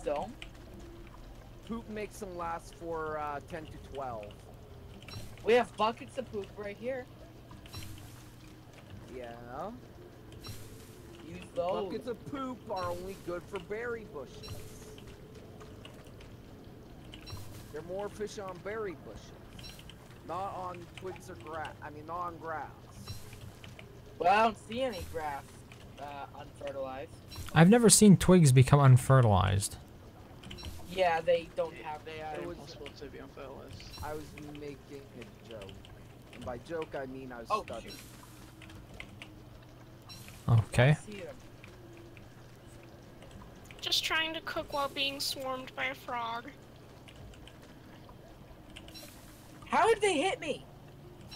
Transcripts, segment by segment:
so. Poop makes them last for 10 to 12. We have buckets of poop right here. Yeah. Use those. Buckets of poop are only good for berry bushes. They're more efficient on berry bushes, not on twigs or grass. I mean, not on grass. Well, I don't see any grass unfertilized. I've never seen twigs become unfertilized. Yeah, they don't have. They It was- impossible to be unfertilized. I was making a joke. And by joke, I mean I was Oh, studying. Okay. See them. Just trying to cook while being swarmed by a frog. How did they hit me?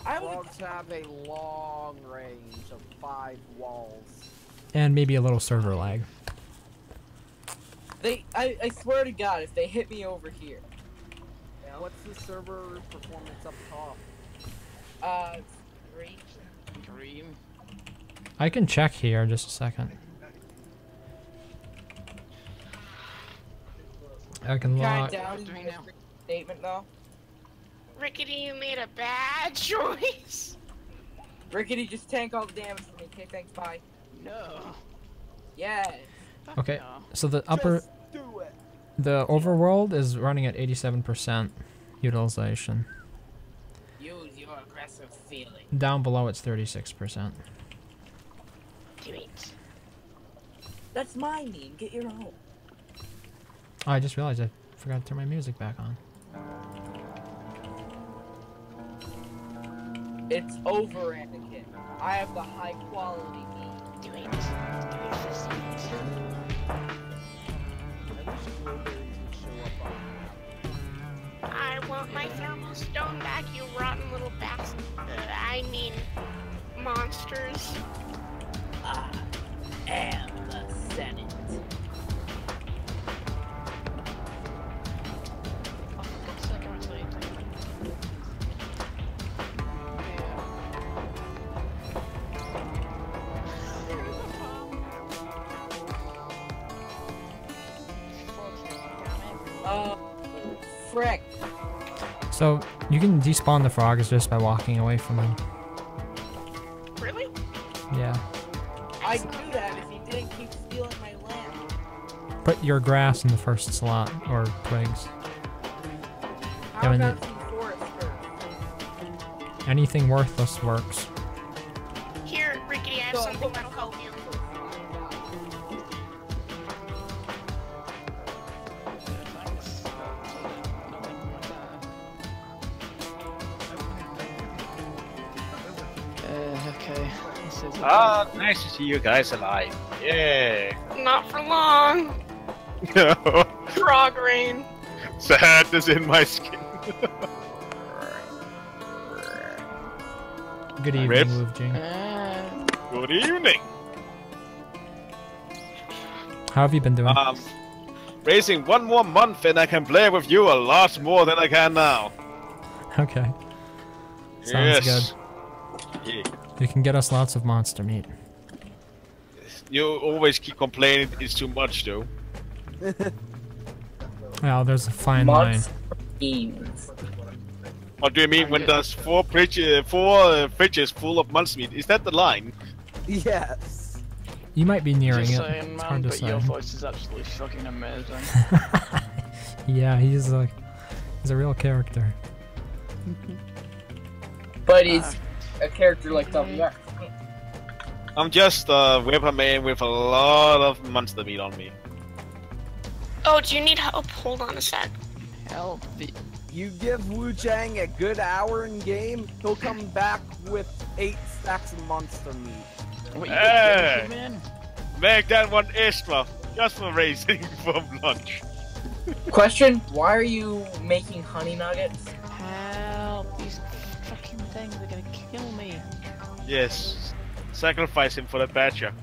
Frogs have a long range of 5 walls. And maybe a little server lag. I swear to God, if they hit me over here. What's the server performance up top? 3. Green. I can check here just a second. I can Can I log. down doing this now? statement though? Rickety, you made a bad choice. Rickety, just tank all the damage for me. Okay, thanks, bye. No. Yes. Fuck Okay. no. So the upper, Just do it. the overworld is running at 87% utilization. Use your aggressive feeling. Down below it's 36%. Do it. That's my meme. Get your own. Oh, I just realized I forgot to turn my music back on. It's over, Anakin. I have the high quality meme. Do it. Do it for science. I wish blueberries would show up on the map. I want my thermal stone back, you rotten little bastard. I mean, monsters. I am the Senate. Oh, for God's sake, I'm actually. Frick. So you can despawn the frogs just by walking away from them. Really? Yeah. I'd do that if he didn't keep stealing my land. Put your grass in the first slot, or twigs. How when about some forest first? Anything worthless works. Here, Rickety, I have So, something that'll help you. Thanks. Nothing like that. Okay. This is Ah, nice to see you guys alive. Yeah. Not for long. Frog rain. Sadness in my skin. Good evening, Rips. Wolf Jing. Good evening. How have you been doing? Racing one more month and I can play with you a lot more than I can now. Okay. Sounds yes. Yeah. good. You can get us lots of monster meat. You always keep complaining it's too much though. Well, there's a fine line. Monster beans. What do you mean when there's four fridges full of monster meat? Is that the line? Yes. You might be nearing Just it. saying, It's man, hard to but say. your voice is absolutely fucking amazing. Yeah, he's a real character. But he's a character like WX. I'm just a weapon man with a lot of monster meat on me. Oh, do you need help? Hold on a sec. Hell, You give Wu Chang a good hour in game, he'll come back with 8 stacks of monster meat. what you Hey! hey. Man? Make that one extra, just for racing from lunch. Question: why are you making honey nuggets? Help! These fucking things are gonna kill me. Yes, sacrifice him for the badger.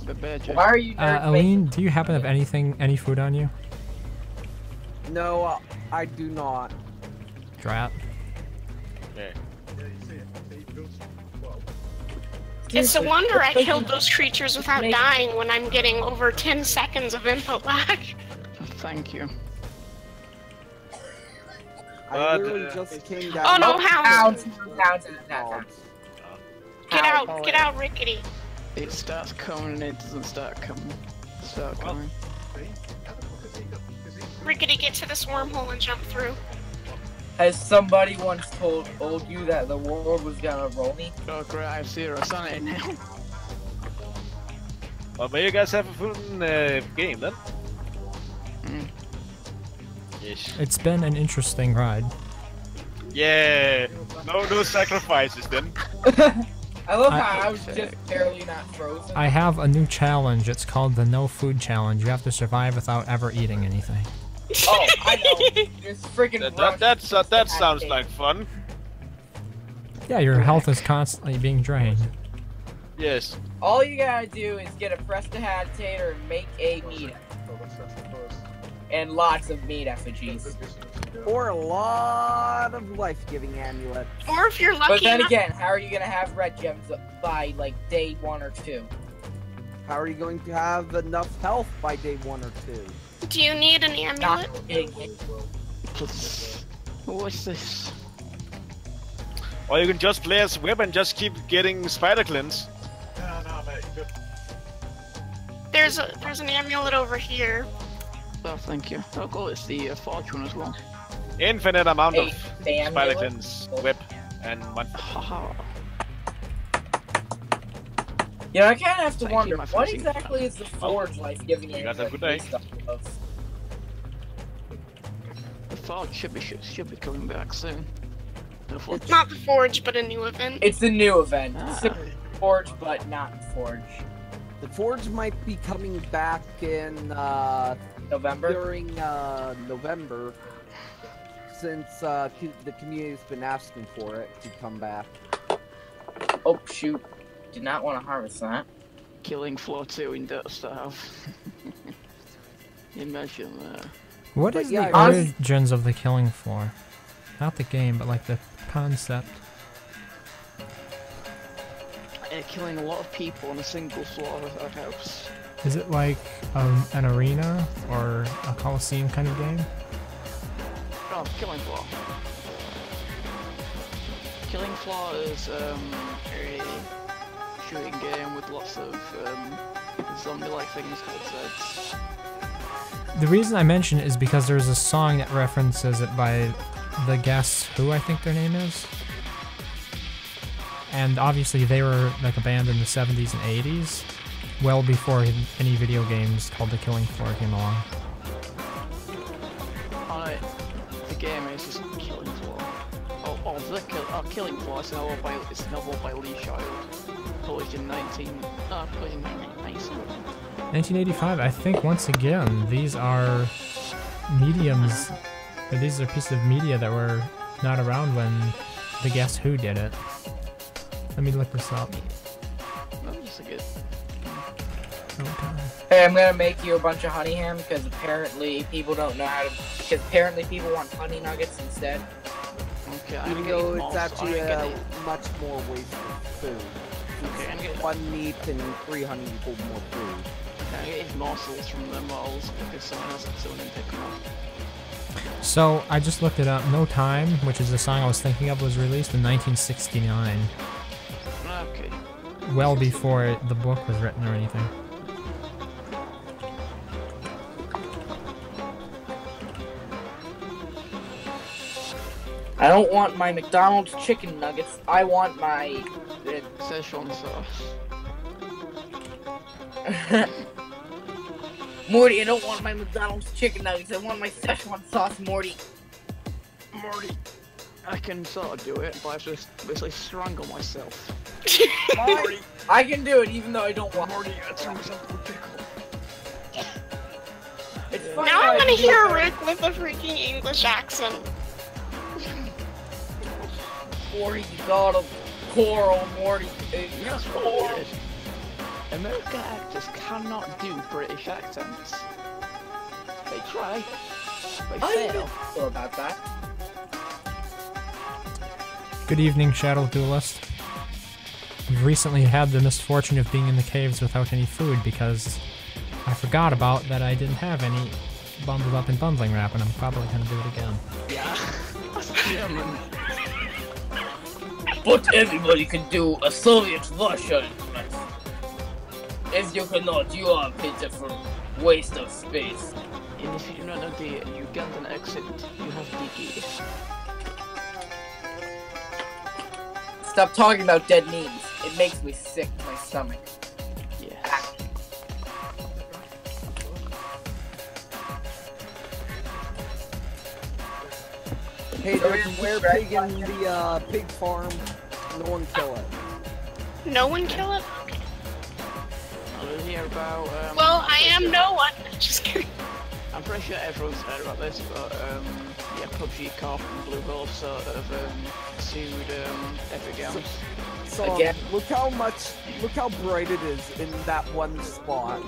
The badger. Why are you? nerds Aline, making- do you happen to have any food on you? No, I do not. Drat. Yeah. It's a Seriously, wonder I especially killed those creatures without make- dying when I'm getting over 10 seconds of input lag. Thank you. I literally just came down. Oh no, hounds! Hounds. Get Hounds. out, get out, Rickety. It starts coming and it doesn't start coming. Start Well. coming. Rickety, get to this wormhole and jump through. Has somebody once told you that the world was gonna roll me? Oh great, I have 0 sanity now. Well, may you guys have a fun game then. Mm. Yes. It's been an interesting ride. Yeah. No sacrifices then. I love I- how I was just barely not frozen. I have a new challenge. It's called the No Food Challenge. You have to survive without ever eating anything. Oh, I know. Just freaking That sounds like fun. Yeah, your health is constantly being drained. Yes. All you gotta do is get a prestidigitator and make a meat. And lots of meat effigies. Or a lot of life-giving amulets. Or if you're But lucky then enough, again, how are you gonna have red gems by like day 1 or 2? How are you going to have enough health by day 1 or 2? do you need an Not amulet? big. What's this? Or you can just play as whip and just keep getting spider cleanse. There's an amulet over here. Oh, thank you. Oh, cool, it's the fortune as well. Infinite amount of The spider amulet? cleanse, whip, and one. Haha. You know, I kind of have to Thank you, wonder, my what friend. exactly is the Forge life-giving You guys have a good amulet day. based off of? The forge should be coming back soon. The forge. Not the Forge, but a new event. It's a new event. Ah. Similar to Forge, but not Forge. The Forge might be coming back in November? during November, since the community's been asking for it to come back. Oh, shoot. Did not want to harvest that. Killing floor 2 in Dirt Starve. Imagine that. What But is yeah, the honest- origins of the Killing Floor? Not the game, but like the concept. Killing a lot of people on a single floor of a house. Is it like an arena or a Coliseum kind of game? Oh, Killing Floor. Killing Floor is a shooting game with lots of zombie-like things called Zeds. The reason I mention it is because there's a song that references it by the Guess Who, I think their name is. And obviously they were like a band in the 70s and 80s, well before any video games called The Killing Floor came along. Alright, the game is just Killing Floor. Killing Floor is a novel by Lee Child, published in 1997. 1985, I think once again, these are mediums, or these are pieces of media that were not around when the Guess Who did it. Let me look this up. That was a good. Okay. Hey, I'm gonna make you a bunch of honey ham because apparently people don't know how to. Because apparently people want honey nuggets instead. Okay, I'm Even gonna though eat it's more, actually so I'm gonna eat- much more wasteful food. Okay, I'm gonna, 1 meat and 3 honey equal more food. I'm gonna eat morsels from the malls because someone else has someone and pick them up. So I just looked it up. No Time, which is the song I was thinking of, was released in 1969, Okay. well before the book was written or anything. I don't want my McDonald's chicken nuggets. I want my. Szechuan sauce. Morty, I don't want my McDonald's chicken nuggets. I want my Szechuan sauce, Morty. Morty. I can sort of do it, but I have to basically strangle myself. I can do it even though I don't want. Morty, I threw myself in a pickle. It's funny Now how I'm I gonna do hear it. Rick with a freaking English accent. Morty, you got a coral, Morty. That's what it is. American actors cannot do British accents. They try. They I fail. didn't know about that. Good evening, Shadow Duelist. recently had the misfortune of being in the caves without any food because I forgot about that I didn't have any bundled up in bundling wrap, and I'm probably gonna do it again. Yeah. German. But everybody can do a Soviet Russian. If you cannot, you are a pitiful waste of space. And if you do not know the Ugandan accent, you have Diggy. Stop talking about dead memes. It makes me sick to my stomach. Yeah. Hey, there's a werepig in the pig farm. No one kill it. No one kill it? Okay. I didn't hear about, Well, I am no one. Just kidding. I'm pretty sure everyone's heard about this, but, yeah, PUBG Corp and Bluehole sort of, sued, Epic Games. So, Again. look how bright it is in that one spot.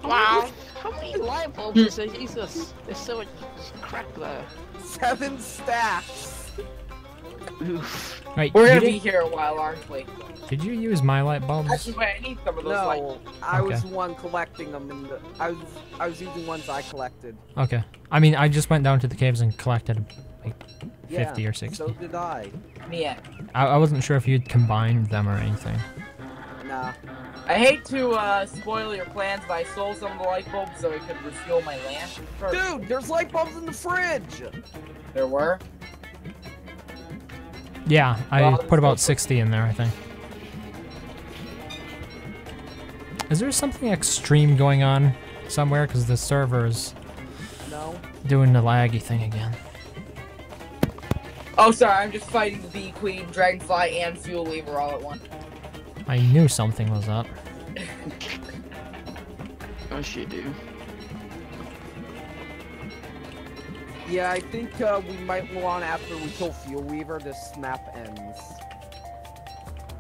Wow. How many light bulbs is there? Jesus, there's so much crap there. 7 stacks. Oof. Wait, We're you gonna be did, here a while, aren't we? did you use my light bulbs? Actually, wait, I need some of those lights. No, I was Okay. the one collecting them, and I was using ones I collected. Okay. I mean, I just went down to the caves and collected like Yeah, 50 or 60. So did I. Yeah. I wasn't sure if you'd combined them or anything. Nah. I hate to spoil your plans, but I sold some of the light bulbs so I could refuel my lamp. Dude, there's light bulbs in the fridge. There were? Yeah, I Well, put about 60 in there, I think. Is there something extreme going on somewhere? Because the server's No. doing the laggy thing again. Oh, sorry, I'm just fighting the Bee Queen, Dragonfly, and Fuel Weaver all at once. I knew something was up. Oh, she do. Yeah, I think we might want after we kill Fuel Weaver, this map ends.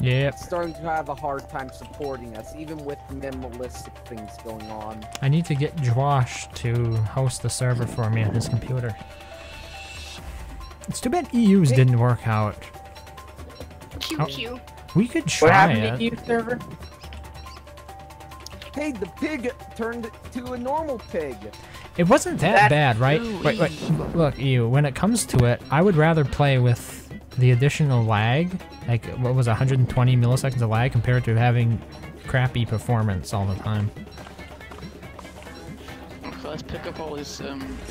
Yep. It's starting to have a hard time supporting us, even with minimalistic things going on. I need to get Josh to host the server for me on his computer. It's too bad EU's didn't work out. QQ. We could What try happened to it. you, server? Hey, the pig turned to a normal pig. It wasn't that That's bad, right? Ooh, Wait, look, EU, when it comes to it, I would rather play with the additional lag, like, what was it, 120 milliseconds of lag, compared to having crappy performance all the time. Okay, let's pick up all this,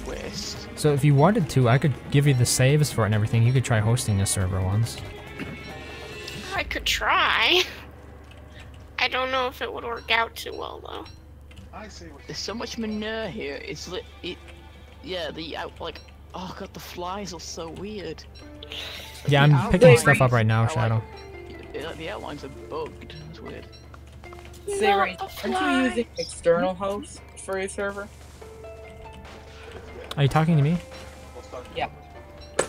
waste. So if you wanted to, I could give you the saves for it and everything. You could try hosting a server once. I could try. I don't know if it would work out too well, though. There's so much manure here, it's yeah, like, oh god, the flies are so weird. Yeah, The I'm picking outlines stuff up right now, are Shadow. the outlines are bugged, it's weird. Say, Ray, Not a aren't fly. you using external hosts for your server? Are you talking to me? Yeah.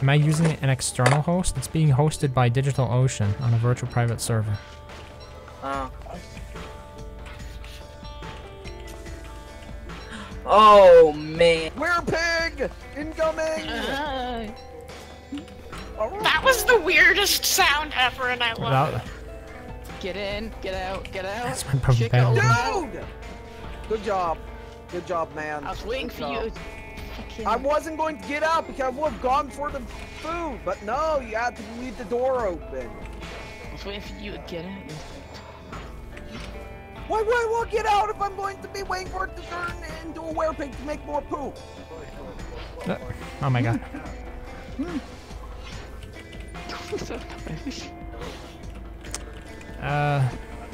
Am I using an external host? It's being hosted by DigitalOcean on a virtual private server. Oh, man. Werepig! Incoming! That was the weirdest sound ever, and I love it. Get in, get out, get out. That's my problem. Chico. Dude! Good job. Good job, man. I was waiting Good for you. job. Fucking... I wasn't going to get out because I would have gone for the food, but no, you had to leave the door open. I was waiting for you to get out. Why would I want to get out if I'm going to be waiting for it to turn into a werepig to make more poop? Oh my god.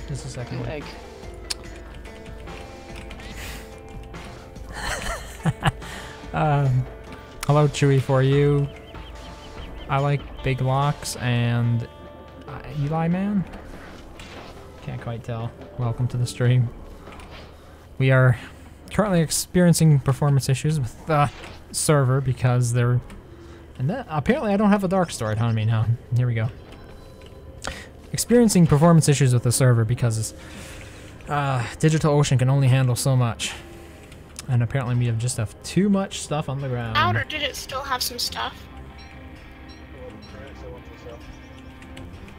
Just a second. Egg. Hello, Chewy, for you. I like big locks and Eli Man. Can't quite tell. Welcome to the stream. We are currently experiencing performance issues with the server because they're. And that, apparently, I don't have a dark story on me now. Here we go. Experiencing performance issues with the server because DigitalOcean can only handle so much. And apparently we have just have too much stuff on the ground. Out, or did it still have some stuff?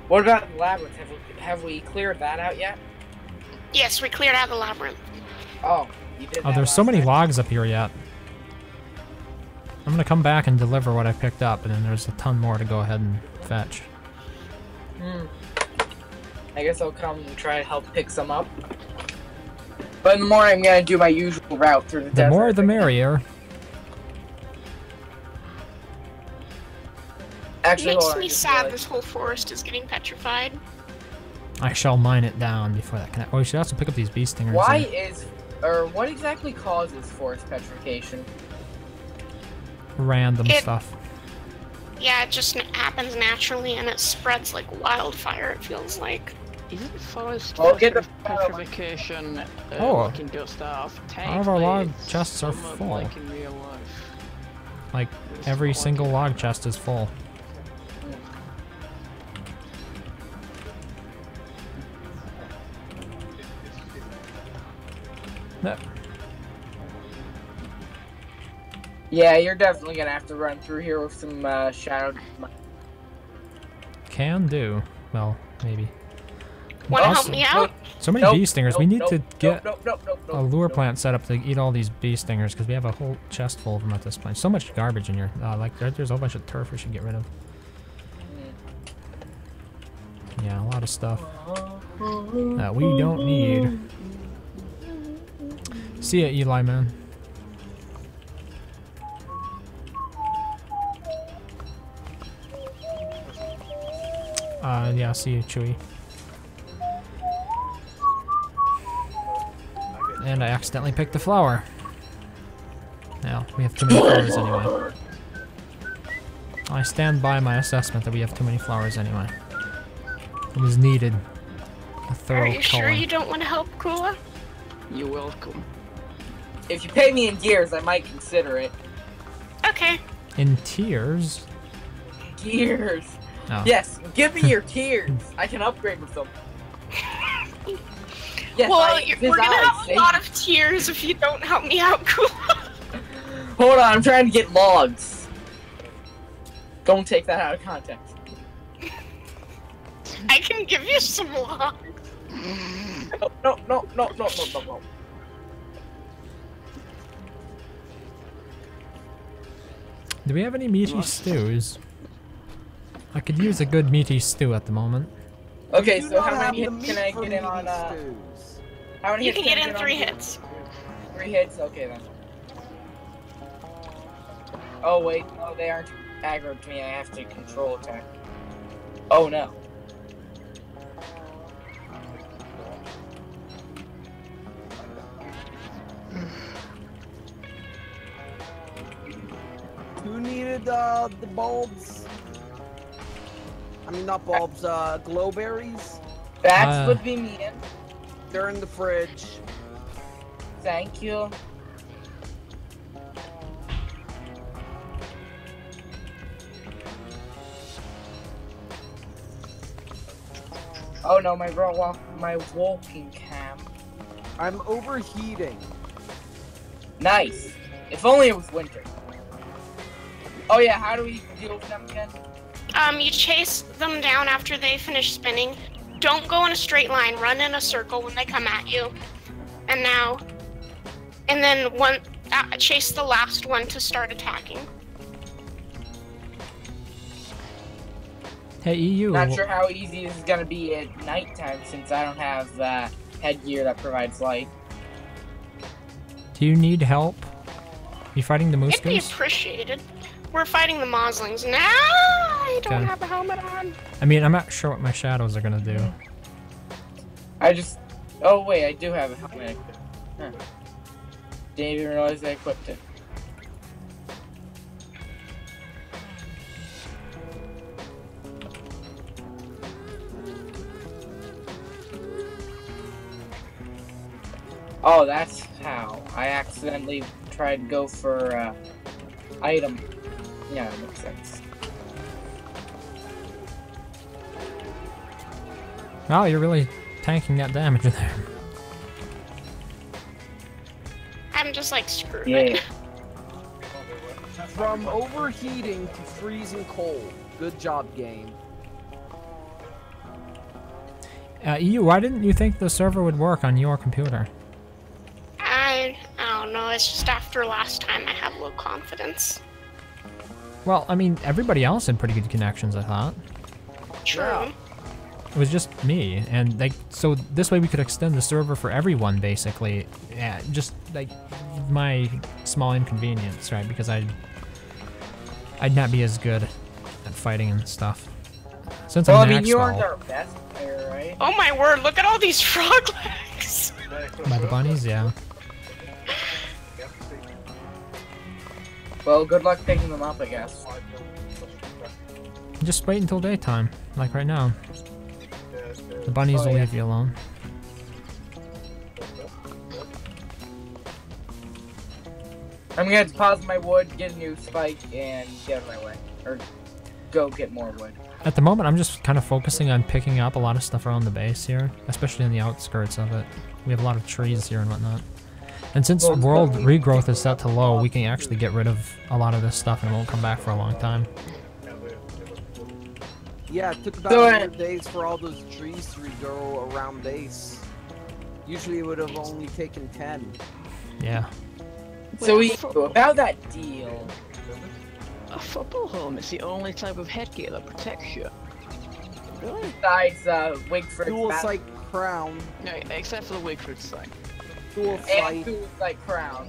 What about the labyrinth? Have we cleared that out yet? Yes, we cleared out the labyrinth. Oh, you did. Oh, that there's so last many time. logs up here yet. I'm gonna come back and deliver what I picked up, and then there's a ton more to go ahead and fetch. I guess I'll come and try to help pick some up. But in the morning, I'm gonna do my usual route through the The desert. more the merrier. Actually, Makes hold on, me just sad realized- this whole forest is getting petrified. I shall mine it down before that can. Oh, we should also pick up these bee stingers. Why and is, or what exactly causes forest petrification? random It- stuff. Yeah, it just happens naturally and it spreads like wildfire, it feels like. Isn't forest Well, get the- petrification Oh. like in Dirt Stuff? All of our log Technically, it's chests are somewhat full. like in real life. Like It's every not single like- log chest is full. No. Yeah, you're definitely gonna have to run through here with some shadowed. Can do. Well, maybe. Wanna Also- help me out? So many Nope, bee stingers. we nope, need nope, to get nope, a lure nope. plant set up to eat all these bee stingers because we have a whole chest full of them at this point. So much garbage in here. Like there's a whole bunch of turf we should get rid of. Yeah, a lot of stuff that we don't need. See ya, Eli, man. Yeah, see you, Chewy. And I accidentally picked the flower. Now, we have too many flowers anyway. I stand by my assessment that we have too many flowers anyway. It was needed. A Are thorough you sure culling. you don't want to help, Kula? You're welcome. If you pay me in gears, I might consider it. Okay. In tears? Gears. Oh. Yes, give me your tears. I can upgrade with them. Yes, Well, I, we're gonna have see? a lot of tears if you don't help me out, Kula. Hold on, I'm trying to get logs. Don't take that out of context. I can give you some logs. No. Do we have any meaty stews? I could use a good meaty stew at the moment. Okay, Do so not how have many the hits meat can I for get in meaty on, stews. how many You hits can get I in on 3 here? hits. 3 hits? Okay then. Oh wait, no, they aren't aggroed to me, I have to control attack. Oh no. Who needed the bulbs? I mean, not bulbs, glowberries? That would be me in. They're in the fridge. Thank you. Oh no, my walking cam. I'm overheating. Nice. If only it was winter. Oh yeah, how do we deal with them again? You chase them down after they finish spinning. Don't go in a straight line. Run in a circle when they come at you. And then chase the last one to start attacking. Hey, EU. Not sure how easy this is gonna be at nighttime since I don't have headgear that provides light. Do you need help? You fighting the moose It'd be goose? appreciated. We're fighting the Moslings now. I don't Okay. have a helmet on. I mean, I'm not sure what my shadows are gonna do. Oh wait, I do have a helmet. Huh. Didn't even realize I equipped it. Oh, that's how. I accidentally tried to go for, item. Yeah, that makes sense. Oh, you're really tanking that damage there. I'm just like, screw Yeah. it. From overheating to freezing cold. Good job, game. EU, why didn't you think the server would work on your computer? I don't know. It's just after last time I had low confidence. Well, I mean, everybody else had pretty good connections, I thought. True. Yeah. It was just me, and like, so this way we could extend the server for everyone, basically. Yeah, just like my small inconvenience, right? Because I'd not be as good at fighting and stuff. Since Well, I I'm mean, you aren't Maxwell, our best player, right? Oh my word! Look at all these frog legs. by the bunnies, yeah. Well, good luck picking them up, I guess. Just wait until daytime, like right now. The bunnies Oh, will yeah. leave you alone. I'm gonna deposit my wood, get a new spike, and get out of my way. Or go get more wood. At the moment, I'm just kind of focusing on picking up a lot of stuff around the base here, especially in the outskirts of it. We have a lot of trees here and whatnot. And since Well, world but- regrowth is set to low, we can actually get rid of a lot of this stuff and it won't come back for a long time. Yeah, it took about So, 100 days for all those trees to regrow around base. Usually it would have only taken 10. Yeah. So Well, we football- about that deal. A football helmet's the only type of headgear that protects you. Really? Besides Wigford's Dual bat- sight crown, No, except for the Wigford thing. dual and sight. dual sight crown.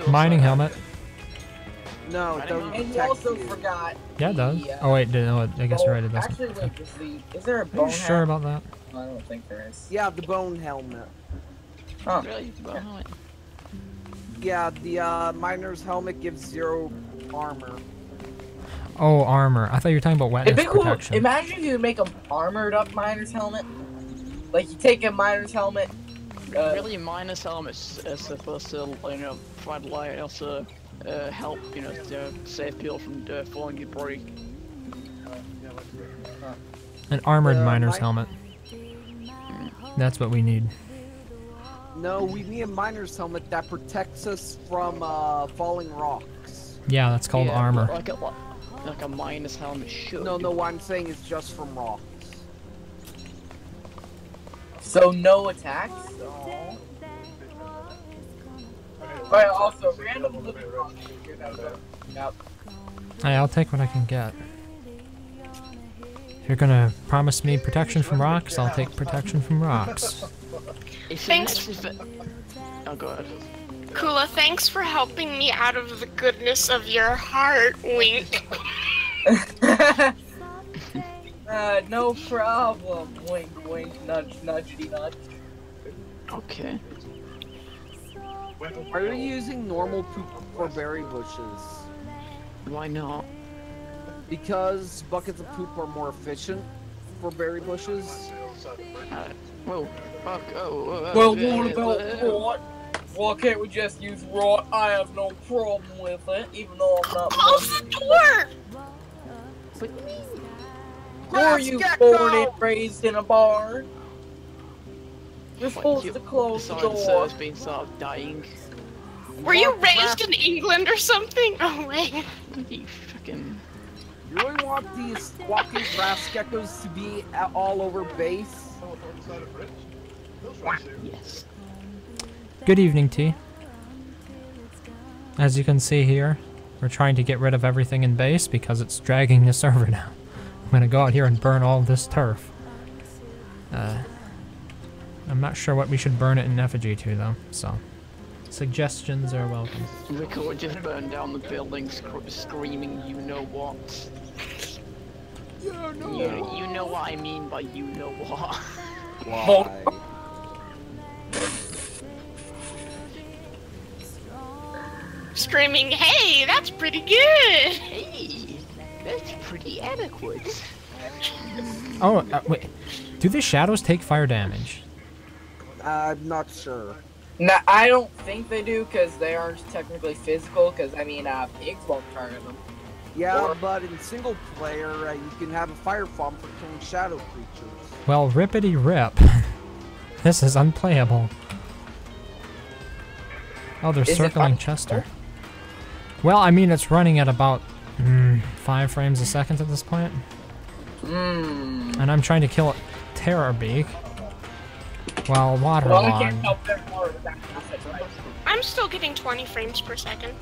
Mining helmet. No, it doesn't And you protect also you. forgot. Yeah, it does. the, Oh wait, no, I guess you're right, it doesn't. Actually, wait, is there a Are bone you sure hat? about that? I don't think there is. Yeah, the bone helmet. Huh. Really? Well, helmet. Yeah, the miner's helmet gives 0 armor. Oh, armor. I thought you were talking about It'd wetness be cool. protection. Imagine if you make an armored up miner's helmet. Like you take a miner's helmet. Really, miner's helmet's supposed to, provide light and also help, to save people from falling debris. An armored The miner's mi- helmet. That's what we need. No, we need a miner's helmet that protects us from falling rocks. Yeah, that's called Yeah, armor. Like a miner's helmet should. No, what I'm saying is just from rocks. So no attacks. Oh. But also random living rock. Yep. Hey, I'll take what I can get. If you're gonna promise me protection from rocks, I'll take protection from rocks. Thanks. Oh, go ahead. Kula, thanks for helping me out of the goodness of your heart, wink. No problem. Wink, wink, nudge, nudgety nudge. Okay. Are you using normal poop for berry bushes? Why not? Because buckets of poop are more efficient for berry bushes. Whoa. Fuck. Oh. Well, what about rot? Why can't we just use rot? I have no problem with it, even though I'm not. Close the door! Were you born and raised in a barn? You're supposed You- to close the Someone door. has been sort of dying. Were you Want raised grass- in England or something? Oh wait. You fucking. You really want these walking grass geckos to be all over base? Yes. Good evening, T. As you can see here, we're trying to get rid of everything in base because it's dragging the server down. I'm gonna go out here and burn all this turf. I'm not sure what we should burn it in effigy to, though, so suggestions are welcome. Rico would just burn down the building screaming, you know what? You know what I mean by you know what. Why? Screaming, hey, that's pretty good! Hey, that's pretty adequate. Oh, wait. Do the shadows take fire damage? I'm not sure. No, I don't think they do, because they aren't technically physical, because, I mean, pigs won't target them. Yeah, Or- but in single player, you can have a fire bomb for killing shadow creatures. Well, rippity rip. This is unplayable. Oh, they're Is it circling fun? Chester. Well, I mean, it's running at about 5 frames a second at this point. Mmm. And I'm trying to kill Terrorbeak. Well, Well, I can't waterlogged. help them more with that asset, right? I'm still getting 20 frames per second.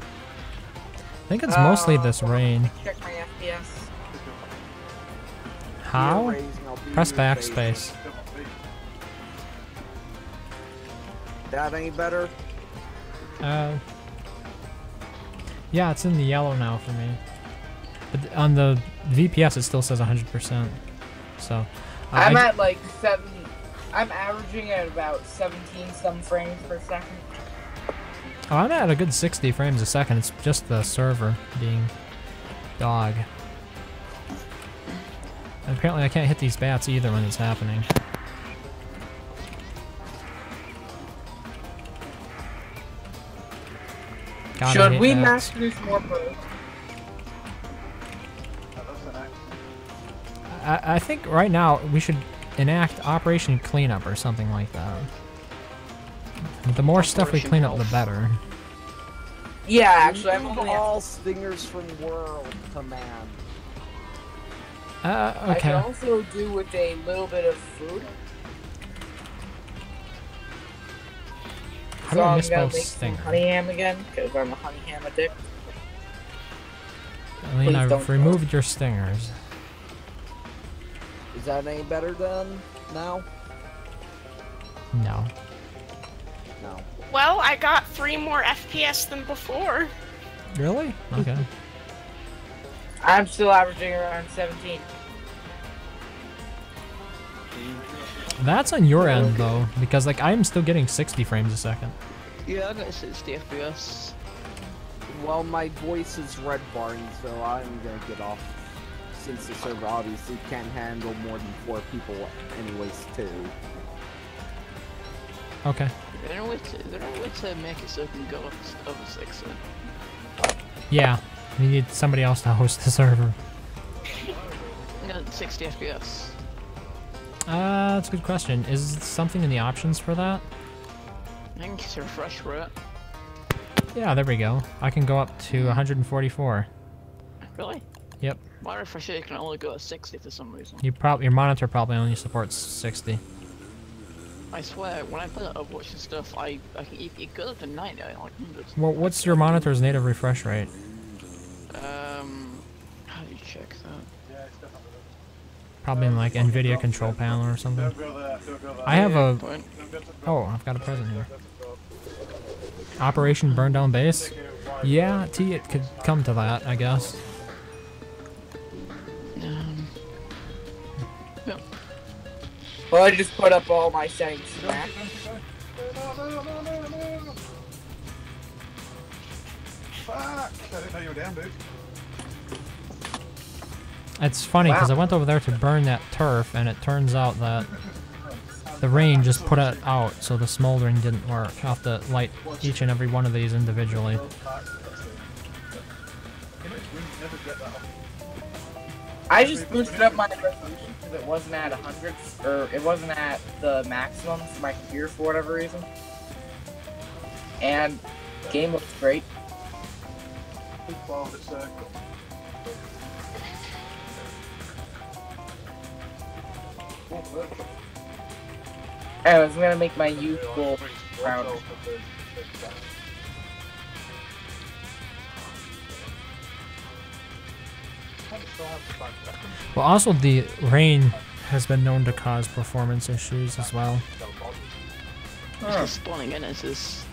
I think it's mostly this rain. Check my FPS. How? Raising, I'll be Press your face. backspace. That any better? Yeah, it's in the yellow now for me. But on the VPS, it still says 100%. So, I'm I- at like 7. I'm averaging at about 17 some frames per second. oh, I'm at a good 60 frames a second. It's just the server being dog. And apparently, I can't hit these bats either when it's happening. God, I Should hate we bats. master this more pro? I think right now we should enact Operation Cleanup or something like that. The more stuff we clean up, the better. Yeah, actually, I'm Remove only at all stingers from World Command. I Okay. can also do with a little bit of food. How do I I'm miss gonna both make some stinger? honey ham again, because I'm a honey ham addict. I mean, Please I've don't. removed your stingers. Is that any better than now? No. No. Well, I got 3 more FPS than before. Really? Okay. I'm still averaging around 17. That's on your end though, because like I'm still getting 60 frames a second. Yeah, I got 60 FPS. Well, my voice is red barring, so I'm gonna get off. Since the server obviously can't handle more than 4 people anyways, too. Okay. Is there any way to make it so it can go up over 60? Yeah. We need somebody else to host the server. I got 60 FPS. That's a good question. Is something in the options for that? I think it's a refresh rate. Yeah, there we go. I can go up to 144. Really? Yep. My refresh rate can only go to 60 for some reason. Your monitor probably only supports 60. I swear, when I play Overwatch and stuff, I can it goes up to 90, I like 100. Well, what's your monitor's native refresh rate? How do you check that? Probably in like NVIDIA control panel or something. I have a... Point. Oh, I've got a present here. Operation Burn Down Base? Yeah, it could come to that, I guess. Yeah. Well, I just put up all my settings to max. Fuck! I didn't know you were down, dude. It's funny because Wow. I went over there to burn that turf, and it turns out that the rain just put it out, so the smoldering didn't work. I'll have to light each and every one of these individually. I just boosted up my resolution because it wasn't at 100, or it wasn't at the maximum for my computer for whatever reason. And game looks great. I was gonna make my youthful proud. Well, also the rain has been known to cause performance issues as well. Huh. It's just spawning in, it's just...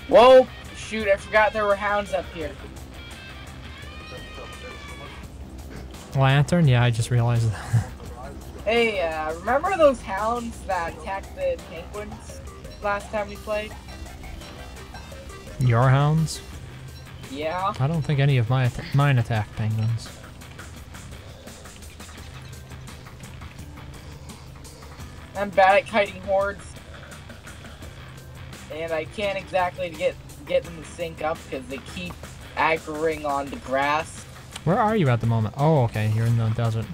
Whoa! Shoot, I forgot there were hounds up here. Lantern? Yeah, I just realized that. Hey, remember those hounds that attacked the penguins last time we played? Your hounds? Yeah. I don't think any of mine attack penguins. I'm bad at kiting hordes. And I can't exactly get them to sync up because they keep aggroing on the grass. Where are you at the moment? Oh, okay, you're in the desert.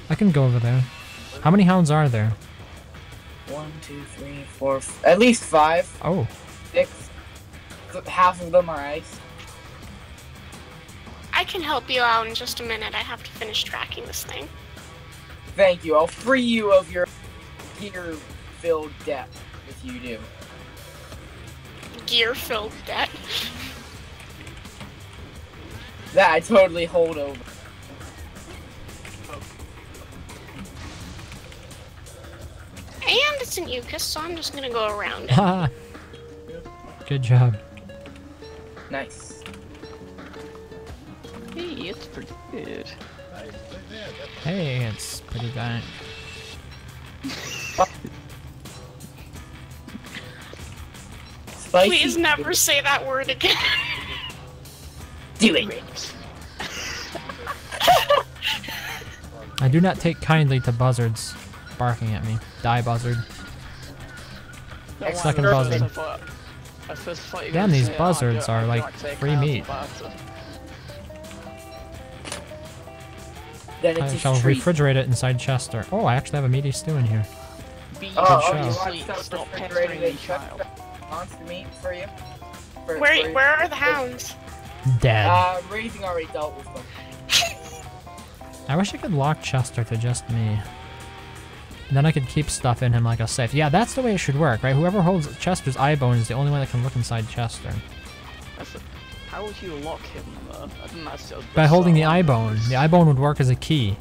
I can go over there. How many hounds are there? 1, 2, 3, 4, at least 5, Oh, 6. Half of them are ice. I can help you out in just a minute. I have to finish tracking this thing. Thank you. I'll free you of your gear-filled debt if you do. Gear-filled debt. That I totally hold over. And it's an Ucus, so I'm just gonna go around it. Ha! Good job. Nice. Hey, it's pretty good. Hey, it's pretty good. Spicy. Please never say that word again. Do it. I do not take kindly to buzzards barking at me. Die, buzzard. Second buzzard. Damn, these buzzards are like free meat. Then I it's shall a treat. refrigerate it inside Chester. Oh, I actually have a meaty stew in here. Oh, show. you want Sleep, stuff stop refrigerated pestering and the child. monster meat for you? For Where are the hounds? Dead. Raising already dealt with them. I wish I could lock Chester to just me. And then I could keep stuff in him like a safe. Yeah, that's the way it should work, right? Whoever holds Chester's eye bone is the only one that can look inside Chester. How would you lock him? I think that's just By holding the eye bone. The eye bone would work as a key.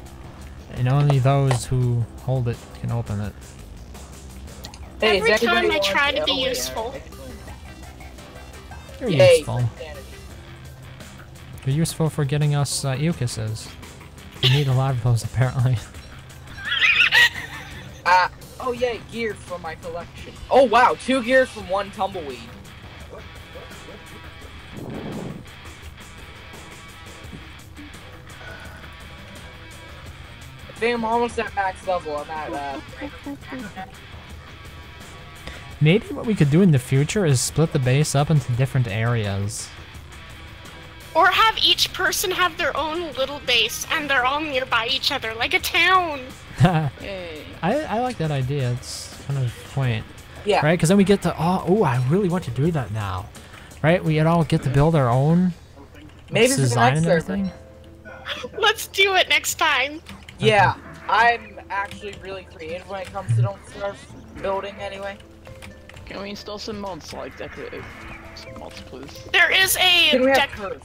And only those who hold it can open it. Hey, Every is anybody time I want try to be yeah, useful. You're Yay, useful. for insanity. You're useful for getting us Eucuses. We need a lot of those, apparently. Oh yeah, gear from my collection. Oh wow, 2 gears from 1 tumbleweed. I think I'm almost at max level. I'm at Maybe what we could do in the future is split the base up into different areas. Or have each person have their own little base and they're all nearby each other, like a town. Yay. I like that idea. It's kind of quaint. yeah. Right? Because then we get to... Oh, I really want to do that now. Right? We all get to build our own Maybe for the design next and server. everything. Let's do it next time. Yeah, I'm actually really creative when it comes to don't start building anyway. Can we install some mods like decorative? Some mods, please. There is a Can we have turf?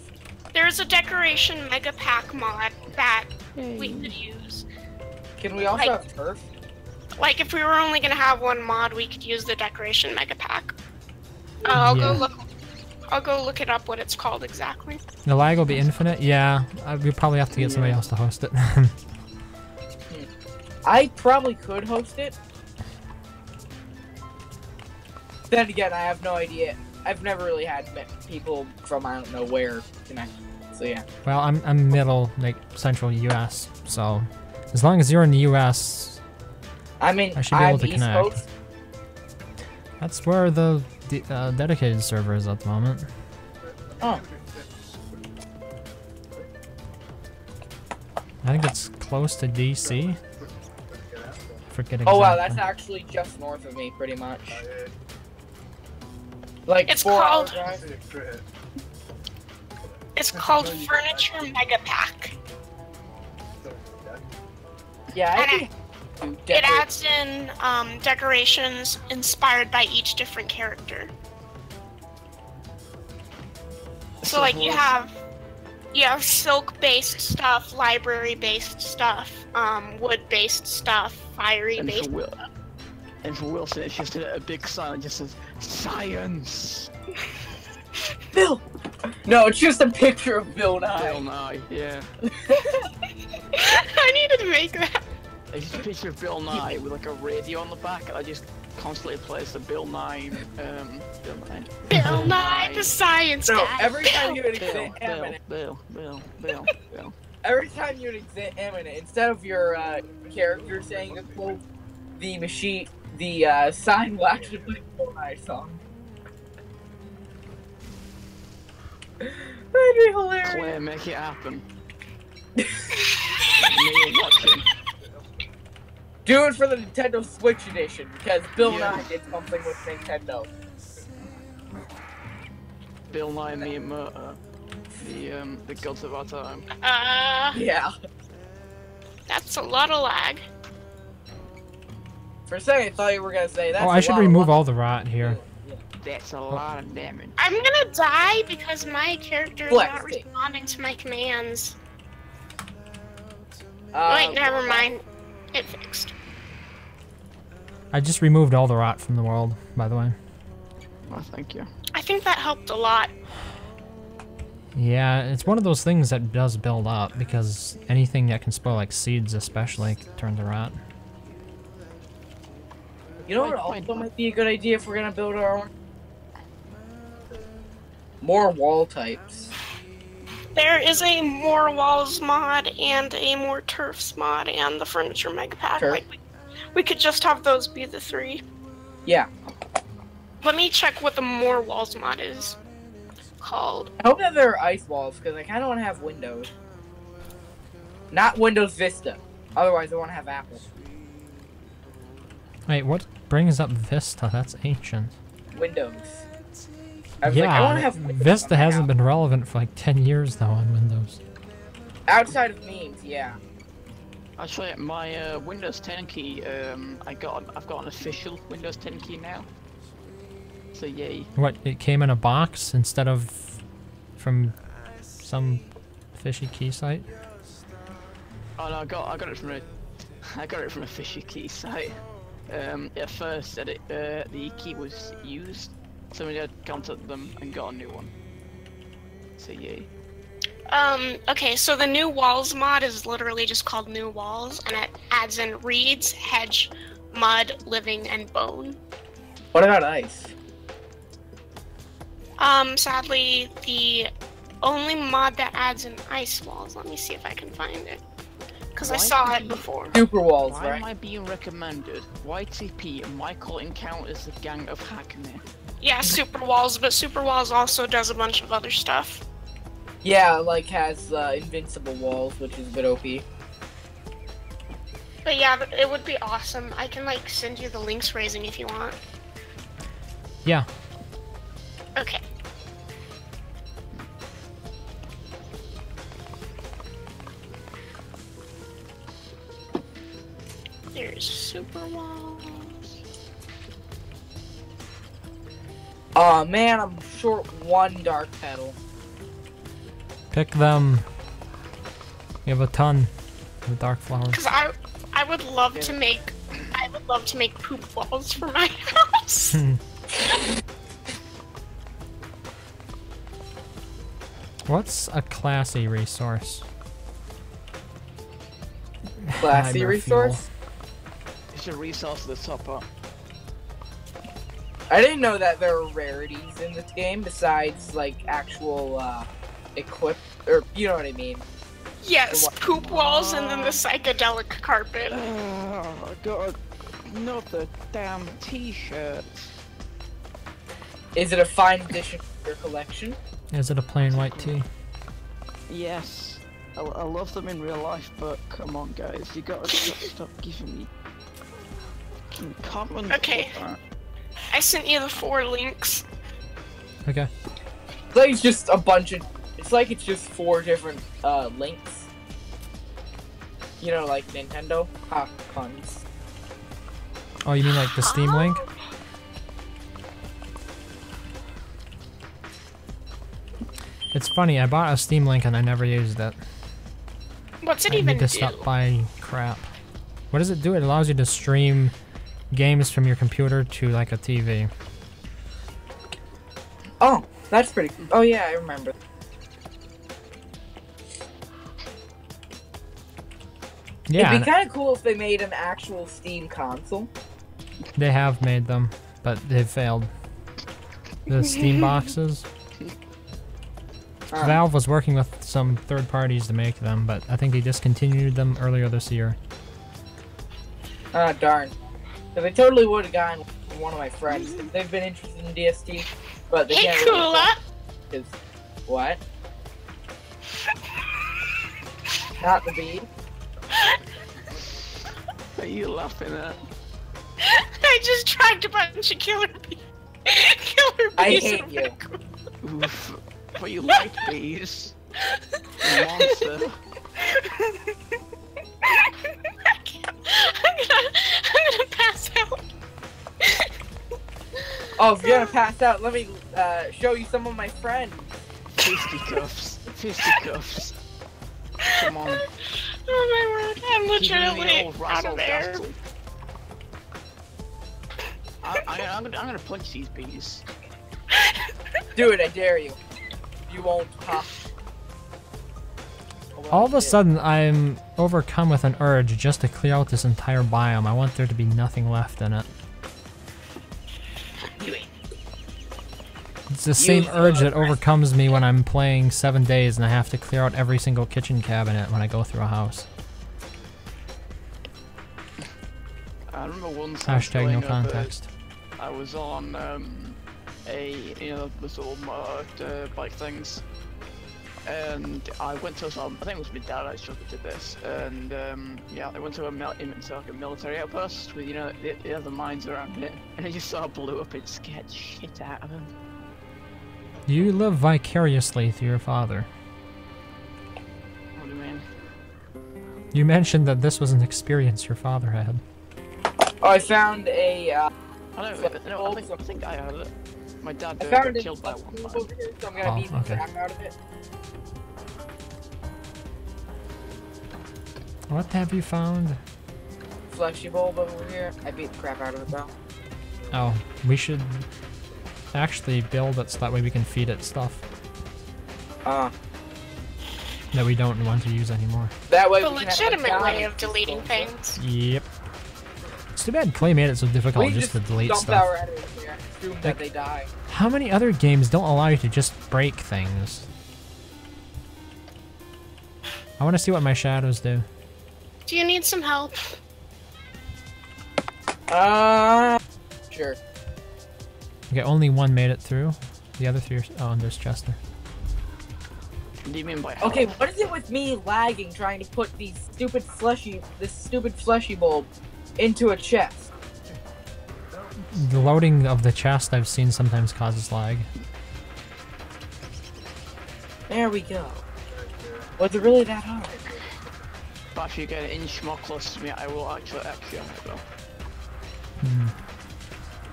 there's a decoration mega pack mod that we could use. Can we also have turf? Like if we were only gonna have one mod, we could use the decoration mega pack. I'll Yeah. go look it up what it's called exactly. The lag will be infinite? Yeah. We probably have to get somebody else to host it. I probably could host it. Then again, I have no idea. I've never really had people from I don't know where connect. So yeah. Well, I'm middle, like, central US, so... As long as you're in the US, I mean, I should be able I'm to East connect. Coast. That's where the dedicated server is at the moment. Oh, I think it's close to DC. Forget exactly. oh wow, that's actually just north of me, pretty much. Like It's 4 hour called- drive. It's called Furniture Mega Pack. Yeah, I And think it adds in decorations inspired by each different character. So like you have silk-based stuff, library-based stuff, wood-based stuff, And fiery-based. for Wilson, it's just a big sign that just says science. Bill. No, it's just a picture of Bill Nye. Bill Nye, yeah. I needed to make that. It's just a picture of Bill Nye with like a radio on the back, and I just constantly plays the Bill Nye. Bill Nye, the science No, guy. every time you Bill, exit Eminent, Bill. every time you exit Eminent, instead of your character saying a quote, the sign will actually play the Bill Nye song. That'd be hilarious. Claire, make it happen. Me watching. Do it for the Nintendo Switch edition because Bill Nye did something with Nintendo. Bill Nye and Miyamoto, the gods of our time. Yeah. That's a lot of lag. For a second, I thought you were gonna say that. Oh, I should remove all the rot here. That's a lot of damage. I'm gonna die because my character is not responding to my commands. Wait, never mind. It fixed. I just removed all the rot from the world, by the way. Oh, thank you. I think that helped a lot. Yeah, it's one of those things that does build up, because anything that can spoil, like seeds especially, can turn to rot. You know what also might be a good idea if we're gonna build our own? More wall types. There is a more walls mod and a more turfs mod and the furniture mega pack. Turf? Like we could just have those be the 3. Yeah. Let me check what the more walls mod is called. I hope that there are ice walls, because I kind of want to have Windows. Not Windows Vista. Otherwise, I want to have Apple. Wait, what brings up Vista? That's ancient. Windows. I was like, I want to have Windows Vista on my hasn't house. been relevant for like 10 years though on Windows. Outside of memes, yeah. Actually, my Windows 10 key, I've got an official Windows 10 key now. So yay. What, it came in a box instead of from some fishy key site? Oh no, I got it from a fishy key site. At first, the key was used. Somebody had contacted them and got a new one. So yay. Okay, so the new walls mod is literally just called new walls, and it adds in reeds, hedge, mud, living, and bone. What about ice? Sadly, the only mod that adds in ice walls, let me see if I can find it. Because I saw it before. Super walls, Why right? am I being recommended YTP and Michael encounters a gang of hackmen? Yeah, super walls, but super walls also does a bunch of other stuff. Yeah, like has invincible walls, which is a bit OP. But yeah, it would be awesome. I can like send you the links raising if you want. Yeah. Okay. There's super walls. Aw, man, I'm short 1 dark petal. Pick them. You have a ton of dark flowers. Cause I would love to make poop walls for my house. What's a classy resource? Classy Hyper resource? It's a resource to the top up. I didn't know that there were rarities in this game besides like actual or you know what I mean. Yes, poop walls and then the psychedelic carpet. I got another damn t-shirt. Is it a fine addition to your collection? Is it a plain white tee? Yes. I love them in real life, but come on guys, you gotta stop giving me fucking comments. Okay. I sent you the 4 links. Okay. It's like it's just a bunch of. It's like it's just 4 different links. You know, like Nintendo. Ha, puns. Oh, you mean like the Steam link? It's funny, I bought a Steam link and I never used it. What's it I even need to do? stop buying crap. What does it do? It allows you to stream games from your computer to like a TV. Oh, that's pretty cool. Oh yeah, I remember. Yeah, It'd be kind of cool if they made an actual Steam console. they have made them, but they've failed. The Steam boxes. Valve was working with some third parties to make them, but I think they discontinued them earlier this year. Ah, darn. Because I totally would have gotten one of my friends. They've been interested in DST, but they Hey, can't really Kula! Because, what? Not the bee. What are you laughing at? I just dragged a bunch of killer bees. Killer bees. I hate in you. my group. Oof. But you like bees. You monster. I can't. I'm gonna pass out. Oh, if you're gonna pass out, let me show you some of my friends. Fisticuffs. Fisticuffs. Come on. Oh my word, I'm Give me the legitimately old out of there. razzle-dazzle. I'm gonna punch these bees. Do it, I dare you. You won't pop. All of a sudden, I'm overcome with an urge just to clear out this entire biome. I want there to be nothing left in it. It's the same urge that overcomes me when I'm playing 7 days and I have to clear out every single kitchen cabinet when I go through a house. I remember once Hashtag no context. I was on the sort of bike things, and I went to some. I think it was my dad actually did this, and yeah, I went to a military outpost with the other mines around it, and I just saw it blew up and scared shit out of them. You live vicariously through your father. What do you mean? You mentioned that this was an experience your father had. Oh, I found a. I think I had it. My dad I found got killed by one over mine. here, so I'm gonna beat the crap out of it. What have you found? Fleshy bulb over here. I beat the crap out of it though. Oh, we should actually build it so that way we can feed it stuff that we don't want to use anymore. That way The we can legitimate way have of deleting things. Yep. It's too bad Clay made it so difficult we just to delete dump stuff. our enemies here and assume that they die. How many other games don't allow you to just break things? I want to see what my shadows do. Do you need some help? Sure. Okay, only one made it through. The other three are... Oh, and there's Chester. What do you mean by Okay, what is it with me lagging trying to put this stupid fleshy bulb into a chest? The loading of the chest I've seen sometimes causes lag. There we go. Was it really that hard? But if you get an inch more close to me, I will actually action it though.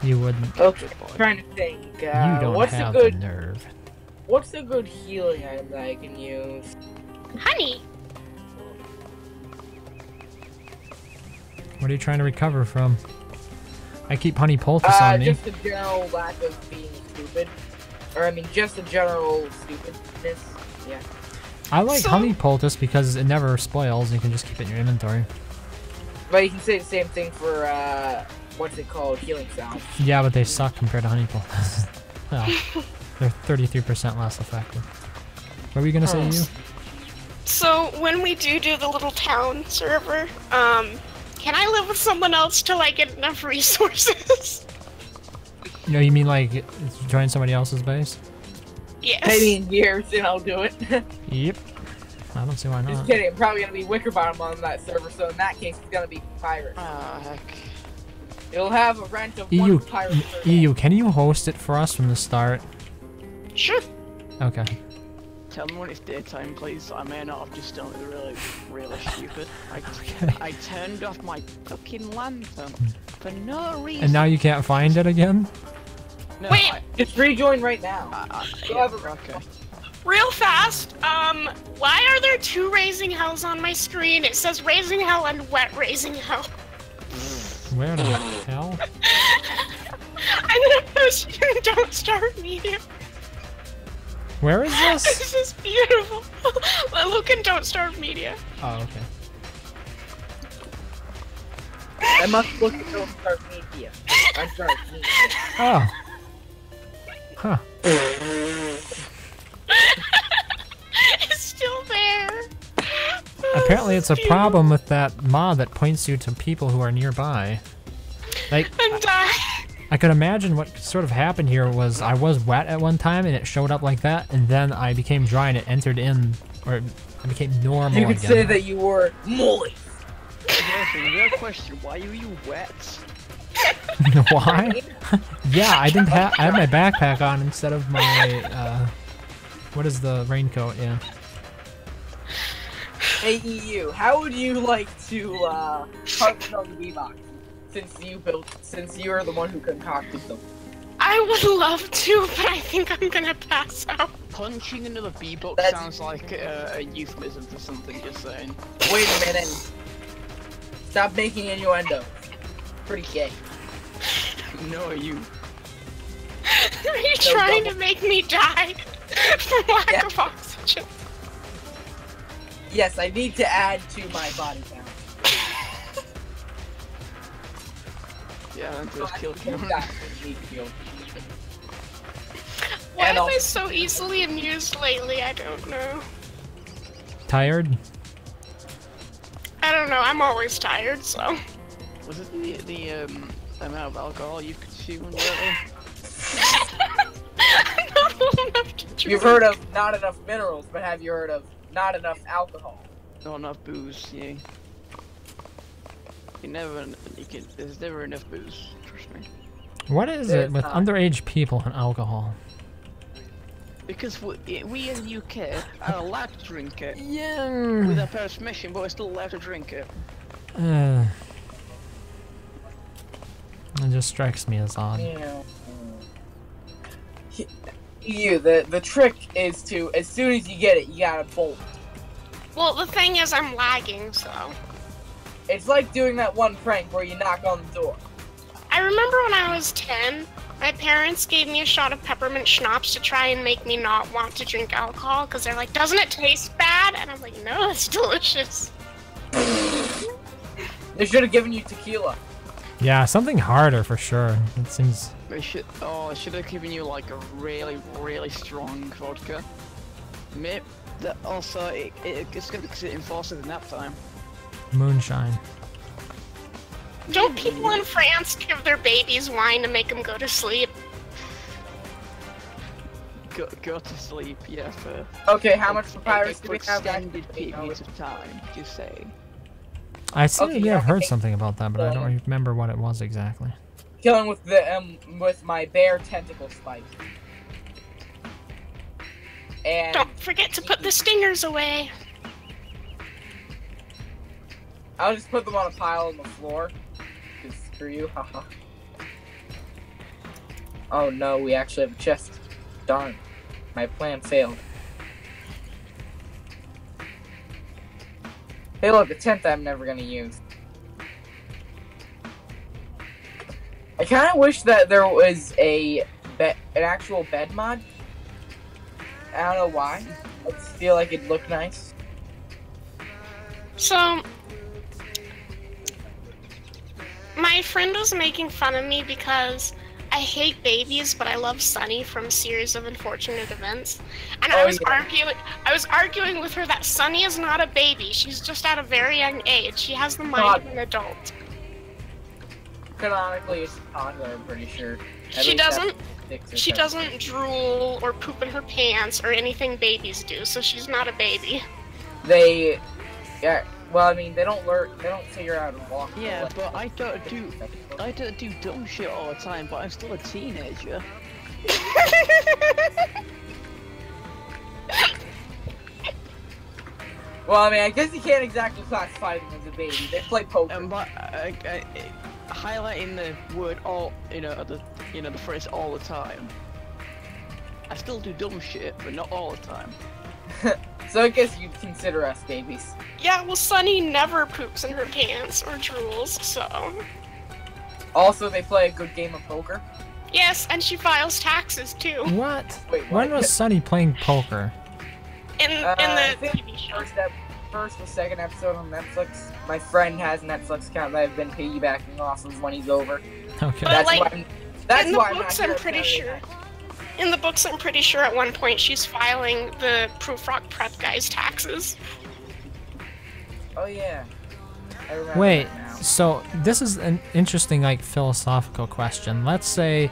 You wouldn't. Okay, trying to think. You don't what's have a good, the nerve. What's a good healing item that I can use? Honey. What are you trying to recover from? I keep honey poultice on me. Just a general lack of being stupid. Or, I mean, just a general stupidness. Yeah. I like honey poultice because it never spoils and you can just keep it in your inventory. But you can say the same thing for, what's it called? Healing sounds. Yeah, but they suck compared to honey poultice. Well, they're 33% less effective. What were you gonna say, you? So when we do the little town server, can I live with someone else till I get enough resources? No, you mean like join somebody else's base? Yes. Maybe in years, and I'll do it. Yep. I don't see why not. Just kidding. I'm probably gonna be Wickerbottom on that server, so in that case, it's gonna be pirate. Ah, heck. It'll have a rent of EU, one pirate per day. EU, can you host it for us from the start? Sure. Okay. Tell me when it's daytime, please. I may not have just done it really stupid. I turned off my fucking lantern for no reason. And now you can't find it again? No, Wait. Just rejoin right now. Yeah, okay. Real fast, why are there 2 Raising Hells on my screen? It says Raising Hell and Wet Raising Hell. Where the hell? I'm gonna post you in Don't Start Media. Where is this? This is beautiful. Look in Don't Starve Media. Oh, okay. I must look at Don't Start Media. I'm sorry. Media. Oh. Huh. It's still there. Apparently it's a problem with that mod that points you to people who are nearby. Like, I'm dying. I could imagine what sort of happened here was I was wet at one time and it showed up like that, and then I became dry and it entered in, or I became normal You could again. say that you were moist. Real question, why are you wet? Why? Yeah, I didn't have. I had my backpack on instead of my. What is the raincoat? Yeah. Hey EU, how would you like to harvest on the V-Box since you are the one who concocted them? I would love to, but I think I'm gonna pass out. Punching another B-book That's- sounds like a euphemism for something you're saying. Wait a minute. Stop making innuendo. Pretty gay. No, you. Are you No, trying double. to make me die from lack Yeah. of oxygen? Yes, I need to add to my body count. Yeah, that So does I kill can you. die when need healed. Why And am I also- so easily amused lately? I don't know. Tired? I don't know. I'm always tired, so. Was it the amount of alcohol you consumed lately? I'm not old enough to drink. You've heard of not enough minerals, but have you heard of not enough alcohol? Not enough booze, yeah. There's never enough booze, trust me. What is There's it with not. underage people and alcohol? Because we in the UK are allowed to drink it with Yeah. our parents' permission, but we're still allowed to drink it. It just strikes me as odd. Yeah. The trick is to, as soon as you get it, you gotta bolt. Well, the thing is, I'm lagging, so. It's like doing that one prank where you knock on the door. I remember when I was 10, my parents gave me a shot of peppermint schnapps to try and make me not want to drink alcohol, because they're like, doesn't it taste bad? And I'm like, no, it's delicious. They should have given you tequila. Yeah, something harder for sure. It seems. It should have given you like a really, really strong vodka. Maybe that also it's gonna be enforcer than that time. Moonshine. Don't people in France give their babies wine to make them go to sleep? Go to sleep, yeah, for Okay, how much papyrus do for we have? extended periods of time. Just say. I seem to Okay, have heard okay. something about that, but I don't remember what it was exactly. Killing with the with my bear tentacle spike. And Don't forget to put the stingers away. I'll just put them on a pile on the floor. Just screw you, haha. Oh no, we actually have a chest. Darn. My plan failed. Hey look, a tent I'm never gonna use. I kinda wish that there was an actual bed mod. I don't know why. I just feel like it'd look nice. So, my friend was making fun of me because I hate babies, but I love Sunny from Series of Unfortunate Events. And Oh, I was yeah. arguing with her that Sunny is not a baby. She's just at a very young age. She has the mind of an adult. Canonically, it's a toddler, I'm pretty sure. At She least that's doesn't. what 6 or She 7. doesn't drool or poop in her pants or anything babies do, so she's not a baby. They, yeah. Well, I mean, they don't learn. They don't figure out to walk. Yeah, Like- but I don't do dumb shit all the time, but I'm still a teenager. Well, I mean, I guess you can't exactly classify them as a baby. They play poker. But highlighting the word all, the phrase all the time. I still do dumb shit, but not all the time. So I guess you'd consider us babies. Yeah, well, Sunny never poops in her pants or drools, so. Also, they play a good game of poker. Yes, and she files taxes too. What? Wait, When what? was Sunny playing poker? In I the think TV show. first or second episode on Netflix. My friend has a Netflix account that I've been piggybacking off of when he's over. Okay. But That's like, why. That's in the why I'm books, not I'm here pretty Saturday sure. night. In the books, I'm pretty sure at one point she's filing the Proofrock Prep guy's taxes. Oh yeah. I remember Wait, that now. so this is an interesting, like, philosophical question. Let's say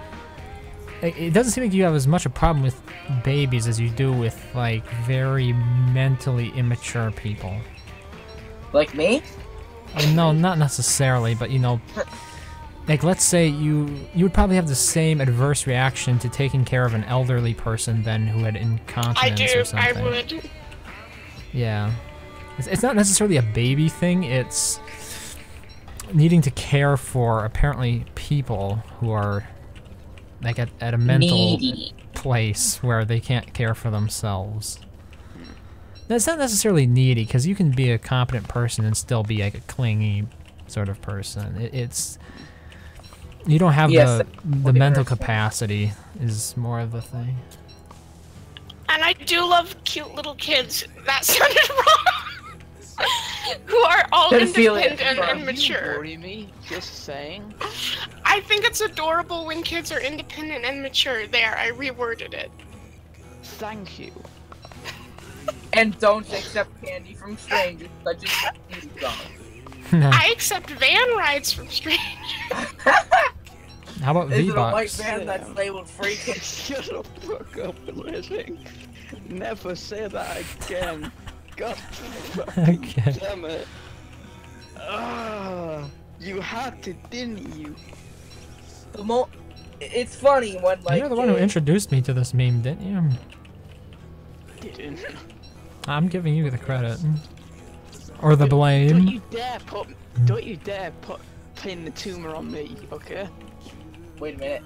it doesn't seem like you have as much a problem with babies as you do with, like, very mentally immature people. Like me? Well, no, not necessarily, but like, let's say you would probably have the same adverse reaction to taking care of an elderly person than who had I incontinence do, or something. I would. Yeah. It's not necessarily a baby thing, it's needing to care for, apparently, people who are like at a mental Needy. place where they can't care for themselves. That's not necessarily needy, because you can be a competent person and still be like a clingy sort of person. It's you don't have Yes, the mental capacity is more of the thing. And I do love cute little kids. That sounded wrong. Who are all Didn't feel it. independent and You mature. worry me, just saying. I think it's adorable when kids are independent and mature. There, I reworded it. Thank you. And don't accept candy from strangers, such as candy dogs. I accept van rides from strangers. How about Is it a white V-Bucks? van that's labeled free candy? Shut the fuck up, Living. Never say that again. God Okay. damn it. Ah, you had to, didn't you? It's funny when like You're the one who introduced me to this meme, didn't you? Didn't. I'm giving you the credit. Or the Don't blame. you dare pin the tumor on me, okay? Wait a minute.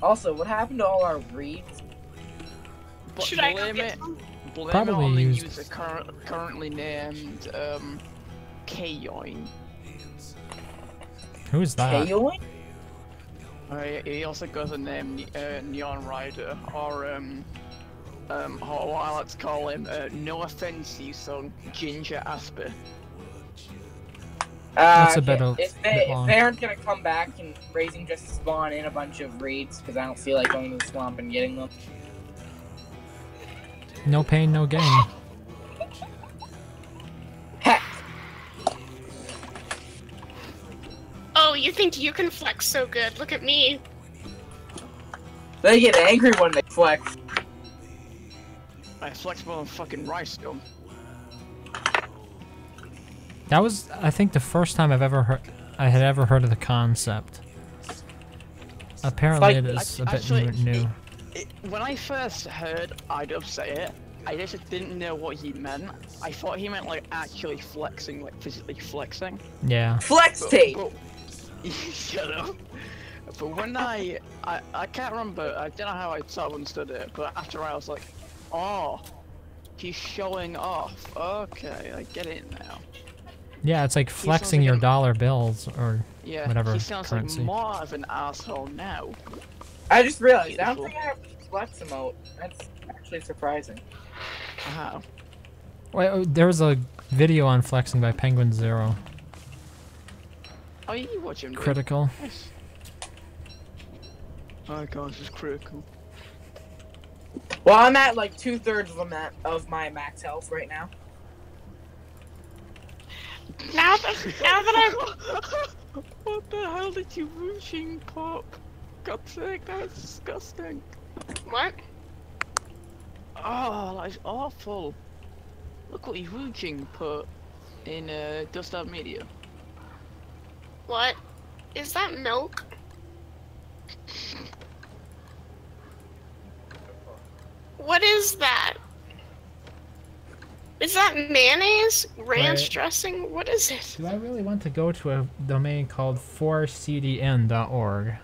Also, what happened to all our reads? But Should I go blame get it. some? Blame Probably it on the used- user currently named Kayoin. Who's that? Kayoin? He also got the name Neon Rider, or what I like to call him, no offense to you son, Ginger Asper. That's a bit If long. they aren't gonna come back and Raising just spawn in a bunch of reeds, because I don't feel like going to the swamp and getting them. No pain, no gain. Heck! Oh, you think you can flex so good? Look at me. They get angry when they flex. I flex more than fucking rice gum. That was, I think, the first time I had ever heard of the concept. Apparently, it is a bit Actually, new. When I first heard Idub say it, I just didn't know what he meant. I thought he meant like actually flexing, like physically flexing. Yeah. Flex tape! Shut up. But when I can't remember, I don't know how I sort of understood it, but after I was like, oh, he's showing off. Okay, I get it now. Yeah, it's like sounds flexing like your an- dollar bills or Yeah, whatever he sounds currency. like more of an asshole now. I just realized, I don't Beautiful. think I have a flex emote. That's actually surprising. How? Wait, oh, there was a video on flexing by Penguin Zero. Oh, you watch him do it. Critical. Yes. Oh god, this is critical. Well, I'm at like 2/3 of my max health right now. Now that What the hell did you whooshing pop? God's sake, that's disgusting. what? Oh, that's awful. Look what you whooshing put in Dust Out Media. What? Is that milk? What is that? Is that mayonnaise? Ranch Wait. dressing? What is it? Do I really want to go to a domain called 4cdn.org?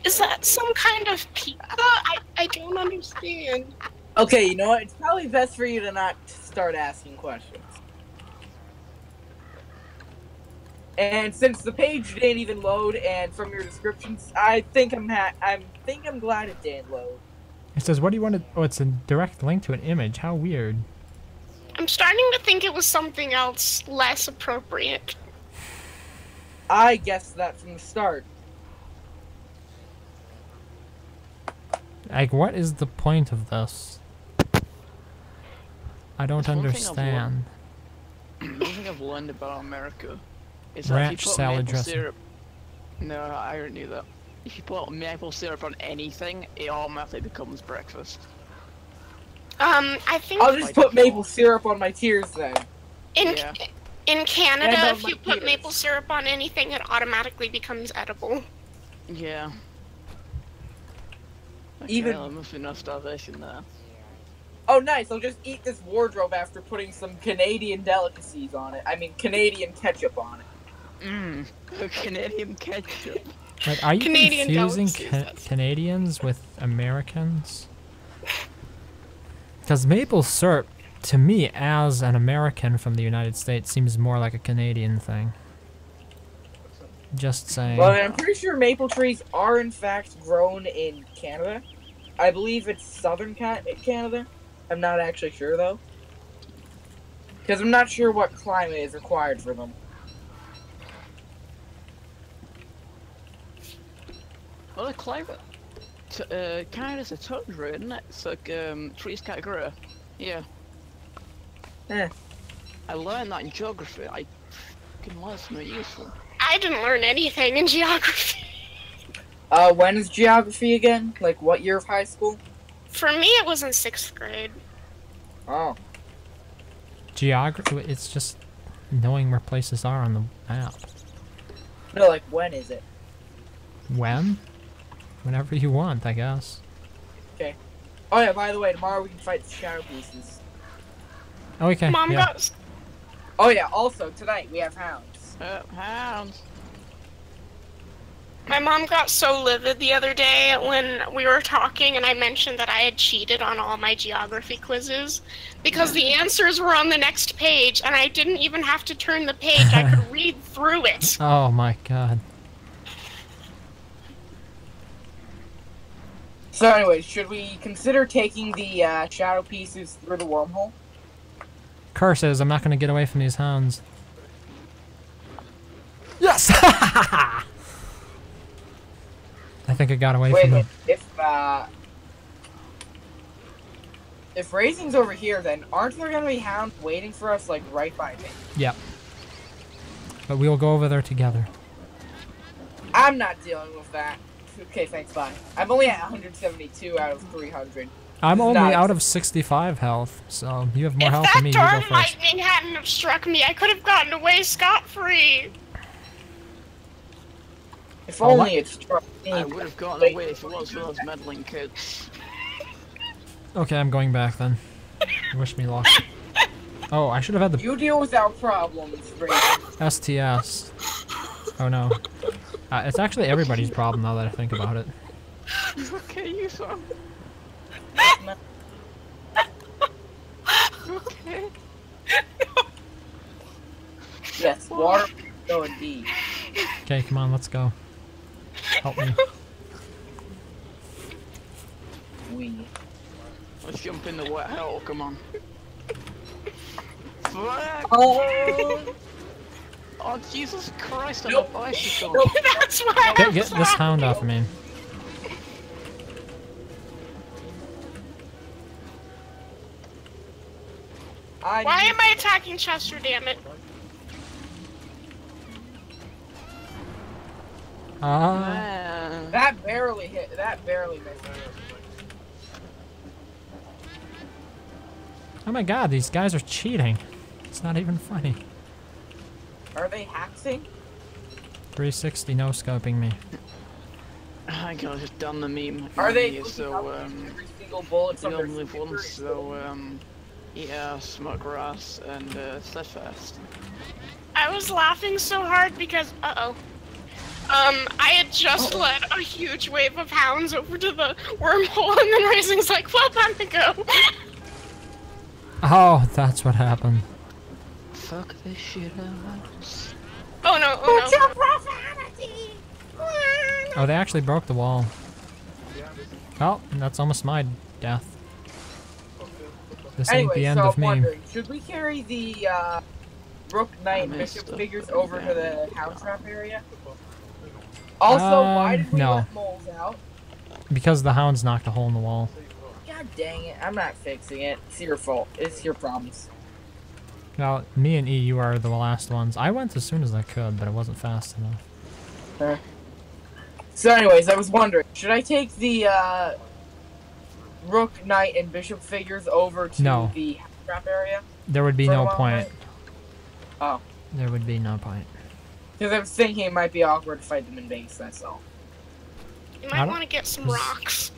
Is that some kind of pizza? I don't understand. Okay, you know what? It's probably best for you to not start asking questions. And since the page didn't even load, and from your descriptions, I think I'm glad it didn't load. It says, what do you want to... Oh, it's a direct link to an image. How weird. I'm starting to think it was something else less appropriate. I guessed that from the start. Like, what is the point of this? I don't One thing I've understand. One thing I've learned about America is Ranch that if you put salad maple dressing. syrup... No, I already knew that. If you put maple syrup on anything, it automatically becomes breakfast. I think I'll just put maple syrup on my tears then. in Yeah. in Canada, And on if my you put penis. maple syrup on anything, it automatically becomes edible. Yeah. Okay, Even- well, there must be no starvation there. Oh, nice. I'll just eat this wardrobe after putting some Canadian delicacies on it. I mean, Canadian ketchup on it. Canadian ketchup. Like, are you Canadian confusing delicacies, that's- Canadians with Americans? Because maple syrup, to me, as an American from the United States, seems more like a Canadian thing. Just saying. Well, I'm pretty sure maple trees are in fact grown in Canada. I believe it's southern Canada. I'm not actually sure though. Because I'm not sure what climate is required for them. Well, the climate. Canada's a tundra, isn't it? It's like trees can't grow. Yeah. Eh. I learned that in geography. I fucking learned something useful. I didn't learn anything in geography. When is geography again? Like what year of high school? For me, it was in 6th grade. Oh. Geography, it's just knowing where places are on the map. No, like when is it? When? Whenever you want, I guess. Okay. Oh yeah, by the way, tomorrow we can fight the shadow pieces. Okay, Mom yeah. got Oh yeah, also tonight we have hounds. Hounds. My mom got so livid the other day when we were talking and I mentioned that I had cheated on all my geography quizzes because the answers were on the next page and I didn't even have to turn the page. I could read through it. Oh my god. So anyways, should we consider taking the shadow pieces through the wormhole? Curses, I'm not gonna get away from these hounds. Yes! I think I got away Wait, from them. if Racing's over here, then aren't there gonna be hounds waiting for us, like, right by me? Yep. But we'll go over there together. I'm not dealing with that. Okay, thanks, bye. I'm only at 172 out of 300. I'm This is only not out of 65 health, so you have more If health than that me. You go darn first. lightning hadn't have struck me, I could have gotten away scot-free. If Oh, only it's struck me. I would have gotten away if it was for those meddling kids. Okay, I'm going back then. Wish me luck. Oh, I should have had the You deal with our problems, Racing. STS. Oh no. It's actually everybody's problem now that I think about it. Okay, you son. Okay. Yes, water. No, indeed. Okay, come on, let's go. Help me. Let's jump in the wet hole, come on. Fuck! Oh, Oh, Jesus Christ, I'm Nope. a bicycle. Nope. That's why Get this hound off of me. Why am I attacking Chester, damn it? Ah. That barely hit. That barely missed. Oh my god, these guys are cheating. It's not even funny. Are they hacking? 360 no scoping me. I think I just done the meme. Are they Yeah, looking so, up every single bullet from you their only live once, speakers? so, yeah, smoke grass and, steadfast. I was laughing so hard because, I had just led a huge wave of hounds over to the wormhole and then Racing's like, well, time to go. Oh, that's what happened. Fuck this shit out. Oh no, oh no. Oh, they actually broke the wall. Oh, that's almost my death. This ain't Anyway, the end so of I'm me. wondering, should we carry the Rook, Knight, and missed Bishop it. figures over to the hound trap area? Also, why did we no. let moles out? Because the hounds knocked a hole in the wall. God dang it, I'm not fixing it. It's your fault. It's your problems. Well, me and EU are the last ones. I went as soon as I could, but it wasn't fast enough. So anyways, I was wondering, should I take the Rook, Knight, and Bishop figures over to No. the hound trap area? There would be For a no while, point. right? Oh. There would be no point. Because I was thinking it might be awkward to fight them in base, that's all. You I might don't- want to get some There's- rocks.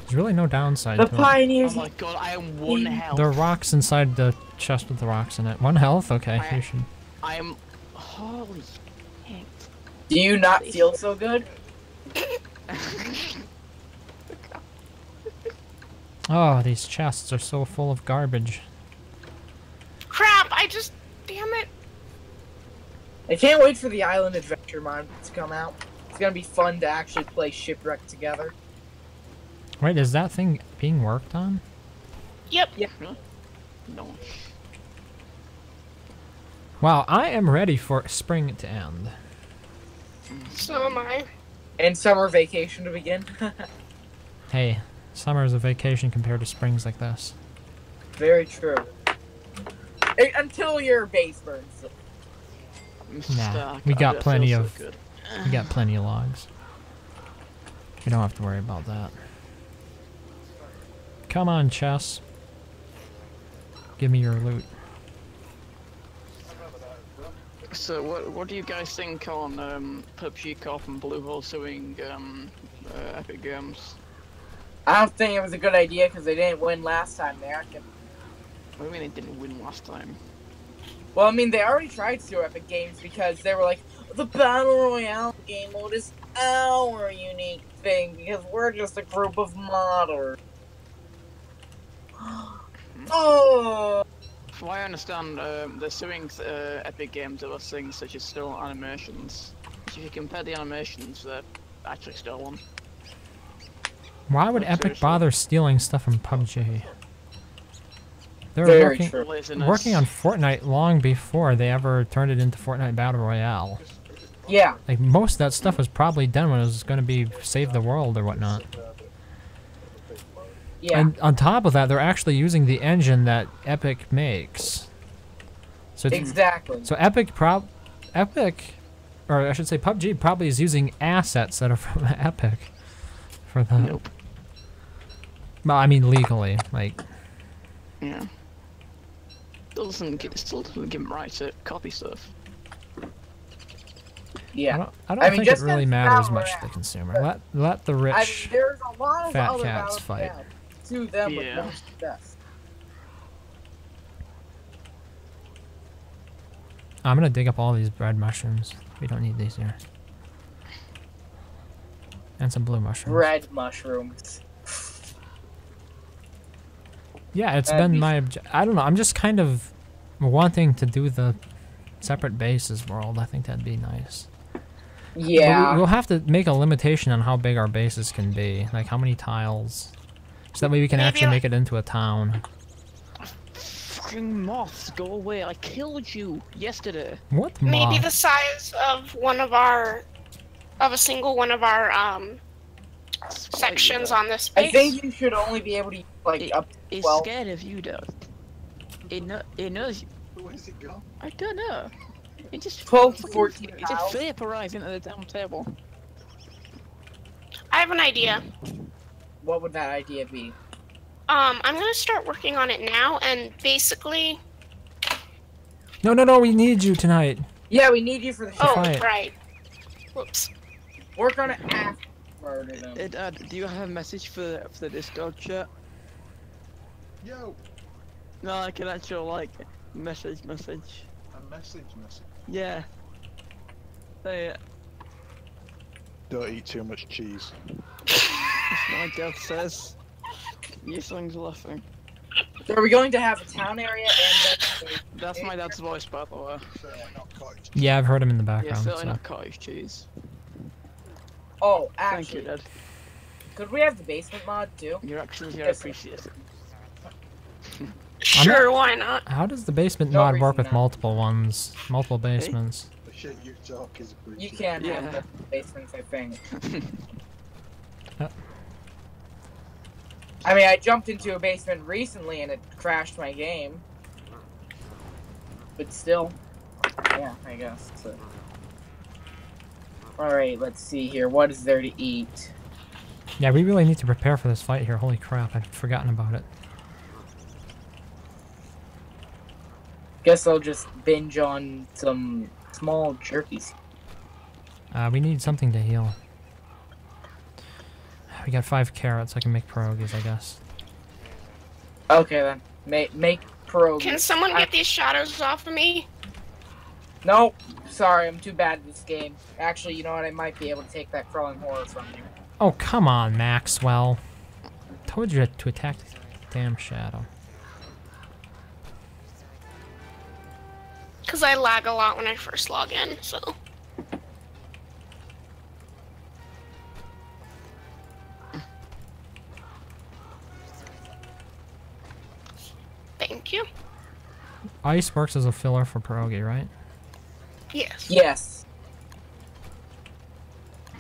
There's really no downside The to it. Oh pioneers. my god, I am one health. There are rocks inside the chest with the rocks in it. 1 health? Okay, I- you should. I am... Holy Do you not feel so good? Oh, these chests are so full of garbage. Crap! Damn it! I can't wait for the Island Adventure mod to come out. It's gonna be fun to actually play Shipwreck together. Wait, is that thing being worked on? Yep. Yeah. No. Wow, I am ready for spring to end. So am I. And summer vacation to begin. Hey, summer is a vacation compared to springs like this. Very true. Until your base burns. Nah, we got plenty of logs. We don't have to worry about that. Come on, chess. Give me your loot. So what do you guys think on PUBG Corp and Bluehole suing Epic Games? I don't think it was a good idea because they didn't win last time. They aren't gonna... What do you mean they didn't win last time? Well, I mean, they already tried to sue Epic Games because they were like, the Battle Royale game mode is our unique thing because we're just a group of modders. Oh! From what I understand, they're suing Epic Games over things such as stolen animations. If you compare the animations, they're actually stolen. Why would Epic Seriously? bother stealing stuff from PUBG? They were Very working, true. working on Fortnite long before they ever turned it into Fortnite Battle Royale. Yeah. Like, most of that stuff was probably done when it was going to be Save the World or whatnot. Yeah. And on top of that, they're actually using the engine that Epic makes. So it's, Exactly. so Epic, or I should say PUBG, probably is using assets that are from Epic for the. Nope. Well, I mean legally, like. Yeah. Still doesn't give them right to copy stuff. Yeah. I don't I mean, think it just really as matters Battle much to the Royale. consumer. Let the rich. I mean, there's a lot of fat other cats Battle fight. Royale. Sue them with Yeah. more success. I'm gonna dig up all these red mushrooms. We don't need these here. And some blue mushrooms. Red mushrooms. Yeah, it's That'd been be my. I don't know. I'm just kind of wanting to do the separate bases world. I think that'd be nice. Yeah. But we'll have to make a limitation on how big our bases can be, like how many tiles, so that way we can Maybe actually like- make it into a town. Fucking moths, go away! I killed you yesterday. What Maybe moth? the size of a single one of our sections on this I space. think you should only be able to use, like, It- up to It's 12. scared of you, though. It knows you. Where's it gone? I don't know. It just 12 to fucking- 14 It just tiles. vaporized into the damn table. I have an idea. What would that idea be? I'm gonna start working on it now, and basically, No, we need you tonight. Yeah, we need you for the show. oh fight. right. Whoops. Work on it after murder them. Do you have a message for the Discord chat? Yo! No, like an actual like message. A message. Yeah. Say it. Don't eat too much cheese. That's what my dad says. Your son's laughing. So are we going to have a town area and then... That's my dad's voice, by the way. Certainly not cottage. Yeah, I've heard him in the Yeah, background. certainly So. not cottage cheese. Oh, Thank you, actually, Dad. could we have the basement mod too? Your actions are Yes, sir. appreciated. Sure, why not? How does the basement No mod work reason with not. multiple ones, multiple basements? The shit you talk is You appreciated. can't Yeah. have the basements, I think. I mean, I jumped into a basement recently and it crashed my game. But still, yeah, I guess. So. Alright, let's see here. What is there to eat? Yeah, we really need to prepare for this fight here. Holy crap, I'd forgotten about it. Guess I'll just binge on some small jerkies. We need something to heal. We got 5 carrots. I can make pierogies, I guess. Okay then. Make pierogies. Can someone get these shadows off of me? Nope. Sorry, I'm too bad at this game. Actually, you know what? I might be able to take that crawling horror from you. Oh, come on, Maxwell. Told you to attack the damn shadow. Because I lag a lot when I first log in, so. Thank you. Ice works as a filler for pierogi, right? Yes. Yes.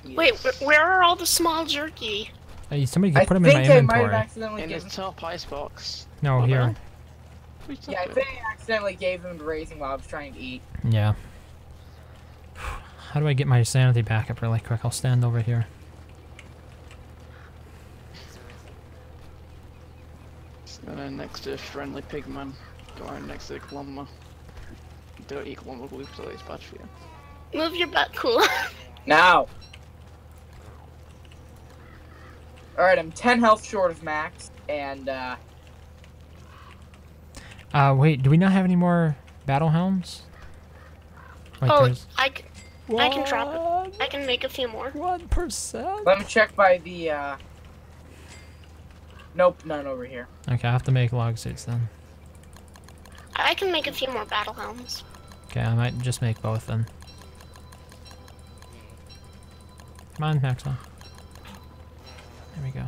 Wait, where are all the small jerky? Hey, somebody can I put them in think my I might have inventory. accidentally In the given. top ice box. No, What the here. hell? What are you Yeah, I talking think I accidentally gave them to Raising while I was trying to eat. Yeah. How do I get my sanity back up really quick? I'll stand over here. And then next to Friendly Pigman, going next to Columba. Dirty Columba Blue Place patch for you. Move your butt, cool. Now. Alright, I'm 10 health short of max, and, Wait, do we not have any more battle helms? Like Oh, there's I can drop it. I can make a few more. 1%. let me check by the, Nope, none over here. Okay, I have to make log suits then. I can make a few more battle helms. Okay, I might just make both then. Come on, Maxwell. There we go.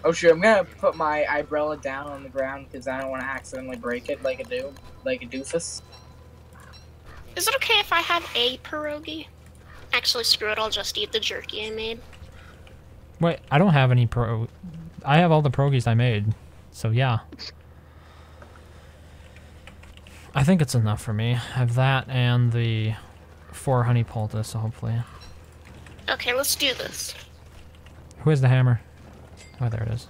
Oh shoot, I'm gonna put my umbrella down on the ground because I don't want to accidentally break it like a doofus. Is it okay if I have a pierogi? Actually, screw it. I'll just eat the jerky I made. Wait, I don't have any I have all the pierogies I made, so yeah. I think it's enough for me. I have that and the 4 honey poultice, so hopefully. Okay, let's do this. Who has the hammer? Oh, there it is.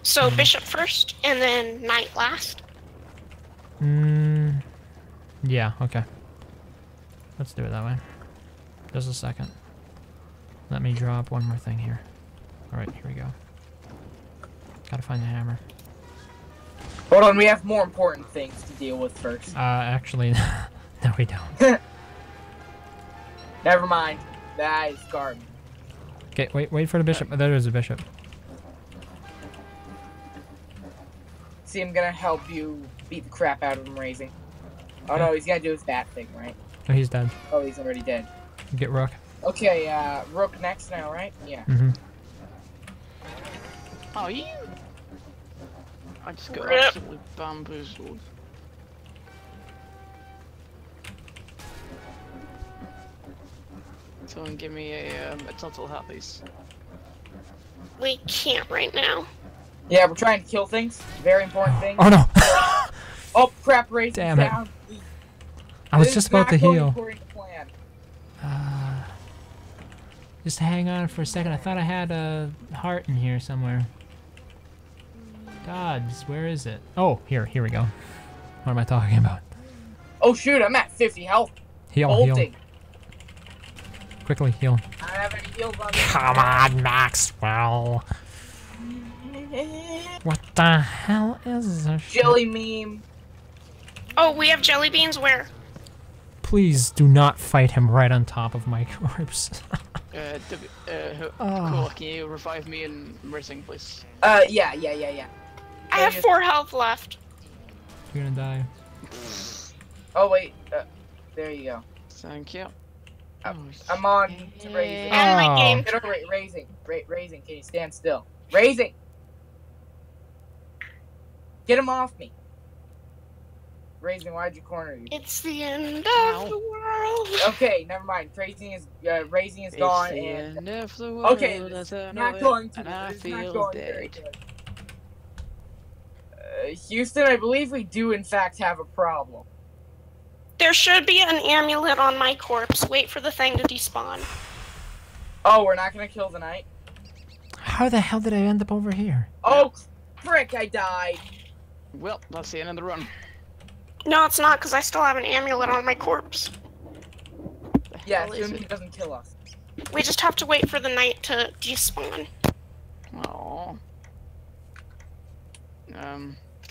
So bishop first, and then knight last. Yeah, okay. Let's do it that way. Just a second. Let me drop one more thing here. Alright, here we go. Gotta find the hammer. Hold on, we have more important things to deal with first. Actually, no we don't. Never mind. That is garbage. Okay, wait for the bishop. Oh, there is a bishop. See, I'm gonna help you beat the crap out of him, Raising. Oh no, he's gonna do his bat thing, right? Oh, he's dead. Oh, he's already dead. Get rook. Okay, Rook next now, right? Yeah. Mm-hmm. Oh, you! I just got Rip. absolutely bamboozled. Someone give me a total hat, please. We can't right now. Yeah, we're trying to kill things. Very important thing. Oh no! Oh crap, Raising Damn it. down. I was This just is about to not going heal. according to plan. Just hang on for a second. I thought I had a heart in here somewhere. Gods, where is it? Oh, here we go. What am I talking about? Oh shoot, I'm at 50 health. Heal. Bolting. Quickly, heal. I don't have any heals on me. Come on, Maxwell. What the hell is this? Jelly meme. Oh, we have jelly beans where? Please do not fight him right on top of my corpse. Cool, can you revive me in Racing, please? Yeah. I have 4 health left. You're gonna die. Oh wait, there you go. Thank you. I'm on to Raising. And my Oh. game. Get over it, Raising. Raising, can you stand still? Raising! Get him off me. Raising, why'd you corner you? It's the end Ow. of the world. Okay, never mind. Raising is gone, It's the and end of the world okay, as I know not it, going to. and I It's not feel going very dead. good. Houston, I believe we do in fact have a problem. There should be an amulet on my corpse. Wait for the thing to despawn. Oh, we're not gonna kill the knight? How the hell did I end up over here? Oh, frick, I died. Well, that's the end of the run. No, it's not, because I still have an amulet on my corpse. Yeah, hell is assuming it? he doesn't kill us. We just have to wait for the knight to despawn. Aww.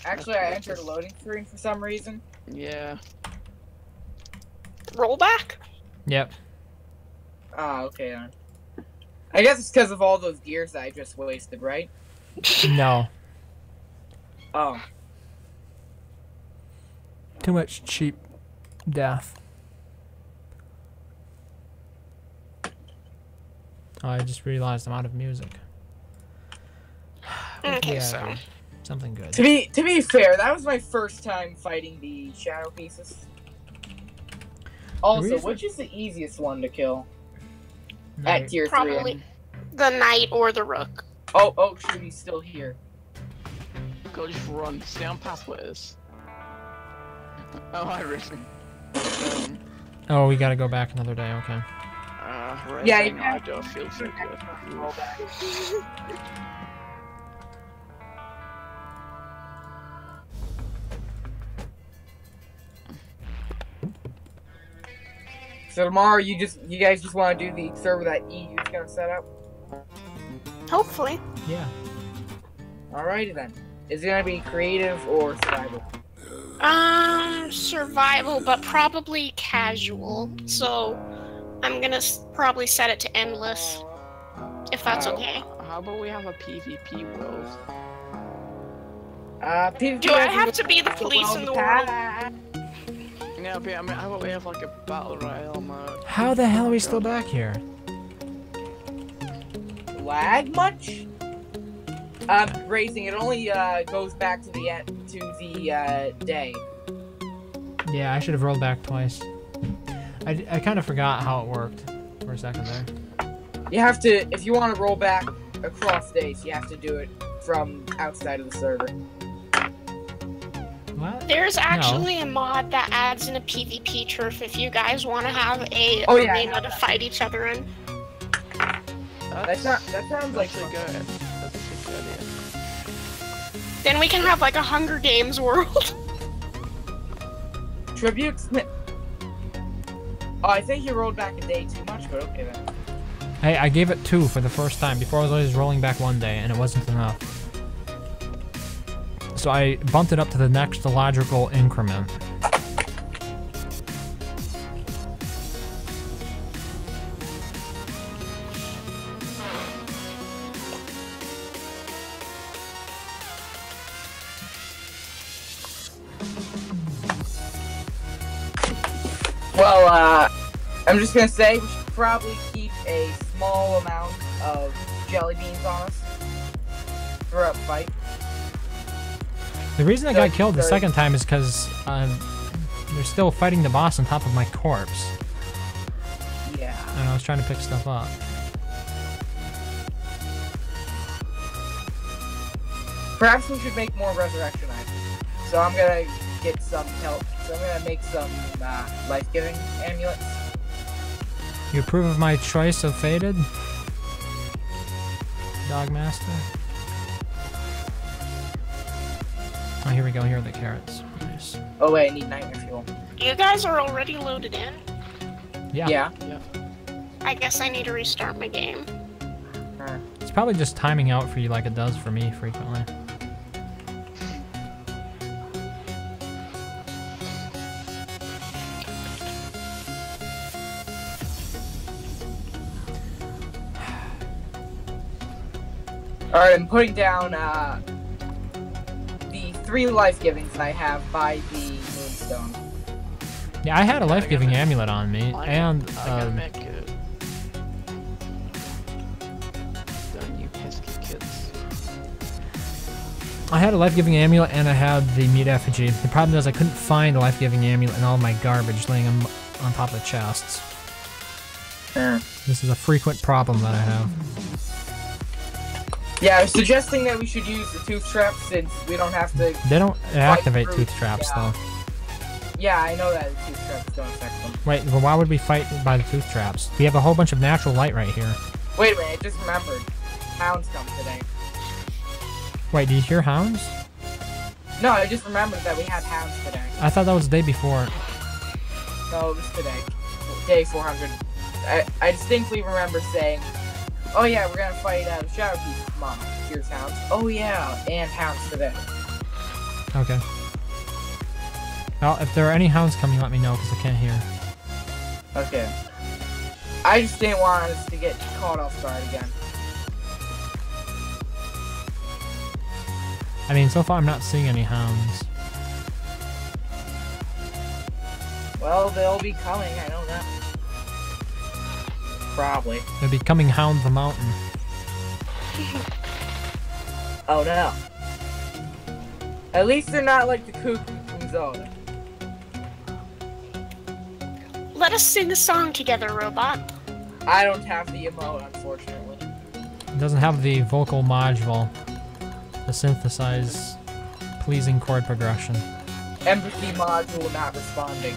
Actually, I entered a loading screen for some reason. Yeah. Rollback? Yep. Ah, okay then. I guess it's because of all those gears that I just wasted, right? No. Oh. Too much cheap death. Oh, I just realized I'm out of music. Okay, Yeah, so. something good. To be fair, that was my first time fighting the shadow pieces. Also, reason- which is the easiest one to kill Right. at tier 3? Probably the knight or the rook. Oh, shoot, he's still here. Go just run. Stay on path with us. Oh, I risen. Oh, we gotta go back another day, okay. Right Yeah, now, I don't feel so good. So tomorrow, you guys just want to do the server that EU's gonna set up? Hopefully. Yeah. Alrighty then. Is it gonna be creative or survival? Survival, but probably casual. So, I'm gonna probably set it to endless. If that's okay. How about we have a PvP world? PvP Do I hasn't have been to be the so police well in in the the world? past. Yeah, but I mean, how about we have like a battle royale mode? How the hell are we still back here? Lag much? Raising it only goes back to the day. Yeah, I should have rolled back twice. I kind of forgot how it worked for a second there. You have to, if you want to roll back across days, you have to do it from outside of the server. What? There's actually a mod that adds in a PvP turf if you guys want to have a Oh, yeah, I arena have to that. fight each other in. That sounds like actually fun. good. That's actually a good idea. Then we can have like a Hunger Games world. Tributes. Oh, I think you rolled back a day too much, but okay then. Hey, I gave it 2 for the first time. Before I was always rolling back 1 day, and it wasn't enough. So I bumped it up to the next logical increment. Well, I'm just gonna say we should probably keep a small amount of jelly beans on us throughout the fight. The reason I got killed the Sorry. second time is because they're still fighting the boss on top of my corpse, Yeah. and I was trying to pick stuff up. Perhaps we should make more resurrection items. So I'm gonna get some help. So I'm gonna make some life-giving amulets. You approve of my choice of Fated? Dogmaster? Oh, here we go. Here are the carrots. Nice. Oh wait, I need nightmare fuel. You guys are already loaded in. Yeah. Yeah. I guess I need to restart my game. It's probably just timing out for you like it does for me frequently. Alright, I'm putting down the 3 life-givings that I have by the moonstone. Yeah, I had a life-giving amulet on me, and I gotta make it. Don't you pesky kids. I had a life-giving amulet and I had the meat effigy. The problem is I couldn't find a life-giving amulet in all my garbage laying on top of the chests. This is a frequent problem that I have. Yeah, I was suggesting that we should use the tooth trap since we don't have to. They don't activate through- tooth traps yeah. though. Yeah, I know that the tooth traps don't affect them. Wait, well, why would we fight by the tooth traps? We have a whole bunch of natural light right here. Wait a minute, I just remembered. Hounds come today. Wait, do you hear hounds? No, I just remembered that we had hounds today. I thought that was the day before. No, it was today. Day 400. I distinctly remember saying, oh yeah, we're gonna fight the Shadow Piece tomorrow. Here's hounds. Oh yeah, and hounds today. Okay. Well, if there are any hounds coming, let me know, because I can't hear. Okay. I just didn't want us to get caught off guard again. I mean, so far I'm not seeing any hounds. Well, they'll be coming, I know that. Probably. They'll be coming hound the mountain. Oh no. At least they're not like the cuckoo from Zelda. Let us sing a song together, robot. I don't have the emote, unfortunately. It doesn't have the vocal module to synthesize pleasing chord progression. Empathy module not responding.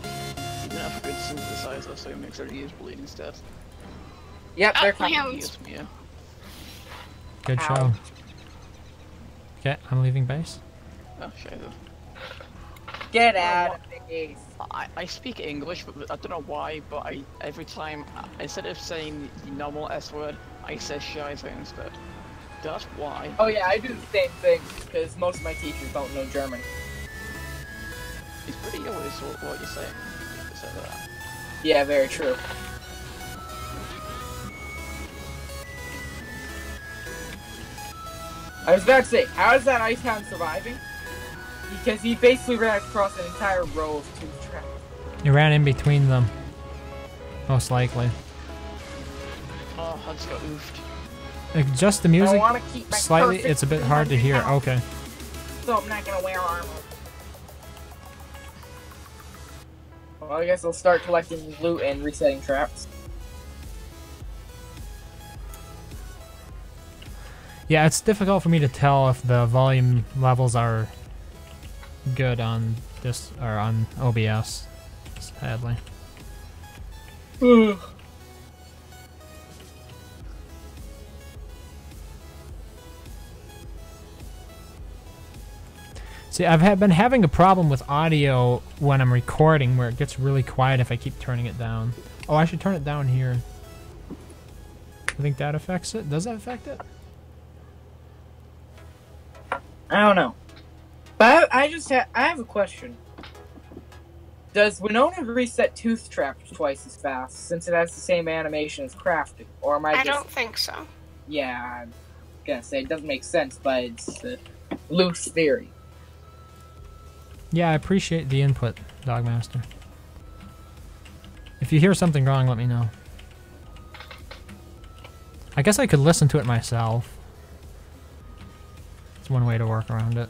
You don't have a good synthesizer, so it makes it usable instead. Yep, they're coming. Hounds. Yeah. Good Ow. show. Okay, I'm leaving base. Oh, shit. Get out of the base. I speak English, but I don't know why, but every time, instead of saying the normal S word, I say Scheiße instead. That's why. Oh yeah, I do the same thing, because most of my teachers don't know German. It's pretty obvious what you're saying. You say that. Yeah, very true. I was about to say, how is that Icehound surviving? Because he basically ran across an entire row of tooth traps. You ran in between them. Most likely. Oh, I just got oofed. Adjust the I music want to keep my slightly, perfect it's a bit hard to hear. 300 pounds, Okay. So I'm not gonna wear armor. Well, I guess I'll start collecting loot and resetting traps. Yeah, it's difficult for me to tell if the volume levels are good on this or on OBS, sadly. See, I've been having a problem with audio when I'm recording where it gets really quiet if I keep turning it down. Oh, I should turn it down here. I think that affects it. Does that affect it? I don't know. But I have a question. Does Winona reset Tooth Trap twice as fast since it has the same animation as Crafting? Or am I I just... don't think so. Yeah, I'm gonna say it doesn't make sense, but it's a loose theory. Yeah, I appreciate the input, Dogmaster. If you hear something wrong, let me know. I guess I could listen to it myself. It's one way to work around it.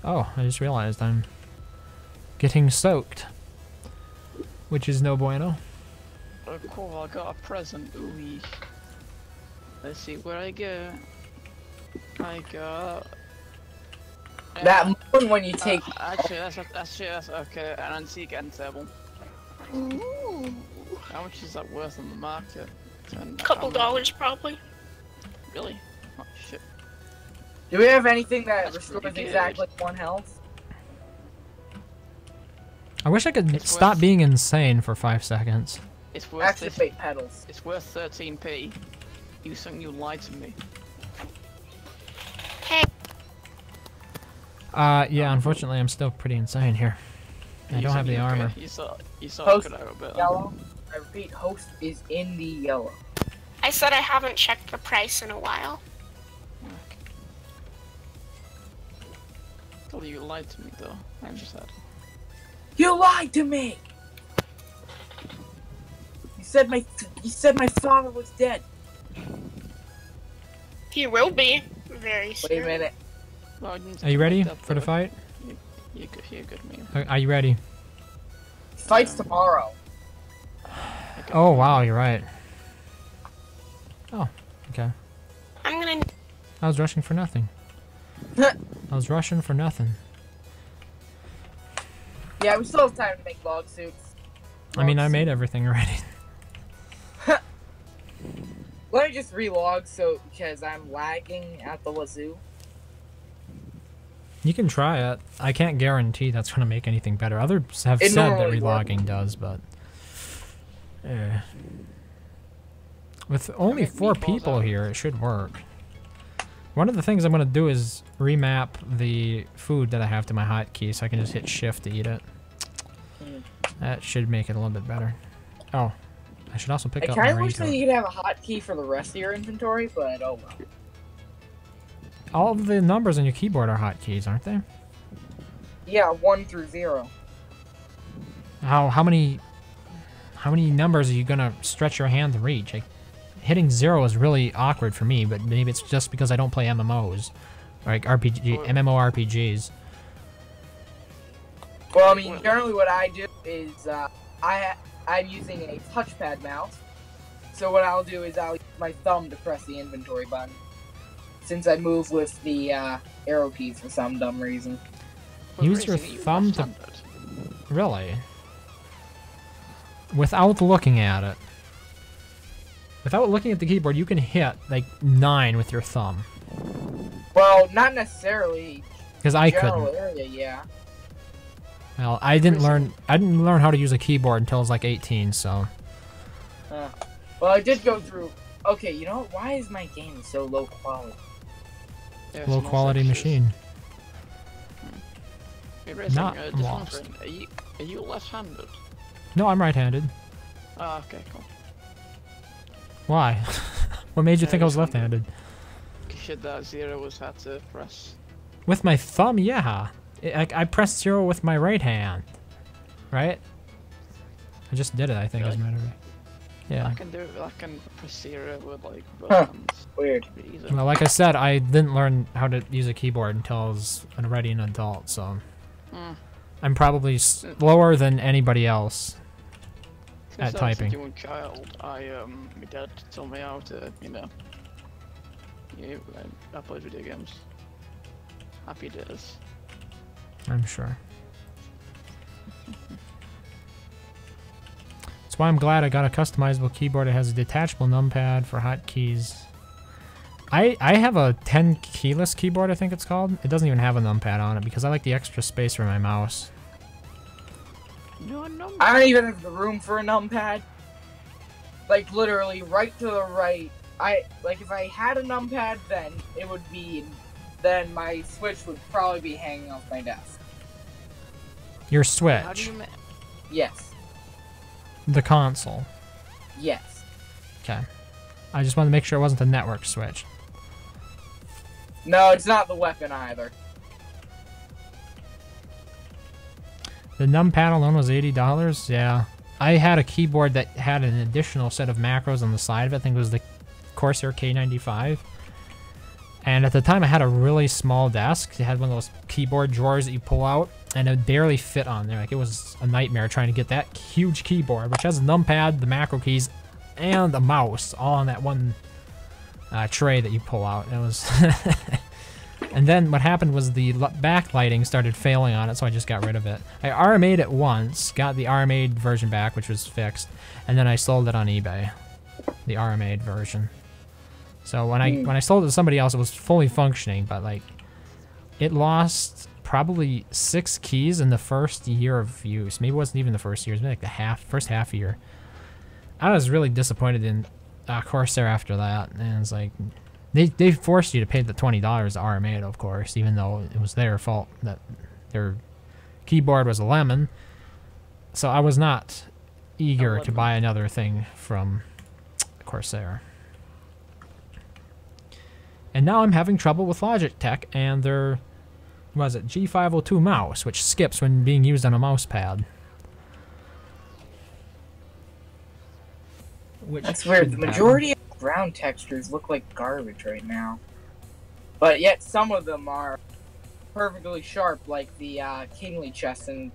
Oh, I just realized I'm getting soaked. Which is no bueno. Oh, cool, I got a present. Ooh. Let's see where I go. I got... That moment when you take... Actually, that's okay. An antique end table. Ooh. How much is that worth on the market? Couple dollars probably. Really? Oh shit. Do we have anything that That's restores pretty good. exactly 1 health? I wish I could It's stop worth- being insane for 5 seconds. It's worth Activate pedals. It's worth 13p. You think you lied to me? Hey, Yeah, unfortunately I'm still pretty insane here. I You don't said have the you armor. You saw Post it out a bit. yellow. I repeat, host is in the yellow. I said I haven't checked the price in a while. Well, you lied to me though. I just said. You lied to me! You said my father was dead. He will be very soon. Wait a minute. No, I didn't Are you say ready that, for the though. fight? You're good, man. Are you ready? Fight's tomorrow. Okay. Oh wow, you're right. Oh, okay. I'm gonna. I was rushing for nothing. I was rushing for nothing. Yeah, we still have time to make log suits. I mean, I made everything already. Let me just relog so because I'm lagging at the wazoo. You can try it. I can't guarantee that's going to make anything better. Others have It said that normally relogging does, but... With only make 4 meatballs people out of- here, it should work. One of the things I'm gonna do is remap the food that I have to my hotkey, so I can just hit shift to eat it. That should make it a little bit better. Oh, I should also pick I up kind of wish Marito. that you could have a hotkey for the rest of your inventory, but oh well. All of the numbers on your keyboard are hotkeys, aren't they? Yeah, 1 through 0. How many numbers are you gonna stretch your hand to reach? Like, hitting 0 is really awkward for me, but maybe it's just because I don't play MMOs, like MMORPGs. Well, I mean, generally what I do is I'm using a touchpad mouse. So what I'll do is I'll use my thumb to press the inventory button, since I move with the arrow keys for some dumb reason. Use your thumb to... Really? Without looking at it. Without looking at the keyboard, you can hit, like, 9 with your thumb. Well, not necessarily. Because I General couldn't. area, yeah. Well, I didn't learn how to use a keyboard until I was like 18, so... Well, I did go through... Okay, you know what? Why is my game so low quality? Yeah, Low quality machine. Hey, Racing, Not just lost. wondering, are you left-handed? No, I'm right-handed. Ah, okay, cool. Why? What made you think I was just left-handed? wondering. Shit, that 0 was had to press. With my thumb, yeah. I pressed 0 with my right hand. Right? I just did it, I think, as a matter of fact. Yeah. I can do it, I can press 0 with, like, both Huh. hands. Weird. Pretty easy. Well, like I said, I didn't learn how to use a keyboard until I was already an adult, so... Mm. I'm probably slower than anybody else at Since I typing. was a young child, my dad taught me how to, I played video games. Happy days. I'm sure. That's why I'm glad I got a customizable keyboard. It has a detachable numpad for hotkeys. I have a 10 keyless keyboard, I think it's called. It doesn't even have a numpad on it because I like the extra space for my mouse. No. I don't even have the room for a numpad. Like, literally, right to the right. If I had a numpad, then it would be... Then my Switch would probably be hanging off my desk. Your How do Switch. you Yes. The console. Yes. Okay. I just wanted to make sure it wasn't the network switch. No, it's not the weapon either. The numpad alone was $80? Yeah. I had a keyboard that had an additional set of macros on the side of it. I think it was the Corsair K95. And at the time, I had a really small desk. It had one of those keyboard drawers that you pull out, and it barely fit on there. Like, it was a nightmare trying to get that huge keyboard, which has a numpad, the macro keys, and a mouse all on that one tray that you pull out. It was... And then what happened was the backlighting started failing on it, so I just got rid of it. I RMA'd it once, got the RMA'd version back, which was fixed, and then I sold it on eBay, the RMA'd version. So when I sold it to somebody else, it was fully functioning, but like, it lost probably 6 keys in the first year of use. Maybe it wasn't even the first year; it was maybe like the first half year. I was really disappointed in Corsair after that, and it's like. They forced you to pay the $20 to RMA, of course, even though it was their fault that their keyboard was a lemon. So I was not eager to buy another thing from Corsair. And now I'm having trouble with Logitech and their, what was it, G502 mouse, which skips when being used on a mouse pad. That's weird. The majority of ground textures look like garbage right now. But yet some of them are perfectly sharp, like the kingly chest in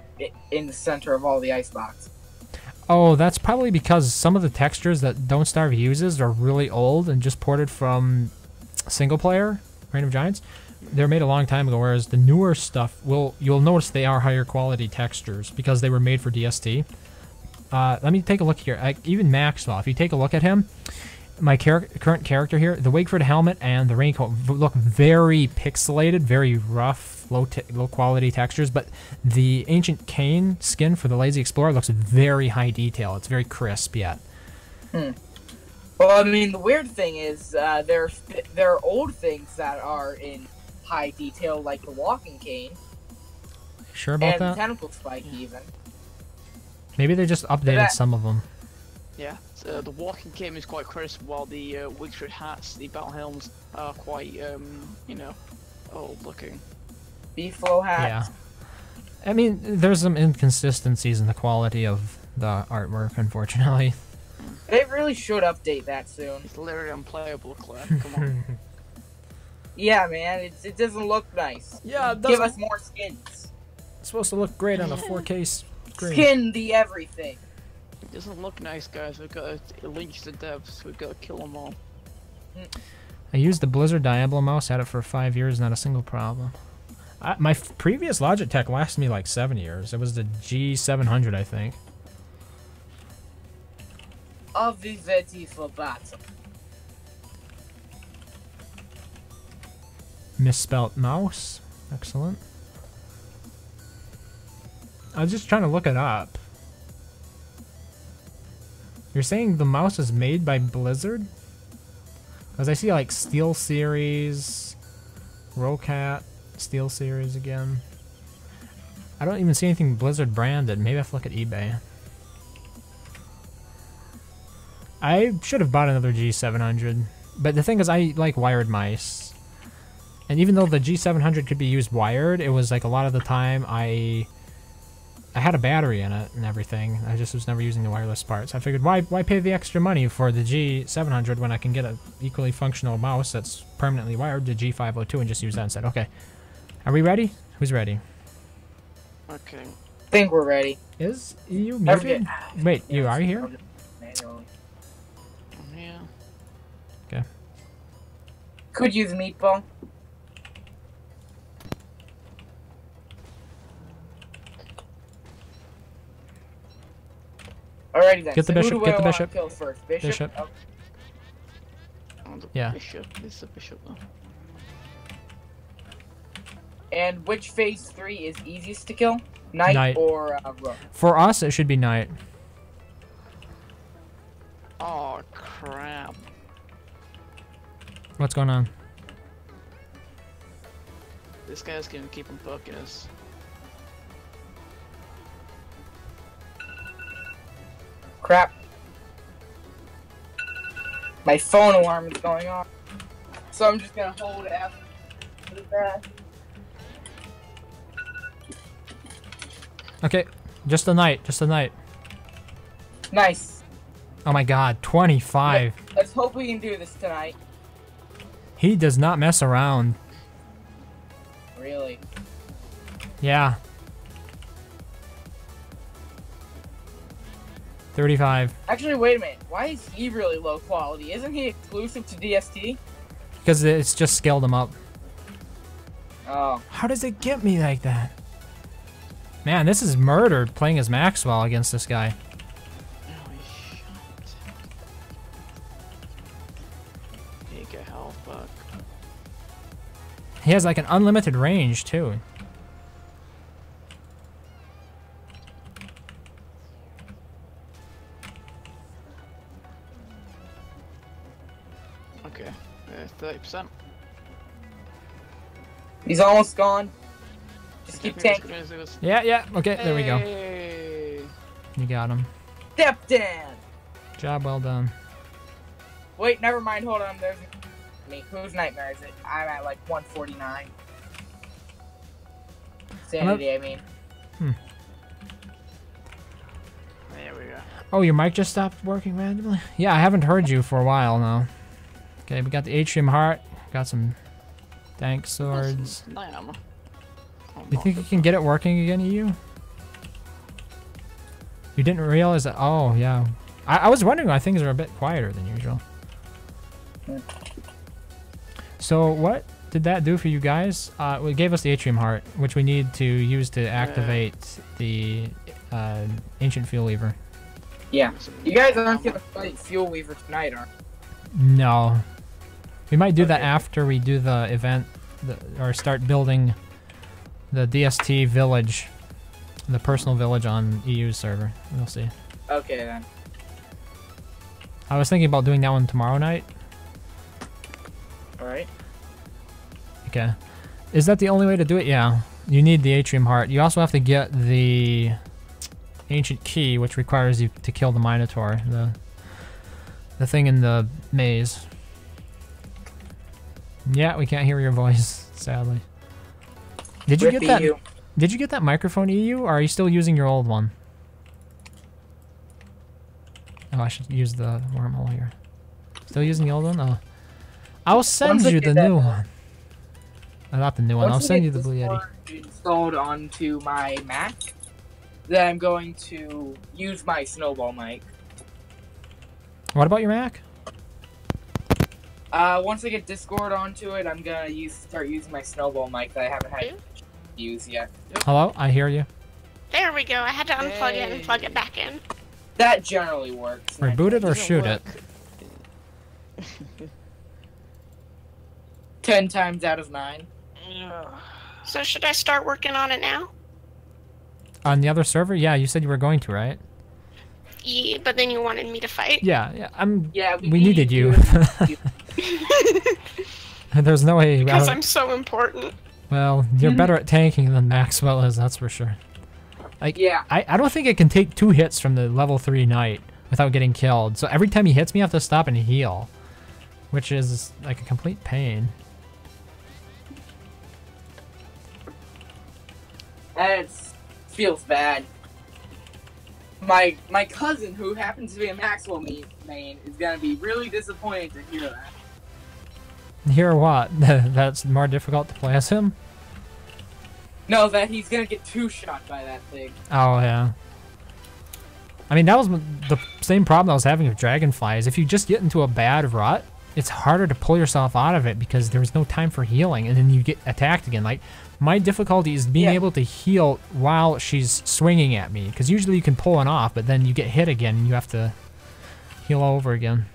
the center of all the icebox. Oh, that's probably because some of the textures that Don't Starve uses are really old and just ported from single player, Reign of Giants. They're made a long time ago, whereas the newer stuff, you'll notice they are higher quality textures because they were made for DST. Let me take a look here. Even Maxwell, if you take a look at him, my current character here, the Wakeford helmet and the raincoat look very pixelated, very rough, low quality textures, but the Ancient Cain skin for the Lazy Explorer looks very high detail. It's very crisp yet. Well, I mean, the weird thing is, there are old things that are in high detail, like the walking cane Sure about and the that? tentacle spike, even. Maybe they just updated that- some of them. Yeah, so the walking game is quite crisp, while the Wigford hats, the battle helms, are quite, you know, old looking. Beefalo hat. Yeah. I mean, there's some inconsistencies in the quality of the artwork, unfortunately. They really should update that soon. It's literally unplayable, Claire. Come on. Yeah, man, it doesn't look nice. Yeah, it Give doesn't. us more skins. It's supposed to look great on a 4K screen. Skin the everything. It doesn't look nice, guys. We've got to lynch the devs. We've got to kill them all. I used the Blizzard Diablo mouse, had it for 5 years, not a single problem. My previous Logitech lasted me like 7 years. It was the G700, I think. Aviveti for battle. Misspelt mouse. Excellent. I was just trying to look it up. You're saying the mouse is made by Blizzard? Because I see like Steel Series, Rocat, Steel Series again. I don't even see anything Blizzard branded. Maybe I have to look at eBay. I should have bought another G700. But the thing is, I like wired mice. And even though the G700 could be used wired, it was like a lot of the time I had a battery in it and everything. I just was never using the wireless parts. I figured, why pay the extra money for the G700 when I can get an equally functional mouse that's permanently wired to G502 and just use that instead. Okay. Are we ready? Who's ready? Okay. Think we're ready. Is you muted? Wait, you are here? Yeah. Okay. Could use meatball. Alrighty then. Get the so who bishop, do get I the wanna bishop. Kill first? Bishop. Bishop. Oh, Oh, the Yeah. bishop. This is a bishop, though. and which phase 3 is easiest to kill? Knight, Knight. or rook? For us, it should be night. Oh, crap. What's going on? This guy's gonna keep on poking us. Crap. My phone alarm is going off. So I'm just gonna hold it after that. Okay, just a night, just a night. Nice. Oh my god, 25. Let's hope we can do this tonight. He does not mess around. Really. Yeah. 35. Actually, wait a minute. Why is he really low quality? Isn't he exclusive to DST? Because it's just scaled him up. Oh. How does it get me like that? Man, this is murder playing as Maxwell against this guy. Holy shit. Here you go, health back. He has like an unlimited range too. Okay, 30%. He's almost gone. Just keep tanking. Yeah, yeah. Okay, there we go. Hey. You got him. Step down. Job well done. Wait, never mind. Hold on. There's me. Whose nightmare is it? I'm at like 149. Sanity, I mean. There we go. Oh, your mic just stopped working randomly? Yeah, I haven't heard you for a while now. Okay, we got the Atrium Heart. Got some dank swords. Damn. You think you can get it working again, EU? You didn't realize that? Oh, yeah. I was wondering why things are a bit quieter than usual. So what did that do for you guys? It gave us the Atrium Heart, which we need to use to activate the Ancient Fuel Weaver. Yeah. You guys aren't gonna fight Fuel Weaver tonight, are No. We might do that after we do the event, or start building the DST village, the personal village on EU's server. We'll see. Okay then. I was thinking about doing that one tomorrow night. Alright. Okay. Is that the only way to do it? Yeah. You need the Atrium Heart. You also have to get the Ancient Key, which requires you to kill the Minotaur, the thing in the maze. Yeah, we can't hear your voice, sadly. Did you Rip get that? EU. Did you get that microphone EU, or are you still using your old one? Oh, I should use the wormhole here. Still using the old one? Oh. I'll send Once I you get the that- new one. Not the new one. I'll Once I send get you the Blue Yeti. Discord installed onto my Mac, then I'm going to use my Snowball mic. What about your Mac? Once I get Discord onto it, I'm gonna start using my Snowball mic that I haven't had to use yet. Hello? I hear you. There we go. I had to unplug it and plug it back in. That generally works. Reboot it or Doesn't shoot it? work. 10 times out of 9. So should I start working on it now? On the other server? Yeah, you said you were going to, right? Yeah, but then you wanted me to fight. Yeah, yeah. Yeah, We needed you. There's no way. Because I'm so important. Well, you're better at tanking than Maxwell is, that's for sure. Yeah. I don't think it can take 2 hits from the level 3 knight without getting killed. So every time he hits me, I have to stop and heal, which is like a complete pain. That feels bad. My cousin, who happens to be a Maxwell main, is gonna be really disappointed to hear that. Hear what? That's more difficult to play as him? No, that he's gonna get 2-shot by that thing. Oh, yeah. I mean, that was the same problem I was having with Dragonfly, is if you just get into a bad rut, it's harder to pull yourself out of it because there's no time for healing, and then you get attacked again. Like, my difficulty is being able to heal while she's swinging at me, because usually you can pull it off, but then you get hit again and you have to heal all over again.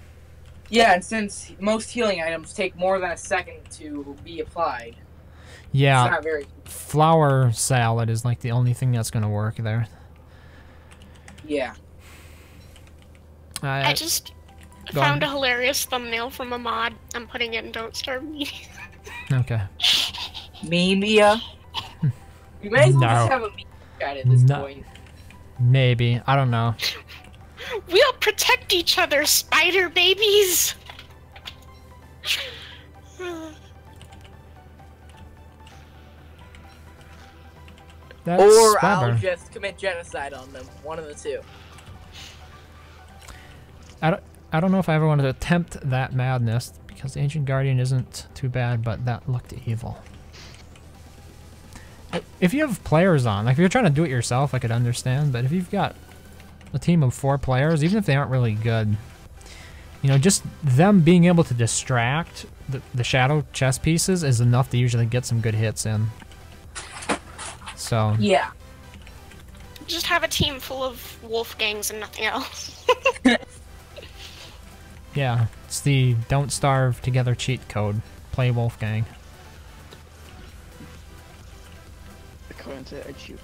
Yeah, and since most healing items take more than a second to be applied, Yeah, it's not very... flower salad is like the only thing that's going to work there. Yeah. I just Go found on. a hilarious thumbnail from a mod. I'm putting it in Don't Starve Me. Okay. Meme-ia? You may as well No. just have a meme chat at this No. point. Maybe. I don't know. We'll protect each other, spider babies! That's Or I'll stubborn. just commit genocide on them. One of the two. I don't know if I ever want to attempt that madness, because the Ancient Guardian isn't too bad, but that looked evil. If you have players on, like if you're trying to do it yourself, I could understand, but if you've got a team of 4 players, even if they aren't really good, you know, just them being able to distract the shadow chess pieces is enough to usually get some good hits in. So, Yeah. Just have a team full of Wolfgangs and nothing else. yeah, it's the don't starve together cheat code. Play Wolfgang. According to Edgy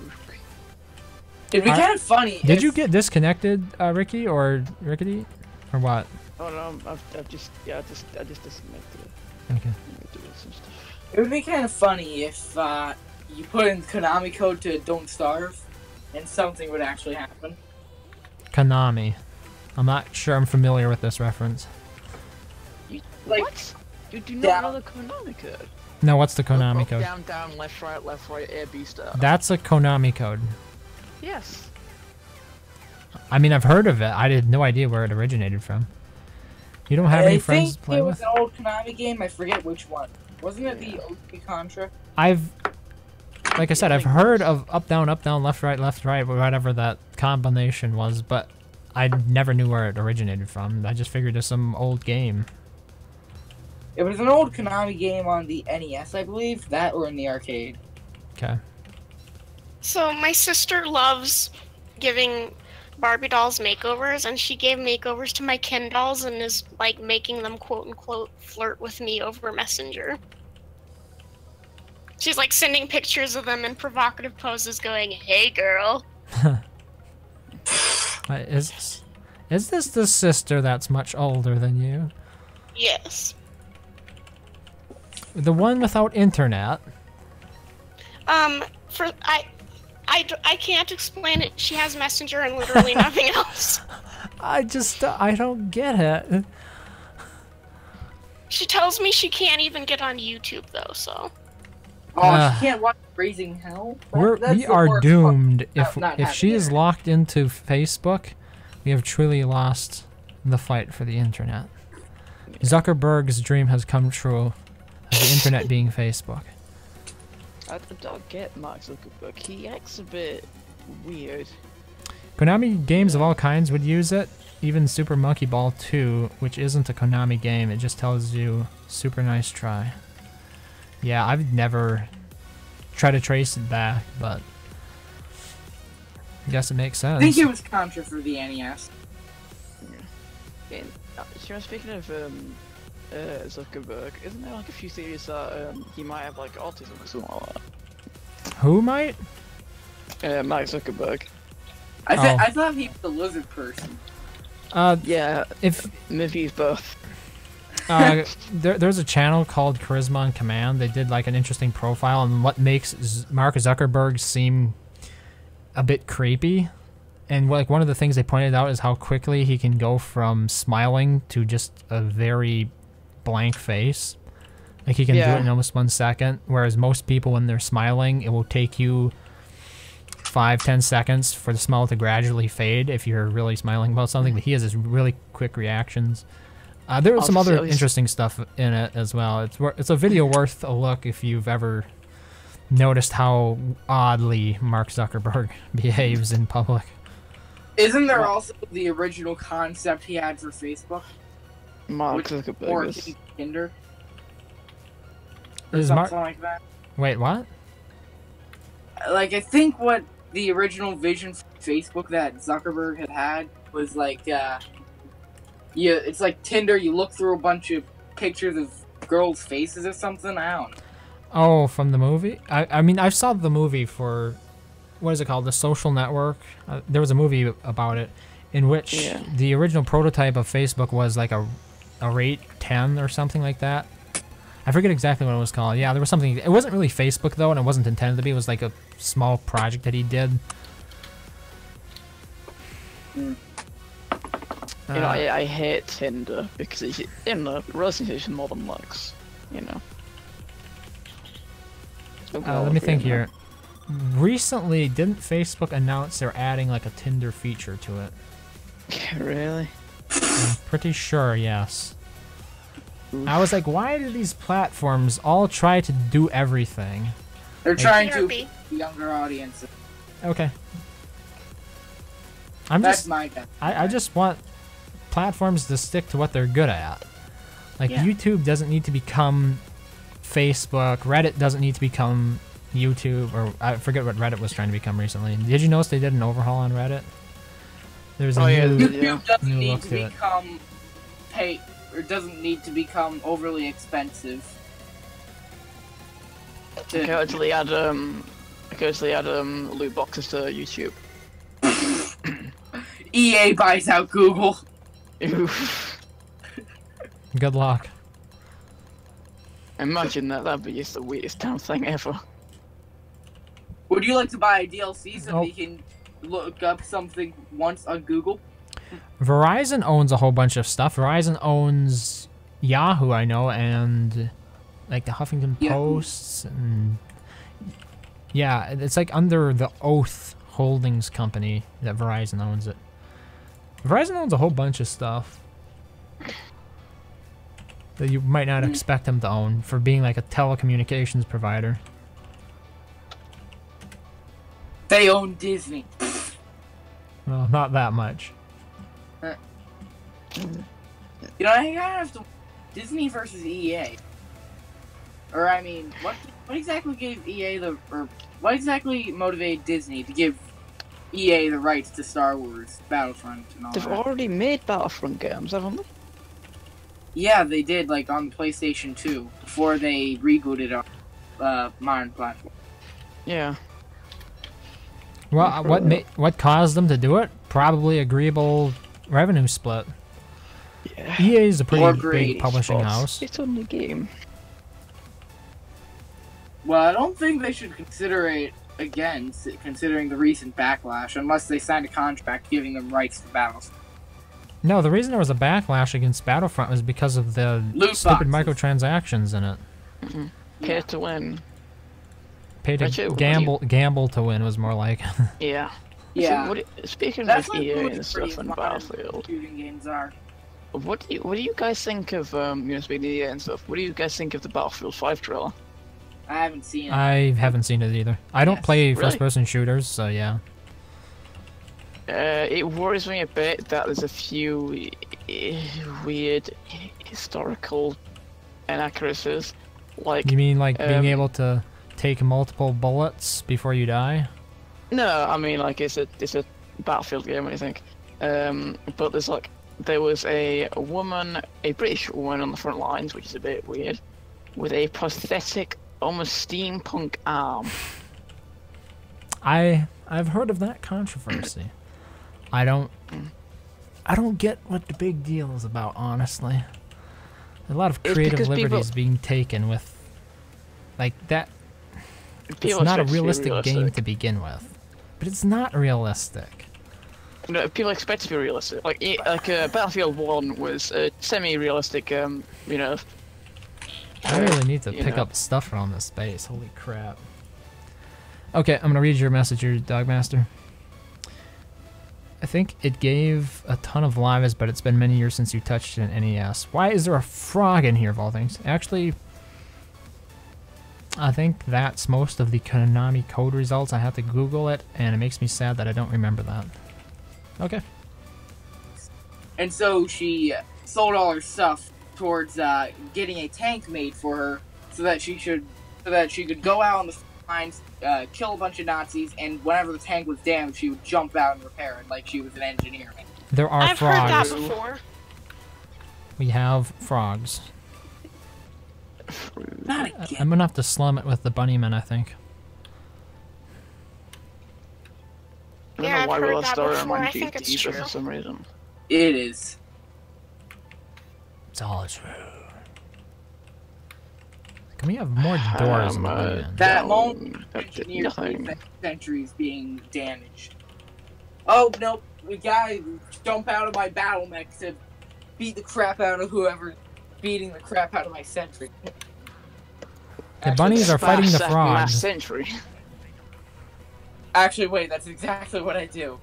It'd be kind of funny Did if- you get disconnected, Ricky, or Rickety? Or what? Oh no, I've just disconnected it. Okay. I'm doing some stuff. It would be kind of funny if you put in Konami code to Don't Starve, and something would actually happen. Konami. I'm not sure I'm familiar with this reference. Like, What? You do not down- know the Konami code? No, what's the Konami Up, code? Down, down, left, right, A, B star. That's a Konami code. Yes. I mean, I've heard of it. I had no idea where it originated from. You don't have any friends to think play it was with? an old Konami game. I forget which one. Wasn't it the OP Contra? Like I said, I've heard of up, down, left, right, whatever that combination was, but I never knew where it originated from. I just figured it's some old game. It was an old Konami game on the NES, I believe. That or in the arcade. Okay. So my sister loves giving Barbie dolls makeovers, and she gave makeovers to my Ken dolls and is like making them quote unquote flirt with me over Messenger. She's like sending pictures of them in provocative poses going, "Hey girl." Is this the sister that's much older than you? Yes. The one without internet? I can't explain it. She has Messenger and literally nothing else. I don't get it. She tells me she can't even get on YouTube though, so. Oh, she can't watch Raising Hell? That's We the are worst doomed. part about not If she having is internet. locked into Facebook, we have truly lost the fight for the internet. Zuckerberg's dream has come true of the internet being Facebook. I don't get Mark Zuckerberg. He acts a bit weird. Konami games of all kinds would use it. Even Super Monkey Ball 2, which isn't a Konami game, it just tells you, super nice try. Yeah, I've never tried to trace it back, but I guess it makes sense. I think it was Contra for the NES. And, speaking of Zuckerberg, isn't there like a few theories that he might have like autism or something like Who might? that? Mark Zuckerberg. I thought he was a lizard person. Yeah, If maybe he's both. there's a channel called Charisma on Command. They did like an interesting profile on what makes Mark Zuckerberg seem a bit creepy. And like one of the things they pointed out is how quickly he can go from smiling to just a very blank face. Like he can do it in almost 1 second, whereas most people when they're smiling, it will take you 5-10 seconds for the smile to gradually fade if you're really smiling about something. But he has this really quick reactions. There was some other interesting stuff in it as well. It's a video worth a look if you've ever noticed how oddly Mark Zuckerberg behaves in public. Isn't there also the original concept he had for Facebook? Mark Or Zuckerberg is... Tinder? Or Is something Mark? like that? Wait, what? Like, I think what the original vision for Facebook that Zuckerberg had was like, it's like Tinder, you look through a bunch of pictures of girls' faces or something, I don't know. Oh, from the movie? I mean, I saw the movie for, what is it called? The Social Network? There was a movie about it in which the original prototype of Facebook was like a rate 10 or something like that. I forget exactly what it was called. Yeah, there was something. It wasn't really Facebook, though, and it wasn't intended to be. It was like a small project that he did. Mm. You know, I hate Tinder because it's, you know, relationship is more than looks, you know. Let me think here. Recently, didn't Facebook announce they're adding like a Tinder feature to it? Really? I'm pretty sure, yes. I was like, why do these platforms all try to do everything? They're trying to Therapy. younger audiences. Okay. That's my guess. I just want platforms to stick to what they're good at. Like, Yeah. YouTube doesn't need to become Facebook. Reddit doesn't need to become YouTube. Or I forget what Reddit was trying to become recently. Did you notice they did an overhaul on Reddit? There's a new... YouTube doesn't new need look to to it. become pay, or doesn't need to become overly expensive. I could actually add loot boxes to YouTube. EA buys out Google. Oof. Good luck. Imagine that, that'd be just the weirdest damn thing ever. Would you like to buy a DLC so Nope. you can look up something once on Google? Verizon owns a whole bunch of stuff. Verizon owns Yahoo, I know, and like the Huffington Yahoo. Posts, and yeah, it's like under the Oath Holdings company that Verizon owns it. Verizon owns a whole bunch of stuff that you might not expect them to own for being like a telecommunications provider. They own Disney. Well, not that much. You know, I gotta have to Disney versus EA. Or I mean, what exactly gave EA or what exactly motivated Disney to give EA the rights to Star Wars Battlefront and all They've that? already made Battlefront games, haven't they? Yeah, they did, like on PlayStation 2 before they rebooted on modern platform. Yeah. Well, what caused them to do it? Probably agreeable revenue split. Yeah. EA is a Or pretty great big publishing But house. It's on the game. Well, I don't think they should consider it again, considering the recent backlash, unless they signed a contract giving them rights to Battlefield. No, the reason there was a backlash against Battlefront was because of the Loot stupid boxes. microtransactions in it. Pay to win. Pay to Actually, what do you- gamble to win was more like. Yeah. Yeah. So speaking That's of what EA pretty and stuff and modern Battlefield, shooting games are. what do you guys think of speaking of EA and stuff? What do you guys think of the Battlefield 5 trailer? I haven't seen it. I haven't seen it either. I don't Yes. play Really? first-person shooters, so yeah. It worries me a bit that there's a few weird historical inaccuracies. Like, You mean like being Um, able to take multiple bullets before you die? no, I mean like it's a Battlefield game, I think. But there was a woman, a British woman on the front lines, which is a bit weird, with a prosthetic, almost steampunk arm. I've heard of that controversy. I don't get what the big deal is about, honestly. A lot of It's creative because people- liberties being taken with like that. It's People not a expect it to be realistic game realistic. to begin with. But it's not realistic. No, people expect it to be realistic. Like Battlefield 1 was a semi-realistic, I really need to you pick know. up stuff around this space. Holy crap. Okay, I'm gonna read your message here, Dogmaster. I think it gave a ton of lives, but it's been many years since you touched an NES. Why is there a frog in here, of all things? Actually, I think that's most of the Konami code results. I have to Google it, and it makes me sad that I don't remember that. Okay. And so she sold all her stuff towards getting a tank made for her, so that she could go out on the lines, kill a bunch of Nazis, and whenever the tank was damaged, she would jump out and repair it like she was an engineer. There are I've heard that frogs. before. We have frogs. Not again. I'm gonna have to slum it with the bunnymen, I think. I don't Yeah, know I've why heard will that story before. I remind you think of it's Diva true. for some reason. It is. It's all true. Can we have more doors in the bunnymen? That No, moment, that did engineers nothing. centuries being damaged. Oh nope, we gotta jump out of my battle mech to beat the crap out of whoever beating the crap out of my sentry. The bunnies are fighting the Mass frogs. century. Actually, wait, that's exactly what I do.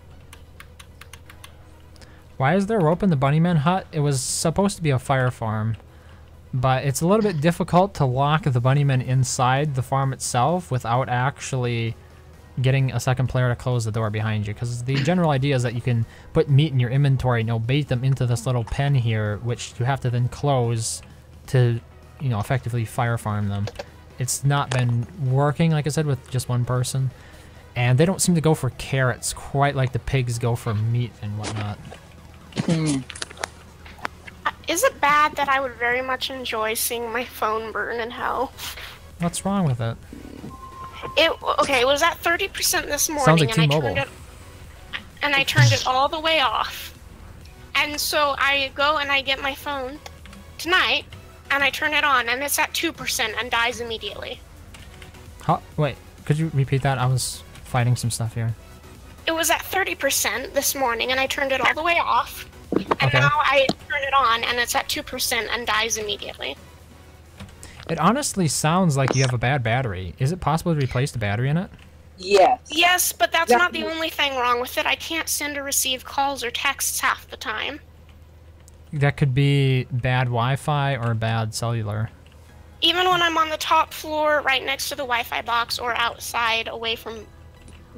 Why is there rope in the bunnyman hut? It was supposed to be a fire farm, but it's a little bit difficult to lock the bunnymen inside the farm itself without actually getting a second player to close the door behind you, because the general idea is that you can put meat in your inventory and you'll bait them into this little pen here, which you have to then close to, you know, effectively fire farm them. It's not been working, like I said, with just one person, and they don't seem to go for carrots quite like the pigs go for meat and whatnot. Is it bad that I would very much enjoy seeing my phone burn in hell? What's wrong with it? It was at 30% this morning, Sounds like and T-Mobile. I turned it all the way off. And so I go and I get my phone tonight, and I turn it on, and it's at 2% and dies immediately. Wait, could you repeat that? I was fighting some stuff here. It was at 30% this morning, and I turned it all the way off. And Okay. now I turn it on, and it's at 2% and dies immediately. It honestly sounds like you have a bad battery. Is it possible to replace the battery in it? Yes. Yes, but that's Yeah. not the only thing wrong with it. I can't send or receive calls or texts half the time. That could be bad Wi-Fi or bad cellular. Even when I'm on the top floor, right next to the Wi-Fi box, or outside, away from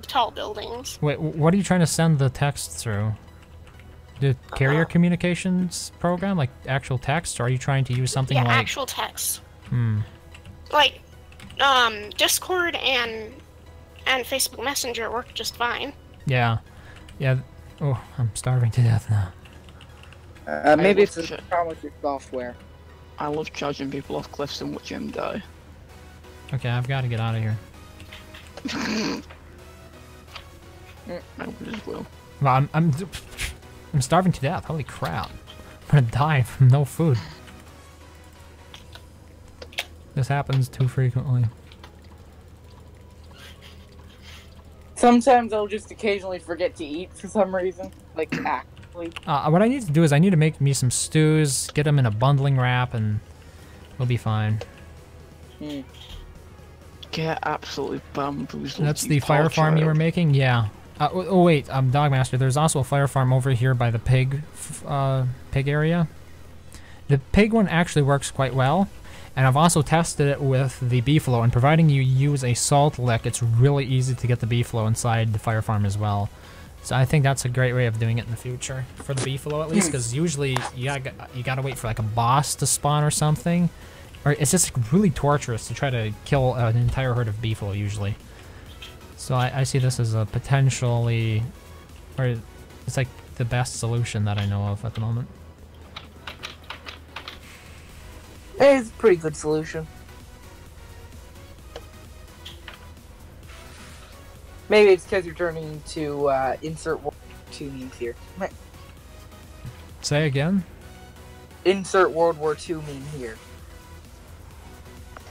tall buildings. Wait, what are you trying to send the text through? The carrier communications program, like actual text, or are you trying to use something Yeah, like? actual text. Hmm. Like, Discord and Facebook Messenger work just fine. Yeah. Yeah. Oh, I'm starving to death now. Maybe love it's a shit. problem with your software. I love charging people off cliffs and watching them die. Okay, I've got to get out of here. I would as well. Well, I'm I'm starving to death. Holy crap. I'm gonna die from no food. This happens too frequently. Sometimes I'll just occasionally forget to eat for some reason. Like, actually. What I need to do is I need to make me some stews, get them in a bundling wrap, and we'll be fine. Get absolutely bamboozled. That's you the poor fire farm you child. were making? Yeah. Oh wait, Dogmaster, there's also a fire farm over here by the pig area. The pig one actually works quite well, and I've also tested it with the beefalo, and providing you use a salt lick, it's really easy to get the beefalo inside the fire farm as well. So I think that's a great way of doing it in the future, for the beefalo at least, because usually you gotta wait for like a boss to spawn or something, or it's just really torturous to try to kill an entire herd of beefalo usually. So I see this as a potentially, or it's like the best solution that I know of at the moment. It's a pretty good solution. Maybe it's because you're turning to insert World War II memes here. Say again? Insert World War II meme here.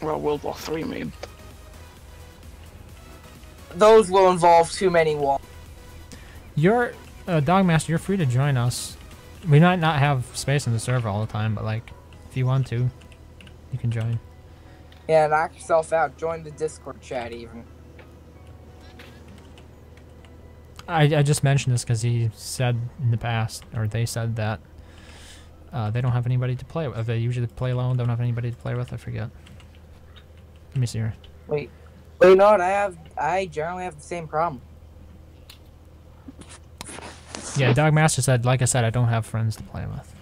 Well, World War III meme. Those will involve too many walls. You're, Dogmaster, you're free to join us. We might not have space in the server all the time, but like, if you want to, you can join. Yeah, knock yourself out. Join the Discord chat even. I just mentioned this because he said in the past, or they said that they don't have anybody to play with. They usually play alone, don't have anybody to play with. I forget. Let me see here. Wait, you know what? I generally have the same problem. Yeah, Dogmaster said, like I said, I don't have friends to play with.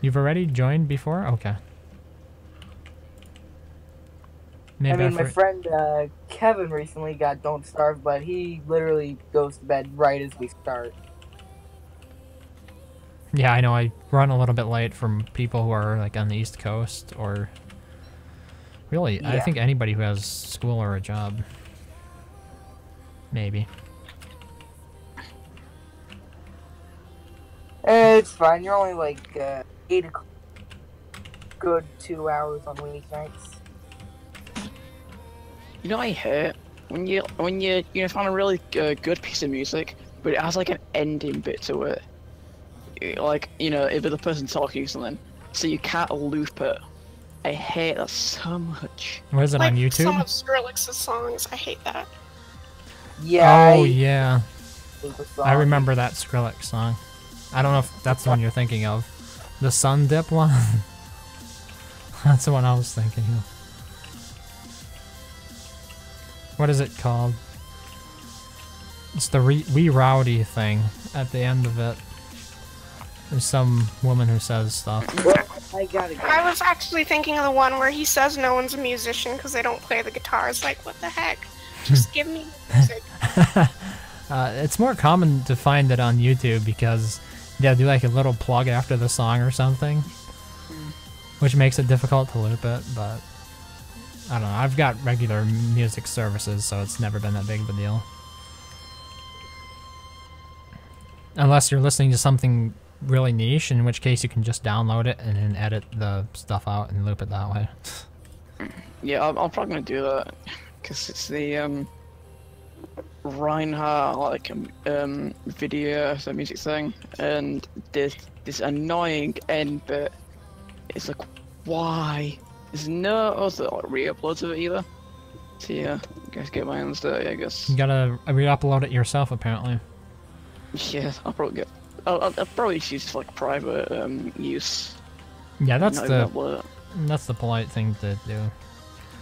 You've already joined before? Okay. Maybe I mean, my friend Kevin recently got Don't Starve, but he literally goes to bed right as we start. Yeah, I know. I run a little bit late from people who are like on the East Coast, or really, I Yeah. think anybody who has school or a job. Maybe. It's fine. You're only like 8 o'clock. Good 2 hours on weeknights. You know what I hate? When you find a really good piece of music, but it has like an ending bit to it. Like, you know, if the person talking or something, so you can't loop it. I hate that so much. What is it Like on YouTube? some of Skrillex's songs, I hate that. Yeah. Oh yeah, The I song. remember that Skrillex song. I don't know if that's the one you're thinking of. The Sun Dip one? That's the one I was thinking of. What is it called? It's the Wee Rowdy thing at the end of it. There's some woman who says stuff. Well, I gotta go. I was actually thinking of the one where he says no one's a musician because they don't play the guitars. Like, what the heck? Just give me music. It's more common to find it on YouTube because they'll do like a little plug after the song or something, which makes it difficult to loop it, but I don't know. I've got regular music services, so it's never been that big of a deal. Unless you're listening to something really niche, in which case you can just download it and then edit the stuff out and loop it that way. Yeah, I'm probably gonna do that because it's the Reinhardt like video, so music thing, and this annoying end bit. It's like, why? There's no other like re-uploads of it either. So yeah, I guess get my hands dirty, I guess. You gotta re-upload it yourself, apparently. Yeah, I'll probably get. I'll probably choose for like private use. Yeah, that's not even the upload it. that's the polite thing to do.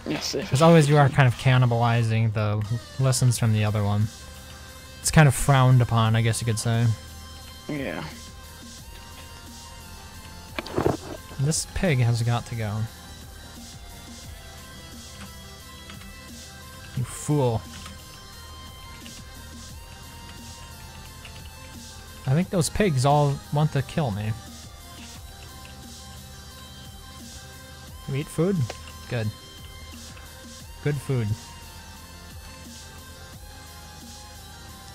Yes, Because always you are kind of cannibalizing the listens from the other one. It's kind of frowned upon, I guess you could say. yeah. This pig has got to go. You fool. I think those pigs all want to kill me. You eat food? Good. Good food.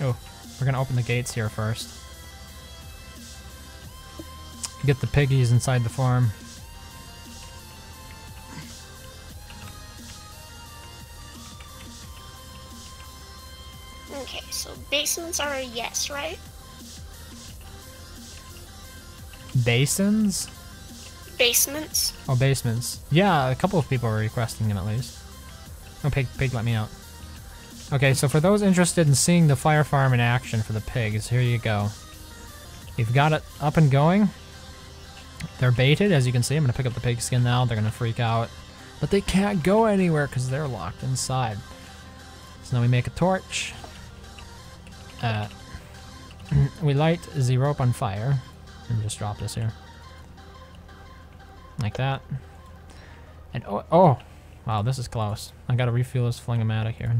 Oh, we're gonna open the gates here first. get the piggies inside the farm. Okay, so basements are a yes, right? Basins? Basements. Oh, basements. Yeah, a couple of people are requesting them at least. Oh, pig, let me out. Okay, so for those interested in seeing the fire farm in action for the pigs, here you go. You've got it up and going. They're baited, as you can see. I'm going to pick up the pig skin now. They're going to freak out. But they can't go anywhere because they're locked inside. So now we make a torch. We light the rope on fire. Let me just drop this here. Like that. And oh! Wow, this is close. I gotta refuel this flingomatic here.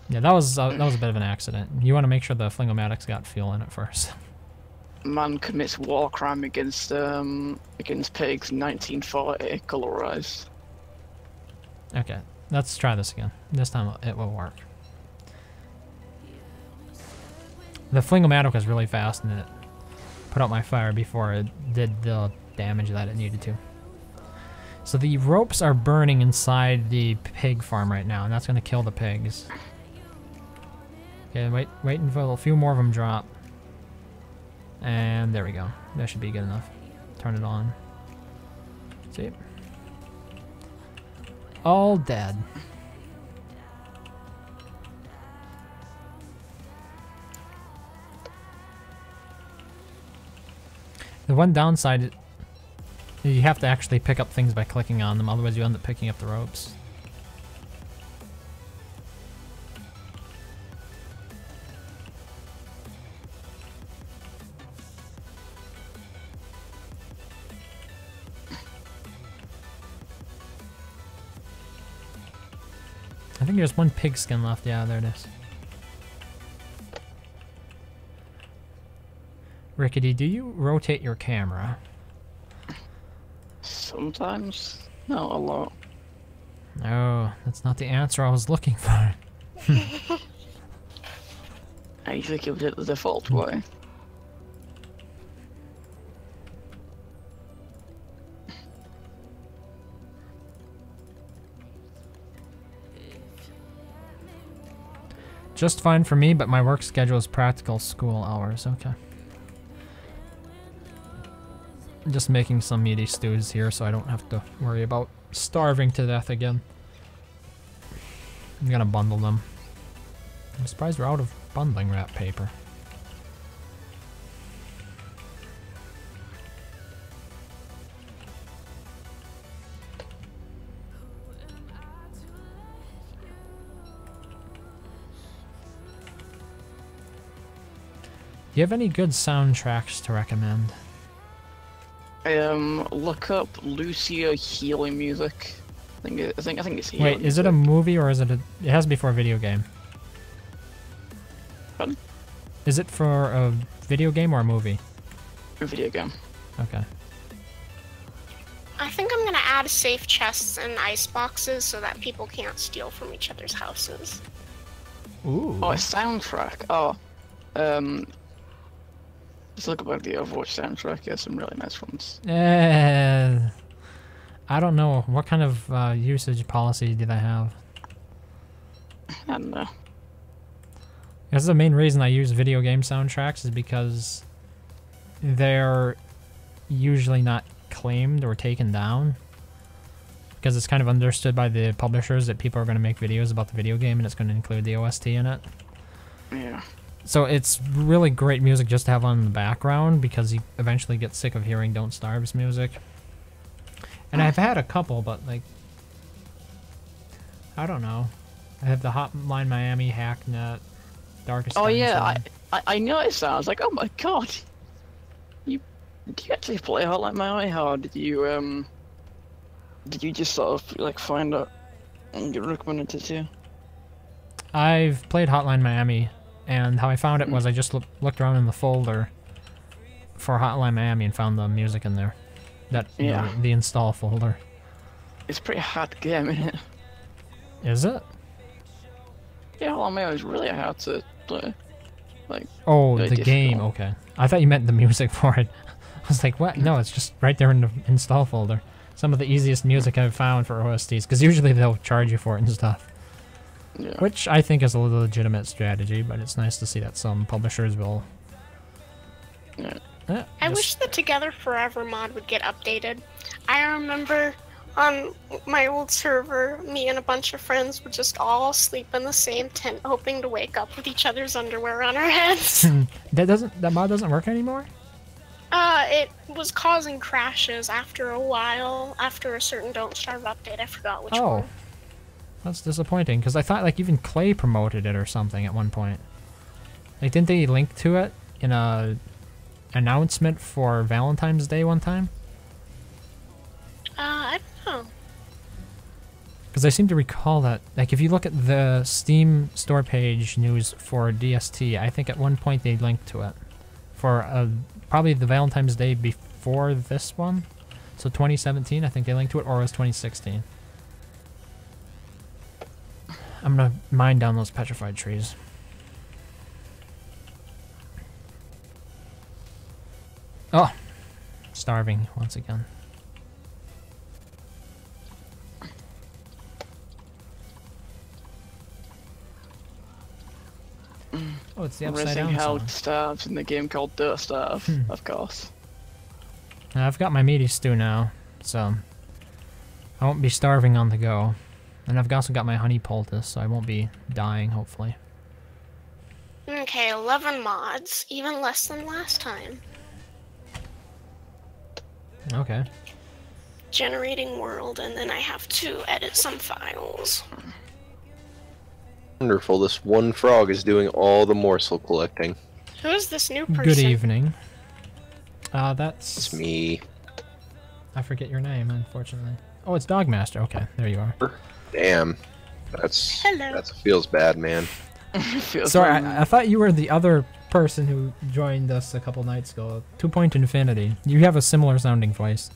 Yeah, that was a bit of an accident. You want to make sure the flingomatic's got fuel in it first. Man commits war crime against pigs, 1940, colorized. Okay, let's try this again. This time it will work. The flingomatic was really fast and it put out my fire before it did the damage that it needed to. So the ropes are burning inside the pig farm right now, and that's going to kill the pigs. Okay, wait until a few more of them drop. And there we go. That should be good enough. Turn it on. See? All dead. The one downside, you have to actually pick up things by clicking on them, otherwise you end up picking up the ropes. I think there's one pig skin left. Yeah, there it is. Rickety, do you rotate your camera? Sometimes, not a lot. No, that's not the answer I was looking for. I usually keep it the default way. Just fine for me, but my work schedule is practical school hours. Okay. Just making some meaty stews here so I don't have to worry about starving to death again. I'm gonna bundle them. I'm surprised we're out of bundling wrap paper. Do you have any good soundtracks to recommend? Look up Lucia healing music. I think it's healing. Wait, is it a movie or is it a... It has to be for a video game. Pardon? Is it for a video game or a movie? A video game. Okay. I think I'm gonna add safe chests and ice boxes so that people can't steal from each other's houses. Ooh. Oh, a soundtrack. Oh, just look about the Overwatch soundtrack. Yeah, some really nice ones. I don't know. What kind of usage policy do they have? I don't know. That's the main reason I use video game soundtracks is because they're usually not claimed or taken down. Because it's kind of understood by the publishers that people are going to make videos about the video game and it's going to include the OST in it. Yeah. So it's really great music just to have on in the background because you eventually get sick of hearing Don't Starve's music. And I've had a couple, but like, I don't know. I have the Hotline Miami, Hacknet, Darkest Oh Dungeon. yeah, I noticed that. I was like, oh my god. Do you actually play Hotline Miami? How did you just sort of like find it and get recommended it to you? I've played Hotline Miami, and how I found it was I just looked around in the folder for Hotline Miami and found the music in there. That, Yeah. the install folder. It's a pretty hard game, isn't it? Is it? Yeah, Hotline Miami is really hard to play. Like, Oh, very the game. difficult. Okay. I thought you meant the music for it. I was like, what? No, it's just right there in the install folder. Some of the easiest music I've found for OSTs, because usually they'll charge you for it and stuff. Yeah. Which I think is a legitimate strategy, but it's nice to see that some publishers will. Yeah. I wish the Together Forever mod would get updated. I remember on my old server, me and a bunch of friends would just all sleep in the same tent, hoping to wake up with each other's underwear on our heads. That mod doesn't work anymore? It was causing crashes after a while, after a certain Don't Starve update. I forgot which Oh. one. That's disappointing, because I thought like even Clay promoted it or something at one point. Like, didn't they link to it in a announcement for Valentine's Day one time? I don't know. Because I seem to recall that, like, if you look at the Steam store page news for DST, I think at one point they linked to it for probably the Valentine's Day before this one. So 2017, I think they linked to it, or it was 2016. I'm gonna mine down those petrified trees. Oh, starving once again. Oh, it's the upside Raising down Hell song. Starves in the game called Dirt Starve, of course. I've got my meaty stew now, so I won't be starving on the go. And I've also got my honey poultice, so I won't be dying, hopefully. Okay, 11 mods, even less than last time. Okay. Generating world, and then I have to edit some files. Wonderful. This one frog is doing all the morsel collecting. Who is this new person? Good evening. It's That's... me. I forget your name, unfortunately. Oh, it's Dogmaster. Okay, there you are. Damn. That's Hello. that feels bad, man. Feels Sorry, like- I thought you were the other person who joined us a couple nights ago. 2 Point Infinity. You have a similar sounding voice.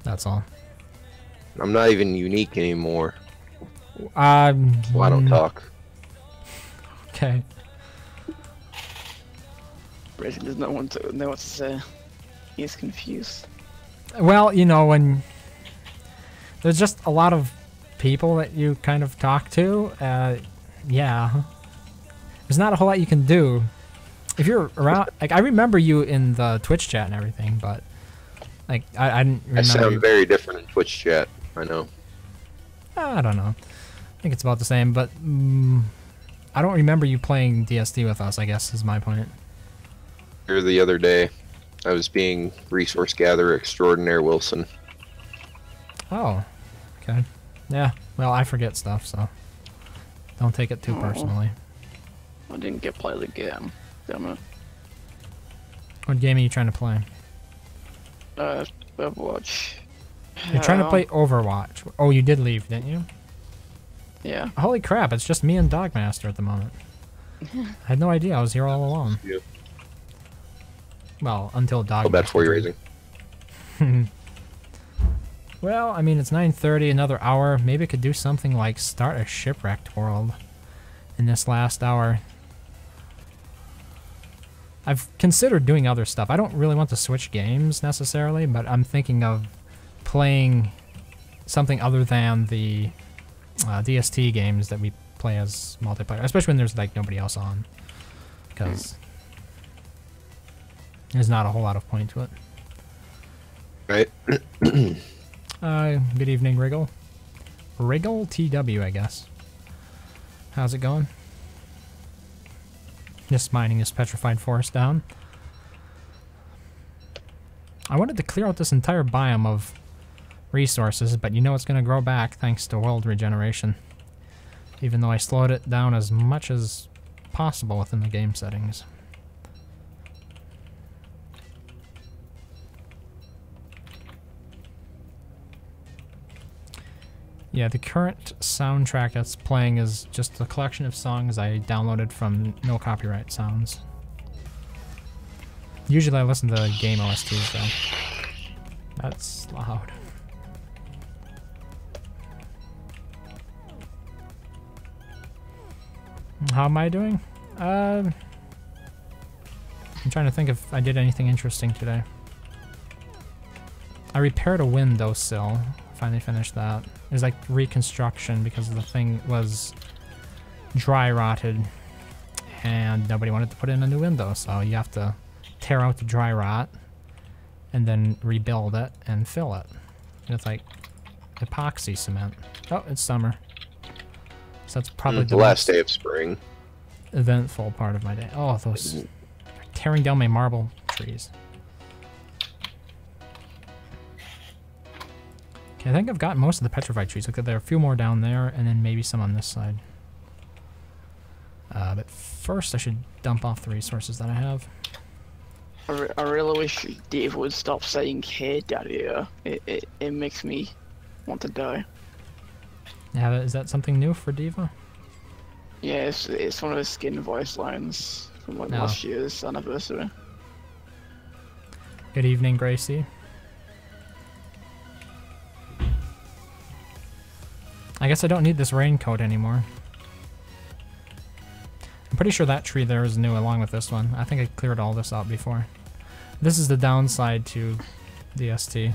That's all. I'm not even unique anymore. Well, Well, I don't talk. Okay. Raising does not want to know what to say. He's confused. Well, you know, when there's just a lot of people that you kind of talk to, yeah. There's not a whole lot you can do. If you're around, like, I remember you in the Twitch chat and everything, but, like, I didn't remember I sound you. very different in Twitch chat. I know. I don't know. I think it's about the same, but I don't remember you playing DST with us, I guess, is my point. Here the other day, I was being resource gatherer extraordinaire Wilson. Oh, okay. Yeah, well, I forget stuff, so don't take it too Oh. personally. I didn't get play the game. Damn it. What game are you trying to play? Overwatch. You're trying to play Overwatch. Oh, you did leave, didn't you? Yeah. Holy crap, it's just me and Dogmaster at the moment. I had no idea I was here all alone. Yeah. Well, until Dogmaster. Feel bad for you, Raising. Well, I mean, it's 9:30, another hour. Maybe I could do something like start a shipwrecked world in this last hour. I've considered doing other stuff. I don't really want to switch games necessarily, but I'm thinking of playing something other than the DST games that we play as multiplayer, especially when there's like nobody else on, because there's not a whole lot of point to it. Right? Good evening, Wriggle. Wriggle TW, I guess. How's it going? Just mining this petrified forest down. I wanted to clear out this entire biome of resources, but you know it's going to grow back thanks to world regeneration. Even though I slowed it down as much as possible within the game settings. Yeah, the current soundtrack that's playing is just a collection of songs I downloaded from No Copyright Sounds. Usually I listen to game OSTs though. That's loud. How am I doing? I'm trying to think if I did anything interesting today. I repaired a windowsill. Finally finished that. It was like reconstruction because the thing was dry rotted and nobody wanted to put in a new window, so you have to tear out the dry rot and then rebuild it and fill it. And it's like epoxy cement. Oh, it's summer. So that's probably the last day of spring. Eventful part of my day. Oh, those tearing down my marble trees. Okay, I think I've got most of the petrified trees. Look, there are a few more down there, and then maybe some on this side. But first, I should dump off the resources that I have. I really wish Dave would stop saying "Hey, Daddy." It makes me want to die. Yeah, is that something new for Diva? Yeah, it's one of the skin voice lines from like last year's anniversary. Good evening, Gracie. I guess I don't need this raincoat anymore. I'm pretty sure that tree there is new along with this one. I think I cleared all this out before. This is the downside to the ST.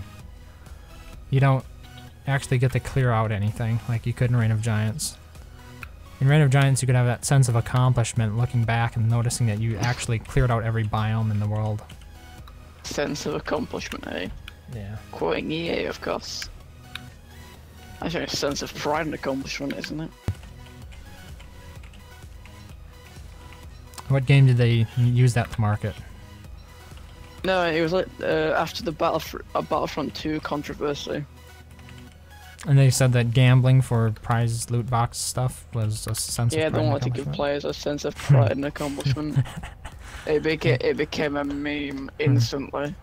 You don't actually get to clear out anything like you could in Reign of Giants. In Reign of Giants, you could have that sense of accomplishment looking back and noticing that you actually cleared out every biome in the world. Sense of accomplishment, eh? Yeah. Quoting EA, of course. Actually, a sense of pride and accomplishment, isn't it? What game did they use that to market? No, it was like after the Battlefront 2 controversy. And they said that gambling for prize loot box stuff was a sense of pride. Yeah, they and wanted to give accomplishment. players a sense of pride and accomplishment. It became a meme instantly.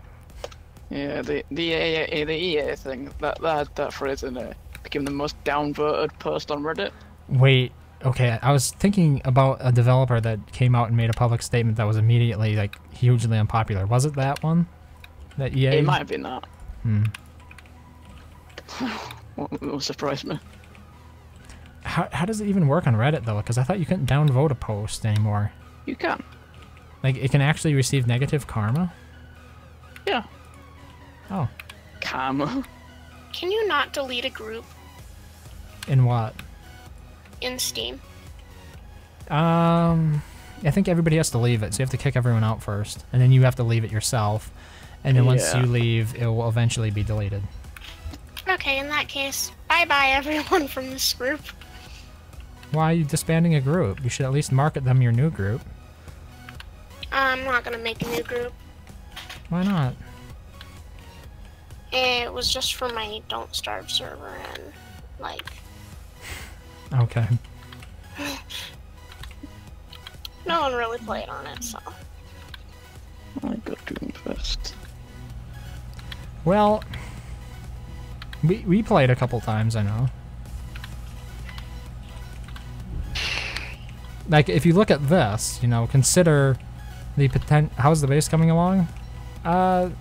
Yeah, the EA thing that phrase in it became the most downvoted post on Reddit. Wait, okay, I was thinking about a developer that came out and made a public statement that was immediately like hugely unpopular. Was it that one? That EA? It might have been that. Hmm. What surprised me. How does it even work on Reddit though? Because I thought you couldn't downvote a post anymore. You can. Like it can actually receive negative karma? Yeah. Oh. Karma. Can you not delete a group In what? in Steam? I think everybody has to leave it, so you have to kick everyone out first, and then you have to leave it yourself, and then once you leave, it will eventually be deleted. Okay, in that case, bye-bye everyone from this group. Why are you disbanding a group? You should at least market them your new group. I'm not gonna make a new group. Why not? It was just for my Don't Starve server, and like... Okay. No one really played on it, so... I got Doom first. Well, we played a couple times, I know. Like, if you look at this, you know, consider the potential... How's the base coming along? I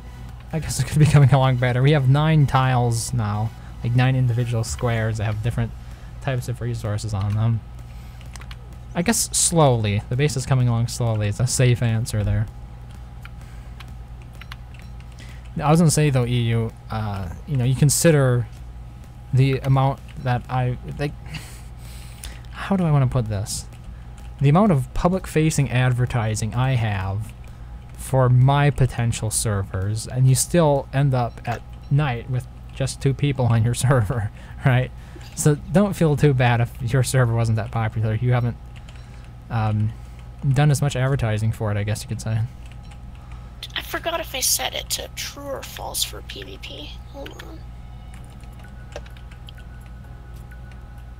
guess it could be coming along better. We have 9 tiles now, like 9 individual squares that have different types of resources on them. I guess slowly. The base is coming along slowly. It's a safe answer there. I was gonna say though, EU, you know, you consider the amount that like. How do I want to put this? The amount of public-facing advertising I have for my potential servers, and you still end up at night with just 2 people on your server, right? So don't feel too bad if your server wasn't that popular. You haven't done as much advertising for it, I guess you could say. I forgot if I set it to true or false for PvP. Hold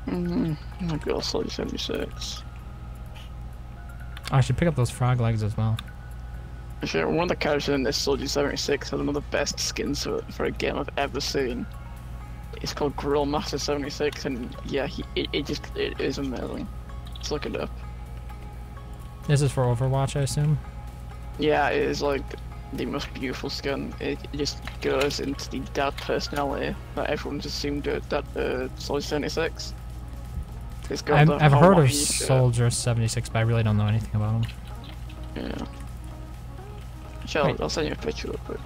on. I got Soldier 76. I should pick up those frog legs as well. Actually, one of the characters in this Soldier 76 has one of the best skins for a game I've ever seen. It's called Grill Master 76, and yeah, it is amazing. Let's look it up. This is for Overwatch, I assume? Yeah, it is like the most beautiful skin. It just goes into the dad personality that everyone's assumed that Soldier 76. It's got I've heard of Hawaii shirt. Soldier 76, but I really don't know anything about him. Yeah. Sure, Wait. I'll send you a picture real quick.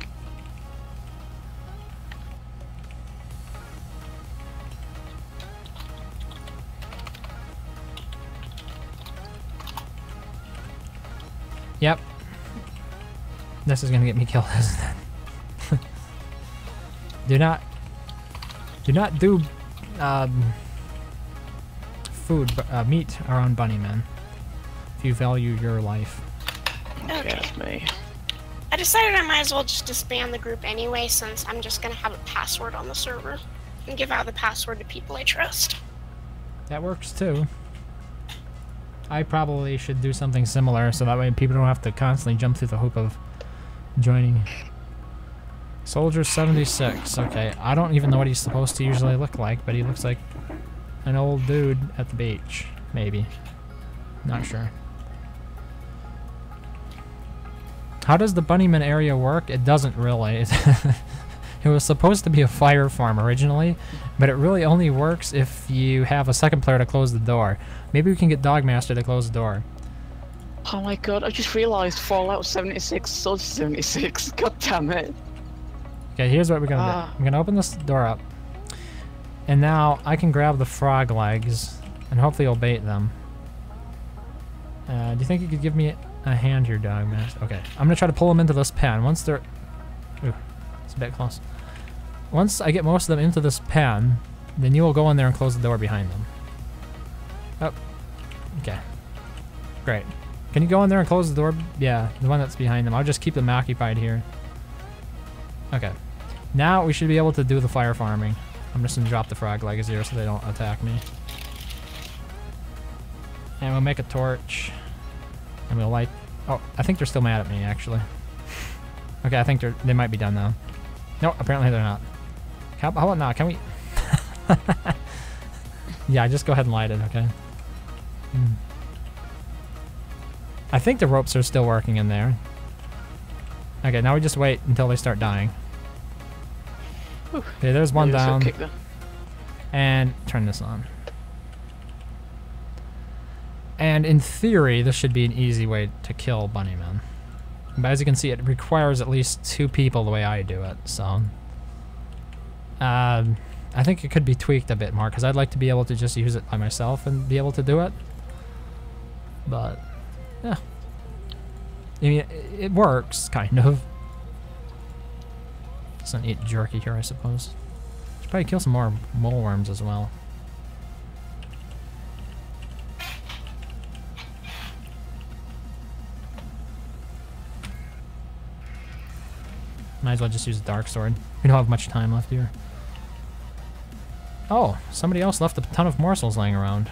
Yep. This is gonna get me killed, isn't it? Do not do meat around Bunnymen if you value your life. Okay, Okay. that's me. I decided I might as well just disband the group anyway, since I'm just gonna have a password on the server and give out the password to people I trust. That works too. I probably should do something similar so that way people don't have to constantly jump through the hoop of joining. Soldier 76. Okay, I don't even know what he's supposed to usually look like, but he looks like an old dude at the beach. Maybe. Not sure. How does the Bunnyman area work? It doesn't really. It was supposed to be a fire farm originally, but it really only works if you have a second player to close the door. Maybe we can get Dogmaster to close the door. Oh my god, I just realised Fallout 76, Soldier 76. God damn it. Okay, here's what we're gonna do. I'm gonna open this door up. And now I can grab the frog legs and hopefully it'll bait them. Do you think you could give me a hand here, Dogmaster? Okay, I'm gonna try to pull them into this pen. Once they're... Ooh, it's a bit close. Once I get most of them into this pen, then you will go in there and close the door behind them. Oh, okay. Great. Can you go in there and close the door? Yeah, the one that's behind them. I'll just keep them occupied here. Okay. Now we should be able to do the fire farming. I'm just gonna drop the frog legs here so they don't attack me. And we'll make a torch. And we'll light... Oh, I think they're still mad at me, actually. Okay, I think they might be done now. No, apparently they're not. How about now? Can we... Yeah, just go ahead and light it, okay? I think the ropes are still working in there. Okay, now we just wait until they start dying. Okay, there's one down. And turn this on. And in theory, this should be an easy way to kill Bunnymen. But as you can see, it requires at least 2 people the way I do it, so... I think it could be tweaked a bit more, because I'd like to be able to just use it by myself and be able to do it. But, yeah. I mean, it works, kind of. Doesn't eat jerky here, I suppose. Should probably kill some more mole worms as well. Might as well just use the dark sword. We don't have much time left here. Oh, somebody else left a ton of morsels laying around.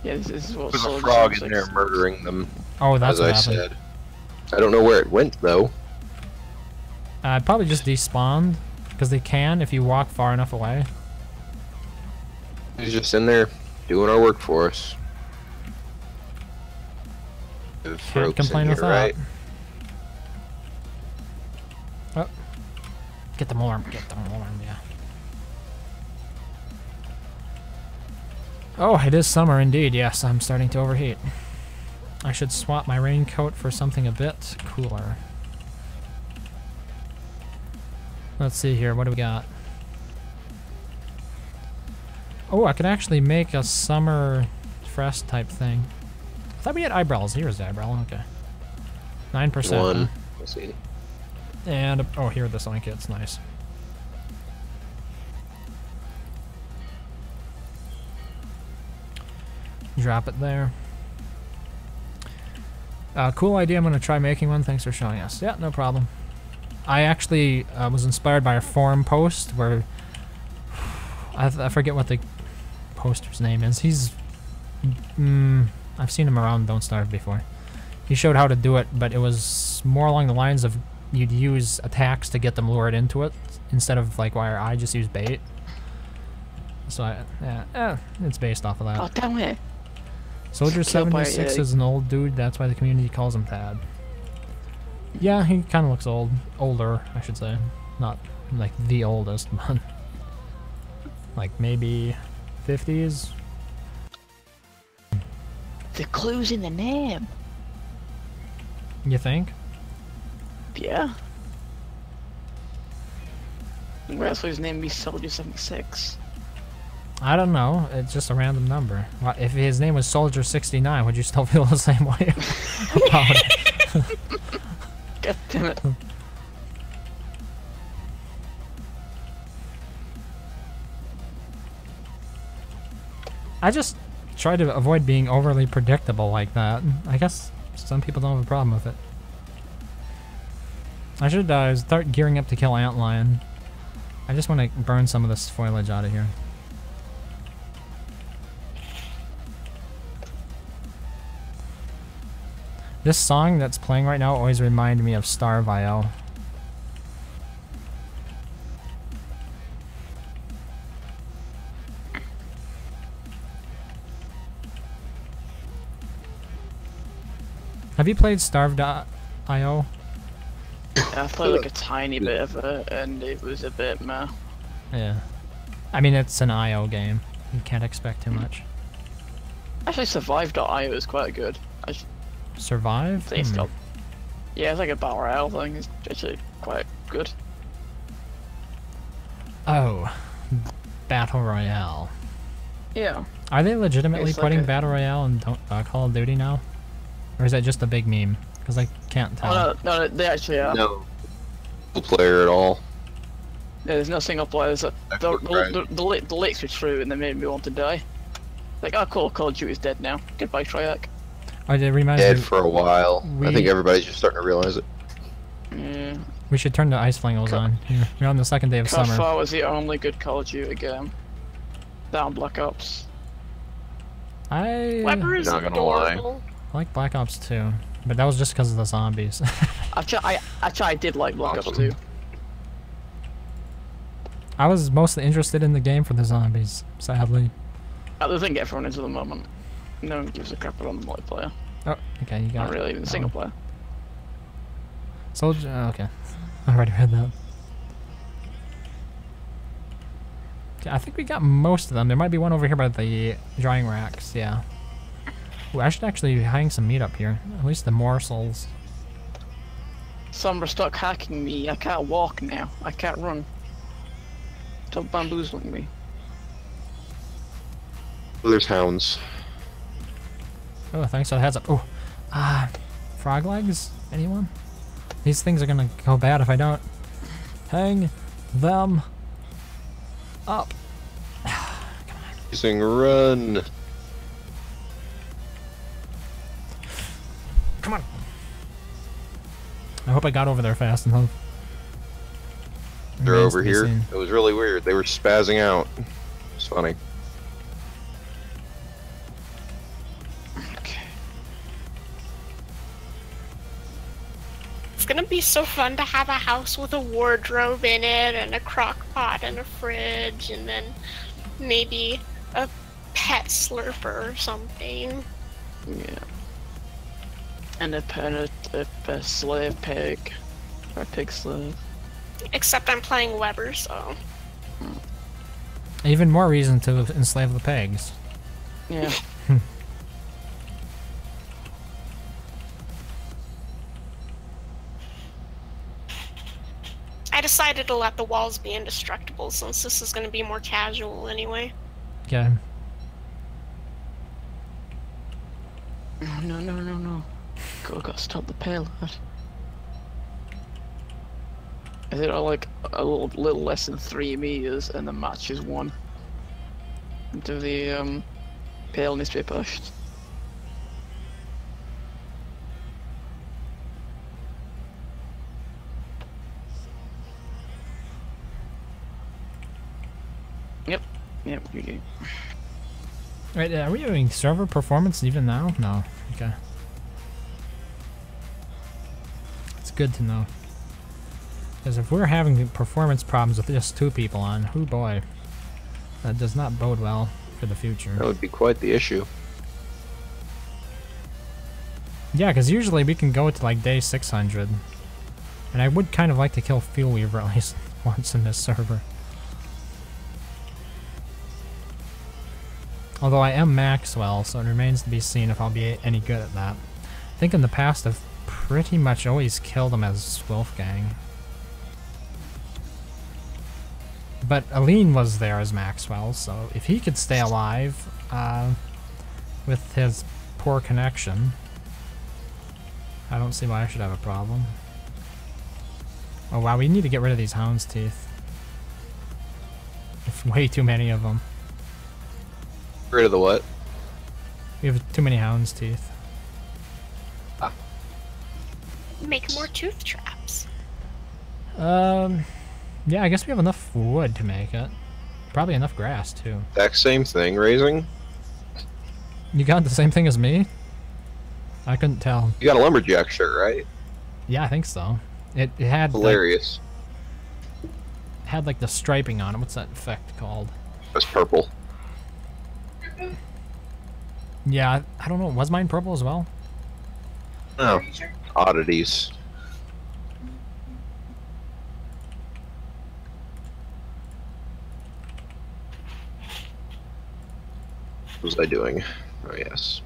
Yeah, this is what There's a Soldier frog in 76. there murdering them. Oh, that's as what I happened. said. I don't know where it went though. Probably just despawned, because they can if you walk far enough away. He's just in there doing our work for us. Can't complain with that. Right? Oh. Get the worm, yeah. Oh, it is summer indeed, yes, I'm starting to overheat. I should swap my raincoat for something a bit cooler. Let's see here, what do we got? Oh, I could actually make a summer fresh type thing. I thought we had eyebrows. Here's the eyebrow, okay. 9%. One. Huh? Let's see. And, oh, here are the sewing kits, nice. Drop it there. Cool idea, I'm gonna try making one, thanks for showing us. Yeah, no problem. I actually was inspired by a forum post where, I forget what the poster's name is. He's, I've seen him around Don't Starve before. He showed how to do it, but it was more along the lines of you'd use attacks to get them lured into it, instead of like where I just use bait. So it's based off of that. Oh, damn it. Soldier Killed by 76 a- is an old dude, that's why the community calls him Thad. Yeah, he kind of looks older, I should say. Not like the oldest, but like maybe 50s. The clue's in the name. You think? Yeah. Where else would his name be Soldier 76? I don't know. It's just a random number. If his name was Soldier 69, would you still feel the same way about it? God damn it. I just try to avoid being overly predictable like that. I guess some people don't have a problem with it. I should start gearing up to kill Antlion. I just want to burn some of this foliage out of here. This song that's playing right now always reminded me of Starvio. Have you played Starved.io? Yeah, I played like a tiny bit of it, and it was a bit meh. Yeah. I mean, it's an IO game. You can't expect too much. Actually, Survive.io is quite good. Survive? I think it's got... Yeah, it's like a battle royale thing. It's actually quite good. Oh. Battle Royale. Yeah. Are they legitimately It's like putting a- Battle Royale in Call of Duty now? Or is that just a big meme? Because I can't tell. Oh no, they actually are. No single player at all. Yeah, there's no single player. There's the leaks were true, and they made me want to die. Like, oh cool, Call of Duty's dead now. Goodbye, Triarch. Oh, it reminds Dead me, for a while. I think everybody's just starting to realize it. Yeah. we should turn the ice flingers on. Here. We're on the second day of COD summer. 4 was the only good Call of Duty game. Down Black Ops. I Weber is Not gonna lie. adorable. like Black Ops 2, but that was just because of the zombies. I did like Black Ops Awesome. 2. I was mostly interested in the game for the zombies, sadly. I think everyone is at the moment. No one gives a crap about the multiplayer. Oh, okay, you got Not it. really even Oh. single player. Soldier, okay. I already read that. Okay, I think we got most of them. There might be one over here by the drying racks, yeah. Ooh, I should actually hang some meat up here. At least the morsels. Sombra, stop hacking me. I can't walk now. I can't run. Stop bamboozling me. There's hounds. Oh, thanks for the heads up. Oh, frog legs? Anyone? These things are gonna go bad if I don't hang them up. Using run. Come on. I hope I got over there fast enough. They're Remains over to be here. seen. It was really weird. They were spazzing out. It's funny. Okay. It's gonna be so fun to have a house with a wardrobe in it and a crock pot and a fridge and then maybe a pet slurper or something. Yeah. And a slave pig. Or a pig slave. Except I'm playing Weber, so. Even more reason to enslave the pigs. Yeah. I decided to let the walls be indestructible since this is gonna be more casual anyway. Okay. No. Gotta stop the payload. Is it like a little less than 3 meters and the match is 1? Do the pale needs to be pushed? Yep, you do. Wait, are we doing server performance even now? No. Okay. It's good to know. Because if we're having performance problems with just 2 people on, oh boy. That does not bode well for the future. That would be quite the issue. Yeah, because usually we can go to like day 600. And I would kind of like to kill Fuel Weaver at least once in this server. Although I am Maxwell, so it remains to be seen if I'll be any good at that. I think in the past I've pretty much always kill them as Wolfgang. But Aline was there as Maxwell, so if he could stay alive with his poor connection, I don't see why I should have a problem. Oh wow, we need to get rid of these hound's teeth. There's way too many of them. Rid of the what? We have too many hound's teeth. Make more tooth traps. Yeah, I guess we have enough wood to make it. Probably enough grass, too. Exact same thing, raising. You got the same thing as me? I couldn't tell. You got a lumberjack shirt, right? Yeah, I think so. It had Hilarious. Like, had like the striping on it. What's that effect called? That's purple. Yeah, I don't know. Was mine purple as well? Oh, oddities. What was I doing? Oh, yes.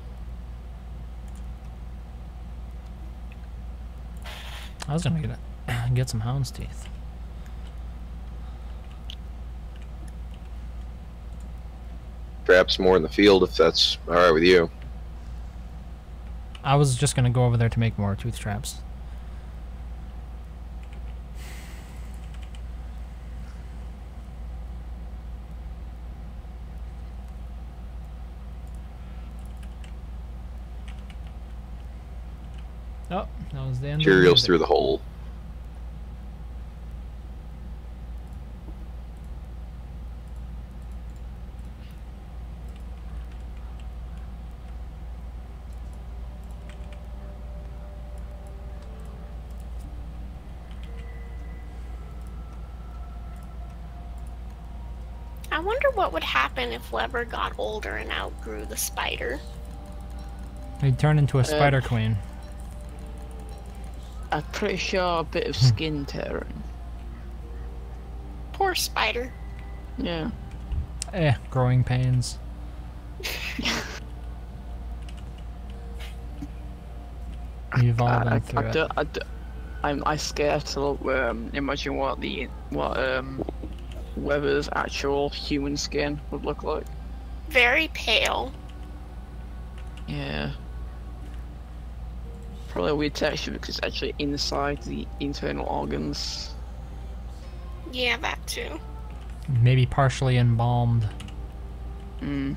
I was gonna get some hound's teeth. Traps more in the field if that's alright with you. I was just gonna go over there to make more tooth traps. Oh, that was the end. Cheerios through the hole. I wonder what would happen if Weber got older and outgrew the spider. He'd turn into a spider queen. I'm pretty sure a bit of skin tearing. Poor spider. Yeah. Growing pains. Evolving through it. I'm scared to imagine what Weber's actual human skin would look like. Very pale. Yeah. Probably a weird texture because it's actually inside the internal organs. Yeah, that too. Maybe partially embalmed. Hmm.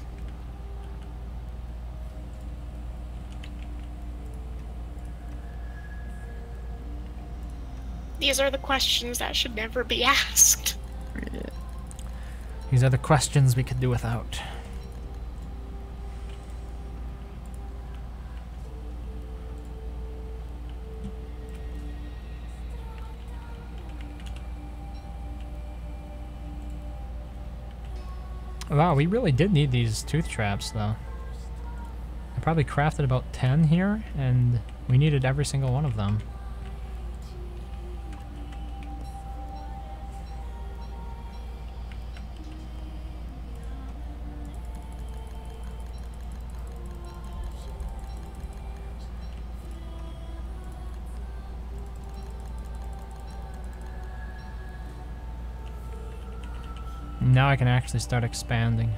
These are the questions that should never be asked. Yeah. These are the questions we could do without. Wow, we really did need these tooth traps, though. I probably crafted about 10 here, and we needed every single one of them. Now I can actually start expanding.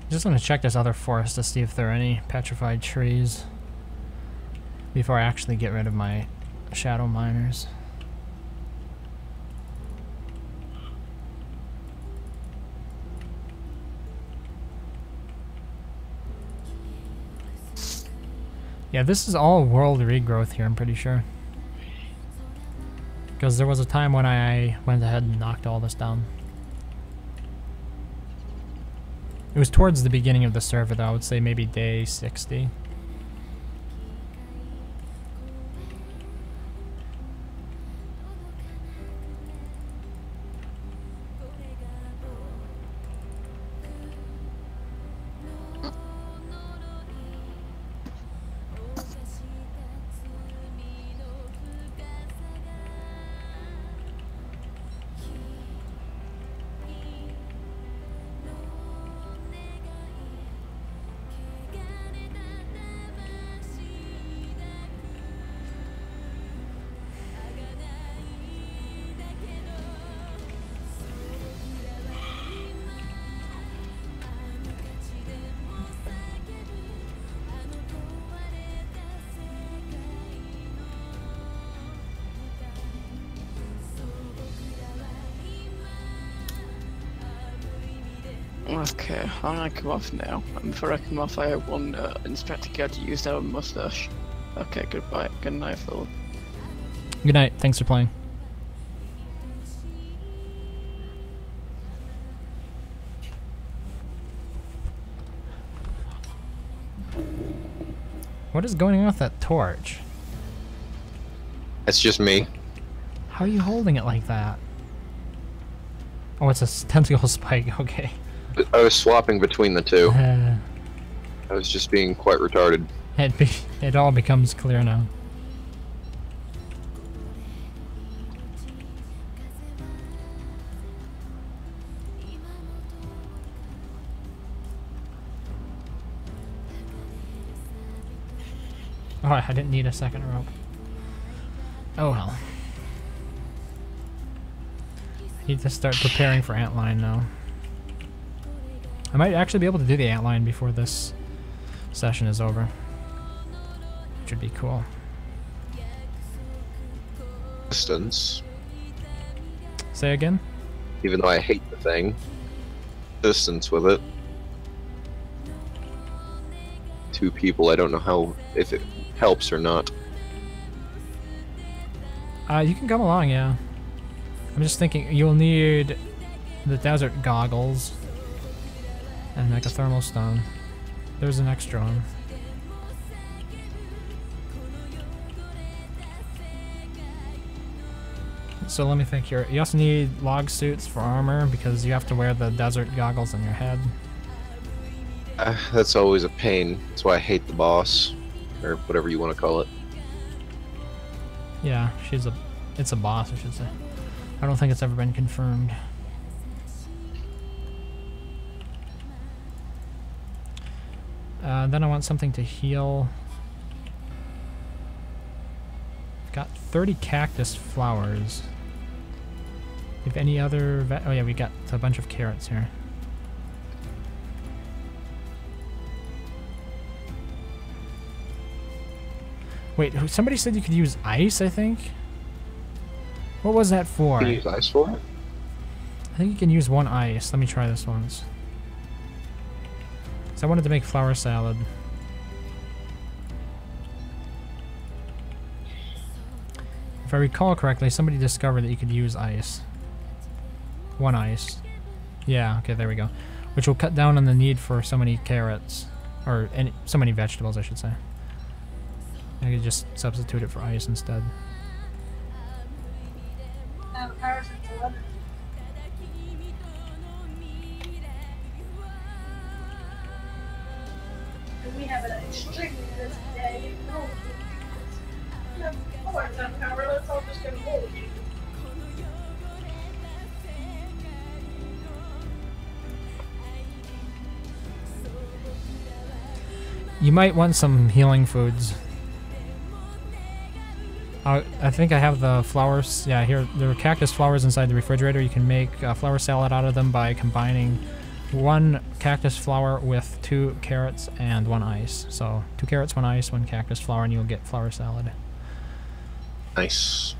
Just want to check this other forest to see if there are any petrified trees before I actually get rid of my shadow miners. Yeah, this is all world regrowth here, I'm pretty sure. Because there was a time when I went ahead and knocked all this down. It was towards the beginning of the server though, I would say maybe day 60. Okay, I'm gonna come off now. And before I come off, I have one Inspector Gadget used our mustache. Okay, goodbye. Good night, Phil. Good night, thanks for playing. What is going on with that torch? That's just me. How are you holding it like that? Oh, it's a tentacle spike, okay. I was swapping between the two. Uh, I was just being quite retarded. it all becomes clear now. Oh, I didn't need a second rope. Oh well. I need to start preparing for antline now. I might actually be able to do the antline before this session is over. Which would be cool. Distance. Say again? Even though I hate the thing. Distance with it. 2 people, I don't know how, if it helps or not. You can come along, yeah. I'm just thinking you'll need the desert goggles and like a thermal stone. There's an extra one. So let me think here. You also need log suits for armor because you have to wear the desert goggles on your head. That's always a pain. That's why I hate the boss. Or whatever you want to call it. Yeah, it's a boss, I should say. I don't think it's ever been confirmed. Then I want something to heal. I've got 30 cactus flowers. If any other... oh yeah, we got a bunch of carrots here. Wait, somebody said you could use ice, I think? What was that for? Can you use ice for it? I think you can use one ice. Let me try this once. So I wanted to make flour salad. If I recall correctly, somebody discovered that you could use ice. One ice. Yeah, okay, there we go. Which will cut down on the need for so many carrots. Or so many vegetables, I should say. I could just substitute it for ice instead. We have an extremely busy day. Let's all just go forward. You might want some healing foods. I think I have the flowers. Yeah, here there are cactus flowers inside the refrigerator. You can make flour salad out of them by combining 1 cactus flower with 2 carrots and 1 ice. So 2 carrots, 1 ice, 1 cactus flower, and you'll get flower salad. Nice.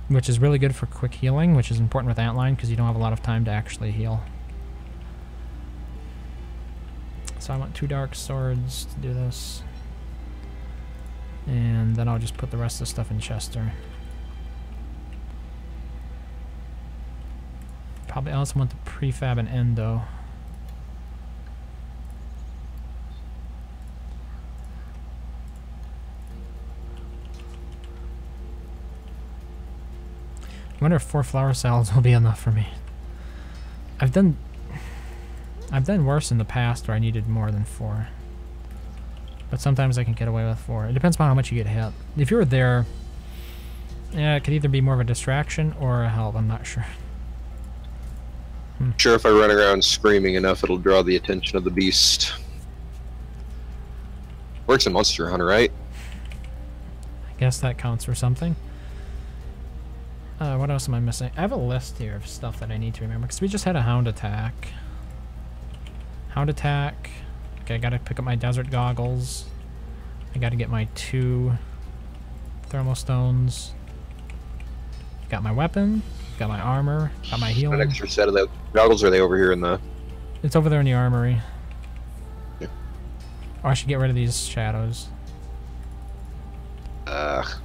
Which is really good for quick healing, which is important with Antline because you don't have a lot of time to actually heal. So I want 2 dark swords to do this. And then I'll just put the rest of the stuff in Chester. Probably also want the prefab and endo. I wonder if 4 flower salads will be enough for me. I've done worse in the past where I needed more than 4. But sometimes I can get away with 4. It depends on how much you get hit. If you were there, yeah, it could either be more of a distraction or a help, I'm not sure. Sure, if I run around screaming enough, it'll draw the attention of the beast. Works in Monster Hunter, right? I guess that counts for something. What else am I missing? I have a list here of stuff that I need to remember, because we just had a hound attack. Hound attack. Okay, I gotta pick up my desert goggles. I gotta get my 2 thermal stones. Got my weapon. Got my armor. Got my healing. An extra set of the goggles, are they over here in the... It's over there in the armory. Yeah. Oh, I should get rid of these shadows. Fuck.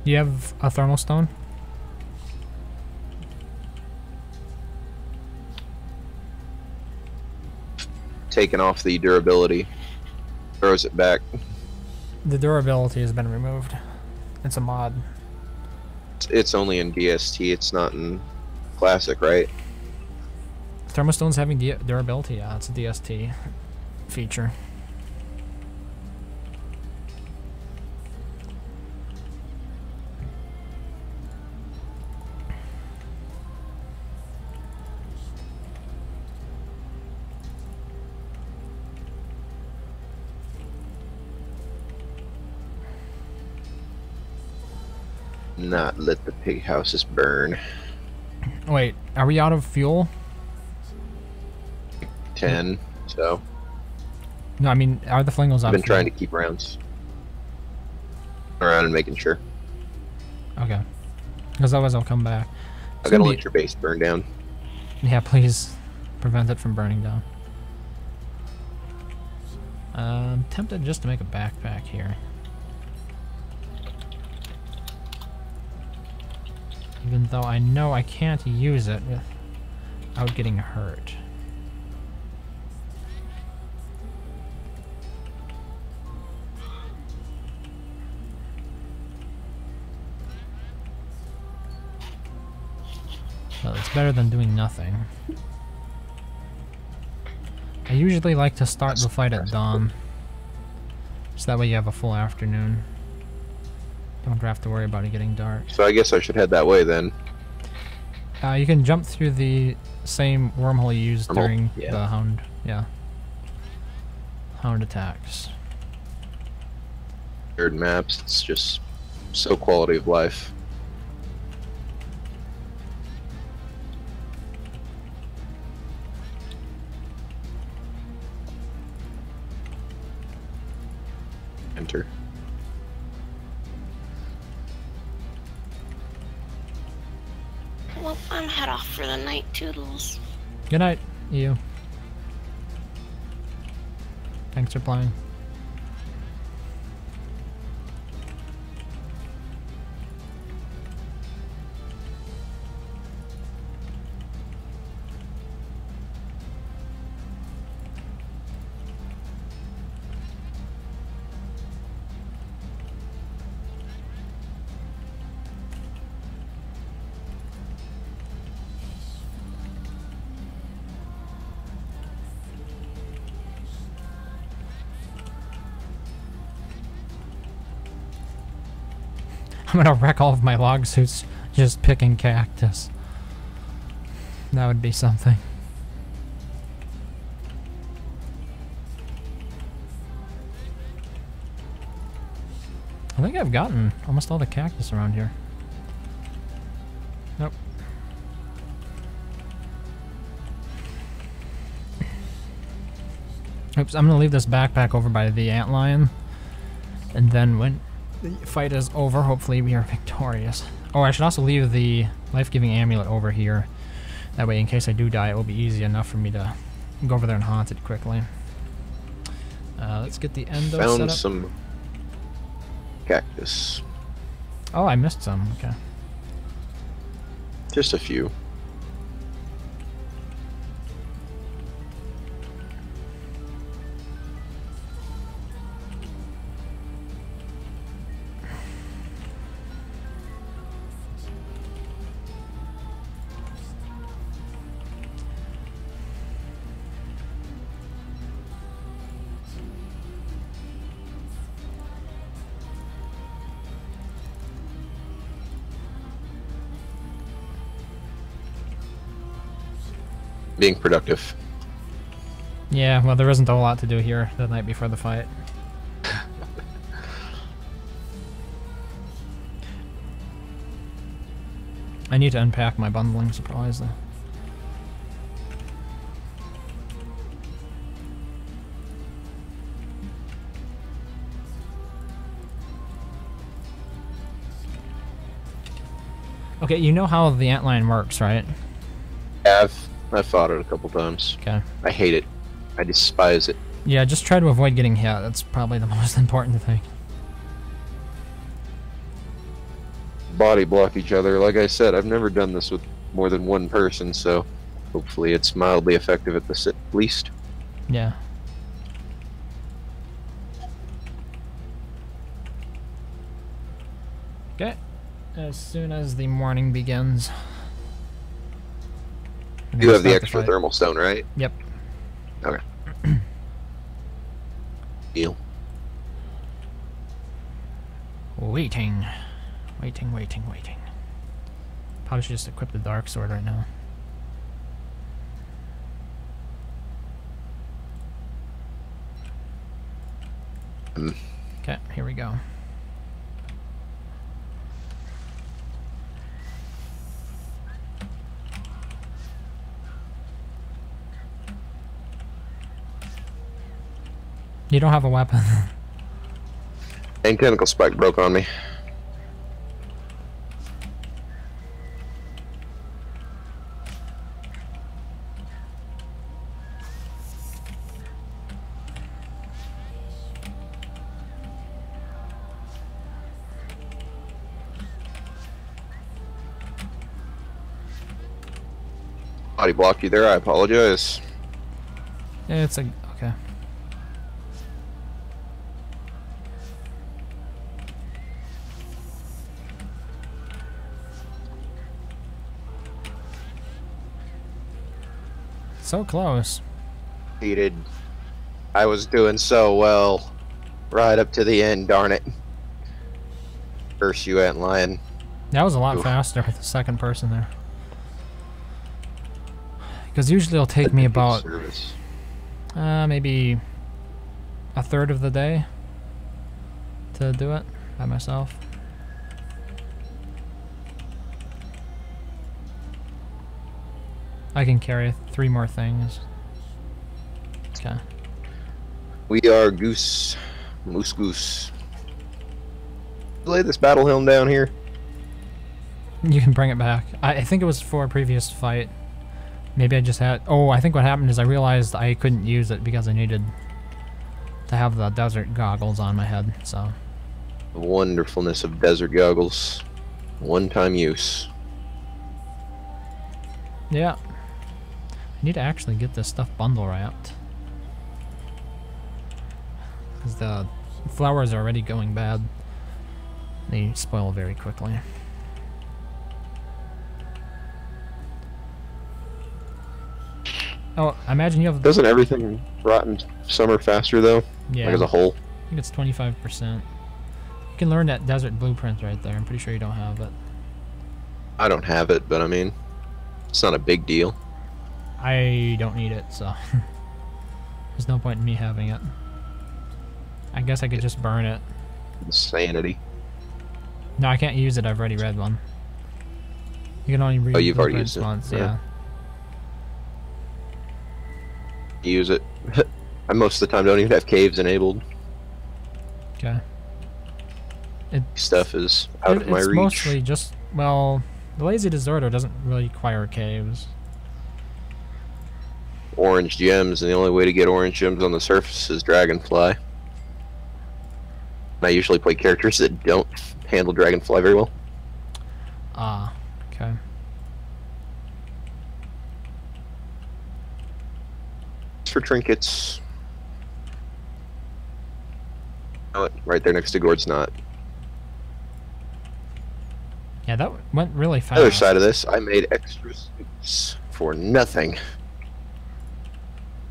Do you have a thermal stone? Taking off the durability. Throws it back. The durability has been removed. It's a mod. It's only in DST, it's not in Classic, right? Thermostones having durability, yeah, it's a DST feature. Not let the pig houses burn. Wait, are we out of fuel? 10, so... No, I mean, are the flingos out I've been of fuel? trying to keep rounds around and making sure. Okay. Because otherwise I'll come back. I gotta let your base burn down. Yeah, please prevent it from burning down. I'm tempted just to make a backpack here. Even though I know I can't use it without getting hurt. Well, it's better than doing nothing. I usually like to start the fight at dawn. So that way you have a full afternoon. Don't have to worry about it getting dark. So I guess I should head that way then. You can jump through the same wormhole you used during yeah. the hound. Yeah. Hound attacks. Third maps, it's just so quality of life. Enter. Well, I'm head off for the night. Toodles. Good night, you. Thanks for playing. I'm gonna wreck all of my log suits just picking cactus. That would be something. I think I've gotten almost all the cactus around here. Nope. Oops, I'm gonna leave this backpack over by the antlion. And then when the fight is over, hopefully we are victorious. Oh, I should also leave the life-giving amulet over here. That way, in case I do die, it will be easy enough for me to go over there and haunt it quickly. Let's get the endo set Found up. some cactus. Oh, I missed some. Okay. Just a few. Being productive. Yeah, well, there isn't a whole lot to do here the night before the fight. I need to unpack my bundling supplies, though. Okay, you know how the antlion works, right? I've fought it a couple times. Okay. I hate it. I despise it. Yeah, just try to avoid getting hit. That's probably the most important thing. Body block each other. Like I said, I've never done this with more than one person, so hopefully it's mildly effective at the least. Yeah. Okay. As soon as the morning begins. You have the extra thermal stone, right? Yep. Okay. Deal. Waiting. Waiting. Probably should just equip the dark sword right now. Okay, here we go. You don't have a weapon. And chemical spike broke on me. Body blocked you there, I apologize. Yeah, it's a... okay. So close. Cheated. I was doing so well. Right up to the end, darn it. Curse you, antlion. That was a lot Oof. faster with the second person there. Because usually it'll take me about maybe a third of the day to do it by myself. I can carry 3 more things. Okay. We are Goose. Moose Goose. Lay this battle helm down here. You can bring it back. I think it was for a previous fight. Maybe I just had... Oh, I think what happened is I realized I couldn't use it because I needed to have the desert goggles on my head, so... The wonderfulness of desert goggles. One-time use. Yeah. I need to actually get this stuff bundle wrapped. Because the flowers are already going bad. They spoil very quickly. Oh, I imagine you have... Doesn't everything rot in summer faster, though? Yeah. Like as a whole? I think it's 25%. You can learn that desert blueprint right there. I'm pretty sure you don't have it. I don't have it, but I mean, it's not a big deal. I don't need it, so... There's no point in me having it. I guess I could just burn it. Insanity. No, I can't use it. I've already read one. You can only read Oh, you've already blueprints used it. once, Yeah. yeah. Use it. I most of the time don't even have caves enabled. Okay. Stuff is out of my It's reach. mostly just, well, the Lazy Deserter doesn't really require caves. Orange gems, and the only way to get orange gems on the surface is Dragonfly. I usually play characters that don't handle Dragonfly very well. Ah, okay. As for trinkets, oh, right there next to Gord's Knot. Yeah, that went really fast. The other side of this, I made extra suits for nothing.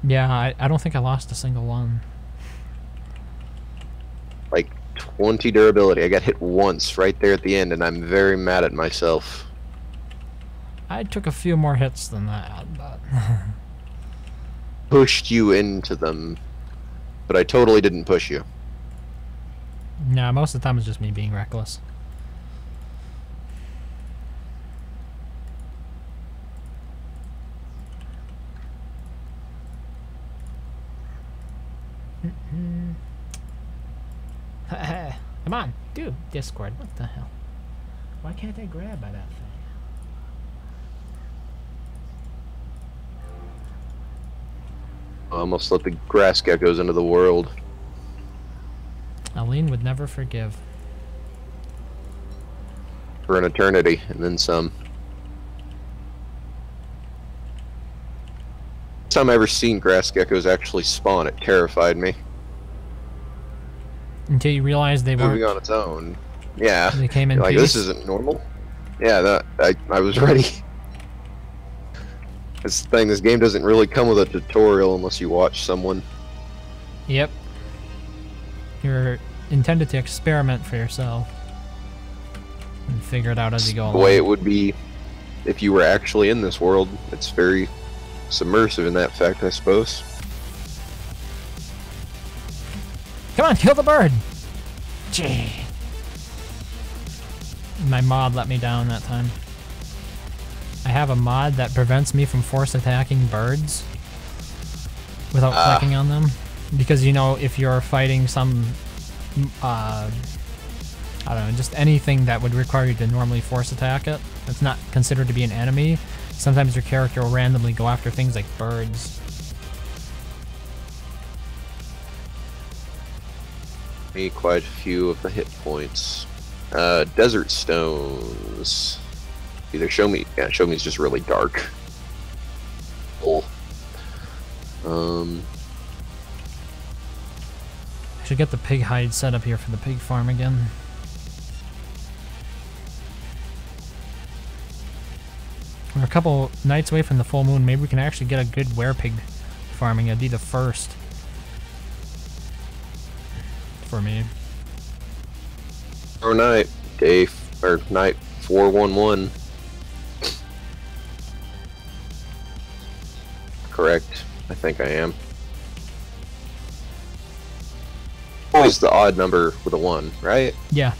Yeah, I don't think I lost a single one. Like 20 durability. I got hit once right there at the end, and I'm very mad at myself. I took a few more hits than that, but... Pushed you into them, but I totally didn't push you. Yeah, most of the time it's just me being reckless. Come on, dude, Discord, what the hell? Why can't I grab by that thing? I almost let the grass geckos into the world. Aline would never forgive. For an eternity, and then some. First time I ever seen grass geckos actually spawn, it terrified me. Until you realize they Moving weren't. on its own. Yeah. They came in Like, peace. this isn't normal. Yeah, I was ready. That's the thing, this game doesn't really come with a tutorial unless you watch someone. Yep. You're intended to experiment for yourself. And figure it out as you go along. The way it would be if you were actually in this world. It's very submersive in that fact, I suppose. Come on, kill the bird! Gee. My mod let me down that time. I have a mod that prevents me from force attacking birds without clicking on them. Because, you know, if you're fighting some, I don't know, just anything that would require you to normally force attack it, that's not considered to be an enemy, sometimes your character will randomly go after things like birds. Me quite a few of the hit points. Desert stones. Either show me. Yeah, show me is just really dark. Oh. I should get the pig hide set up here for the pig farm again. We're a couple nights away from the full moon. Maybe we can actually get a good werepig farming. It'd be the first for me. Or night. Or night 411. Correct. I think I am. Always the odd number with a 1, right? Yeah.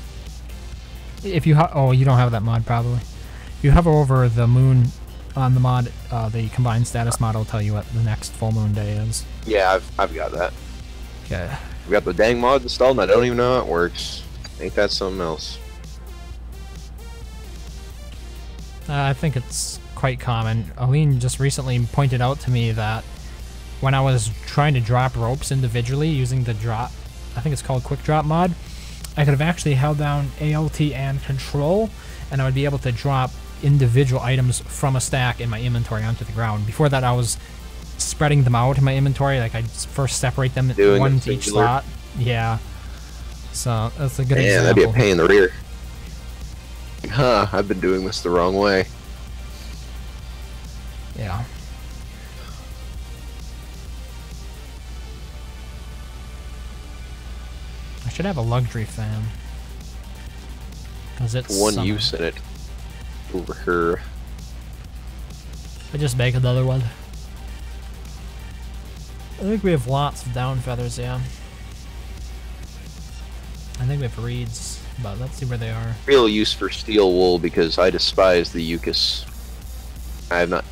If you oh, you don't have that mod probably. If you hover over the moon on the mod, the combined status mod will tell you what the next full moon day is. Yeah, I've got that. Okay. I've got the dang mod installed and I don't even know how it works. Ain't that something else? I think it's quite common. Aline just recently pointed out to me that when I was trying to drop ropes individually using the drop, I think it's called quick drop mod, I could have actually held down ALT and control and I would be able to drop individual items from a stack in my inventory onto the ground. Before that I was spreading them out in my inventory, like I'd first separate them one to each slot. Yeah. So that's a good example. That'd be a pain in the rear. Huh, I've been doing this the wrong way. Yeah. I should have a luxury fan. Cause it's one summer. use in it. Over here. I just make another one. I think we have lots of down feathers, yeah. I think think we have reeds, but let's see where they are. Real use for steel wool because I despise the Eucus. I have not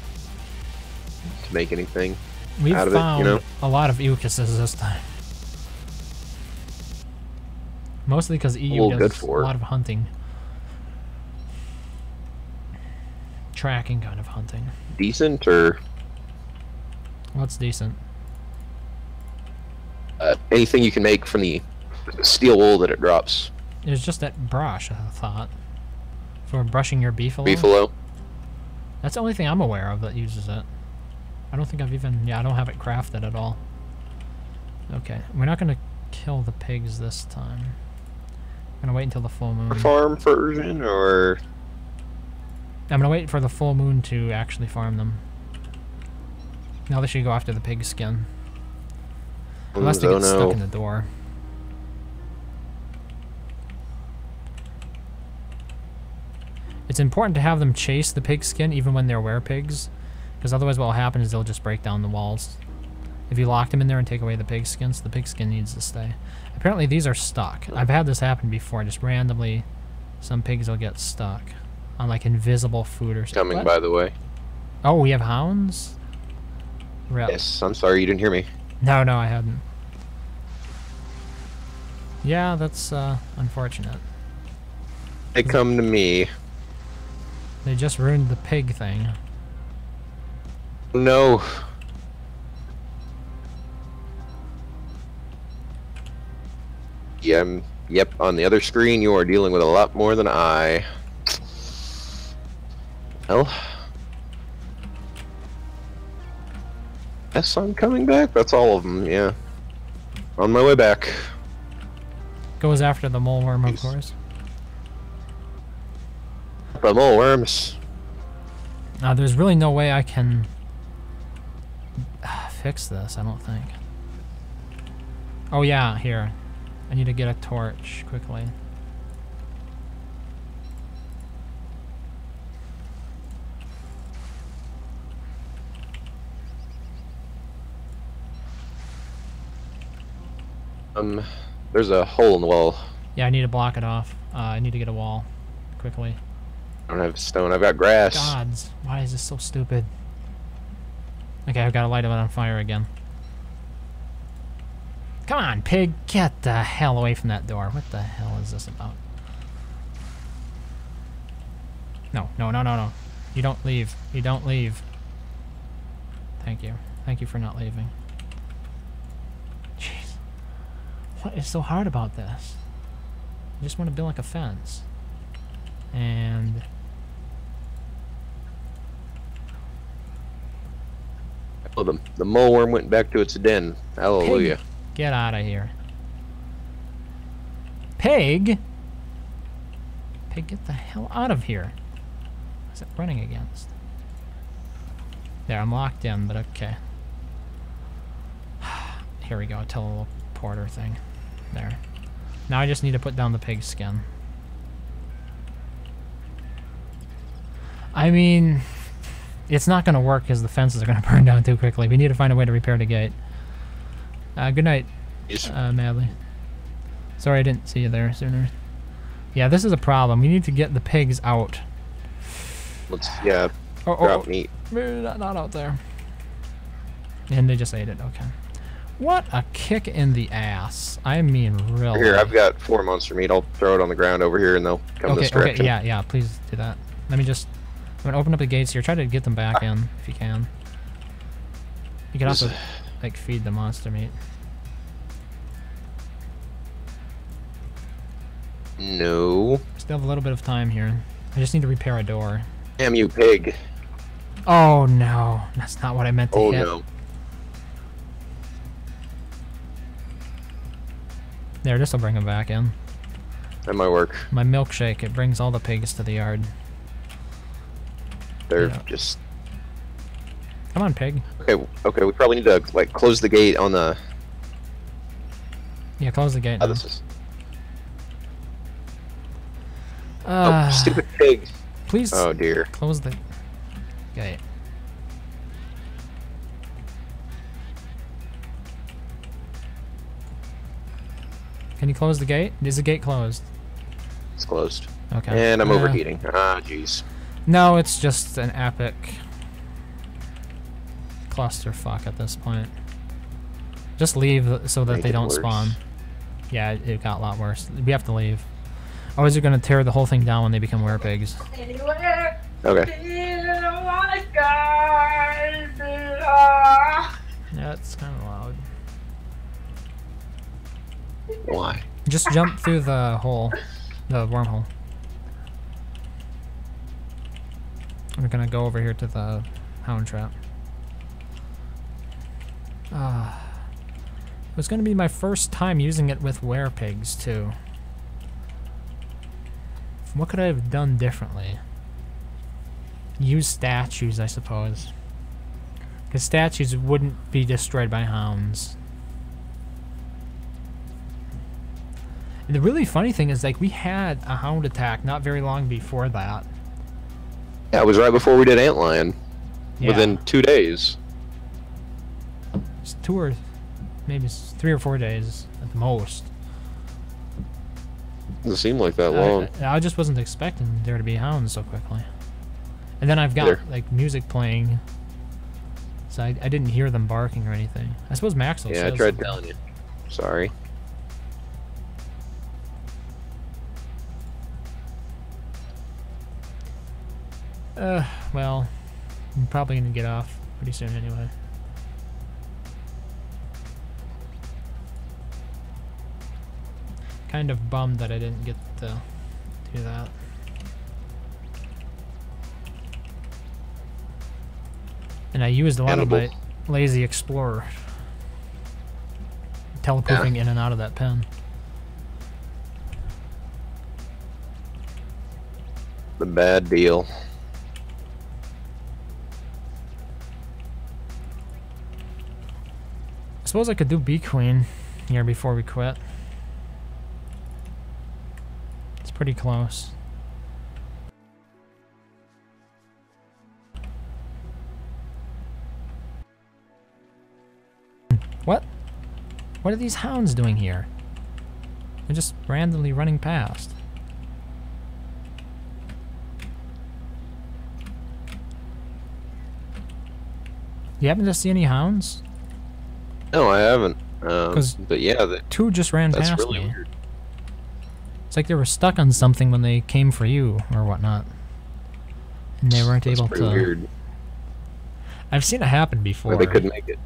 to make anything We've out of it, found you know? a lot of Eucuses this time. Mostly because EU Well, does good a for it. lot of hunting. Tracking kind of hunting. Decent or What's decent? anything you can make from the steel wool that it drops. It was just that brush, I thought. For brushing your beefalo? Beefalo. That's the only thing I'm aware of that uses it. I don't think I've even... Yeah, I don't have it crafted at all. Okay, we're not going to kill the pigs this time. I'm going to wait until the full moon. Farm version or I'm going to wait for the full moon to actually farm them. Now they should go after the pig skin. Unless they oh get stuck no. in the door. It's important to have them chase the pig skin even when they're werepigs, because otherwise what will happen is they'll just break down the walls. If you lock them in there and take away the pig skins, the pig skin needs to stay. Apparently these are stuck. I've had this happen before, just randomly some pigs will get stuck on like invisible food or something. Coming, What? by the way. Oh, we have hounds? Rep. Yes, I'm sorry you didn't hear me. No, I hadn't. Yeah, that's unfortunate. They come to me. They just ruined the pig thing. No. Yeah, yep, on the other screen you are dealing with a lot more than I. Well. Yes, I'm coming back. That's all of them, yeah. On my way back. Goes after the mole worm, of Jeez. course. The mole worms. There's really no way I can fix this, I don't think. Oh yeah, here. I need to get a torch quickly. There's a hole in the wall. Yeah, I need to block it off. I need to get a wall quickly. I don't have stone, I've got grass. Gods, why is this so stupid? Okay, I've got to light it on fire again. Come on, pig, get the hell away from that door. What the hell is this about? No. You don't leave. You don't leave. Thank you. Thank you for not leaving. Jeez. What is so hard about this? I just want to build like a fence. And... Well, the mole worm went back to its den. Hallelujah. Pig, get out of here. Pig? Pig, get the hell out of here. What's it running against? There, I'm locked in, but okay. Here we go, teleporter thing. There. Now I just need to put down the pig skin. I mean... It's not going to work because the fences are going to burn down too quickly. We need to find a way to repair the gate. Good night, Madly. Sorry I didn't see you there sooner. Yeah, this is a problem. We need to get the pigs out. Let's, yeah, drop meat. Not out there. And they just ate it, okay. What a kick in the ass. I mean, really. Here, I've got 4 monster meat. I'll throw it on the ground over here and they'll come this direction. Okay, yeah, please do that. Let me just... I'm gonna open up the gates here. Try to get them back in if you can. You can also like feed the monster meat. No. Still have a little bit of time here. I just need to repair a door. Damn you, pig. Oh no, that's not what I meant to hit. Oh no. There, this will bring them back in. That might work. My milkshake, it brings all the pigs to the yard. They're Yeah. just... Come on, pig. Okay, we probably need to, like, close the gate on the... Yeah, close the gate. Oh, now. this is... Oh, stupid pig. Please Oh, dear. close the gate. Can you close the gate? Is the gate closed? It's closed. Okay. And I'm overheating. Ah, jeez. No, it's just an epic clusterfuck at this point. Just leave so that Make they it don't worse. spawn. Yeah, it got a lot worse. We have to leave. Otherwise, you're gonna tear the whole thing down when they become werepigs. Anywhere. Okay. Yeah, it's kind of loud. Why? Just jump through the hole, the wormhole. We're gonna go over here to the hound trap. It was gonna be my first time using it with werepigs too. What could I have done differently? Use statues, I suppose. Because statues wouldn't be destroyed by hounds. And the really funny thing is, like, we had a hound attack not very long before that. Yeah, it was right before we did Antlion. Yeah. Within 2 days. It's 2 or maybe 3 or 4 days at the most. Doesn't seem like that long. I just wasn't expecting there to be hounds so quickly. And then I've got Either. like music playing, so I didn't hear them barking or anything. I suppose Maxwell Yeah, I says tried something. telling you. Sorry. Well, I'm probably gonna get off pretty soon anyway. Kind of bummed that I didn't get to do that. And I used a lot of my lazy explorer. Teleporting in and out of that pen. The bad deal. I suppose I could do Bee Queen here before we quit. It's pretty close. What? What are these hounds doing here? They're just randomly running past. You happen to see any hounds? No, I haven't. 'Cause But yeah, that, 2 just ran that's past really me. weird. It's like they were stuck on something when they came for you or whatnot. And they weren't That's able pretty to... weird. I've seen it happen before. Or they couldn't make it.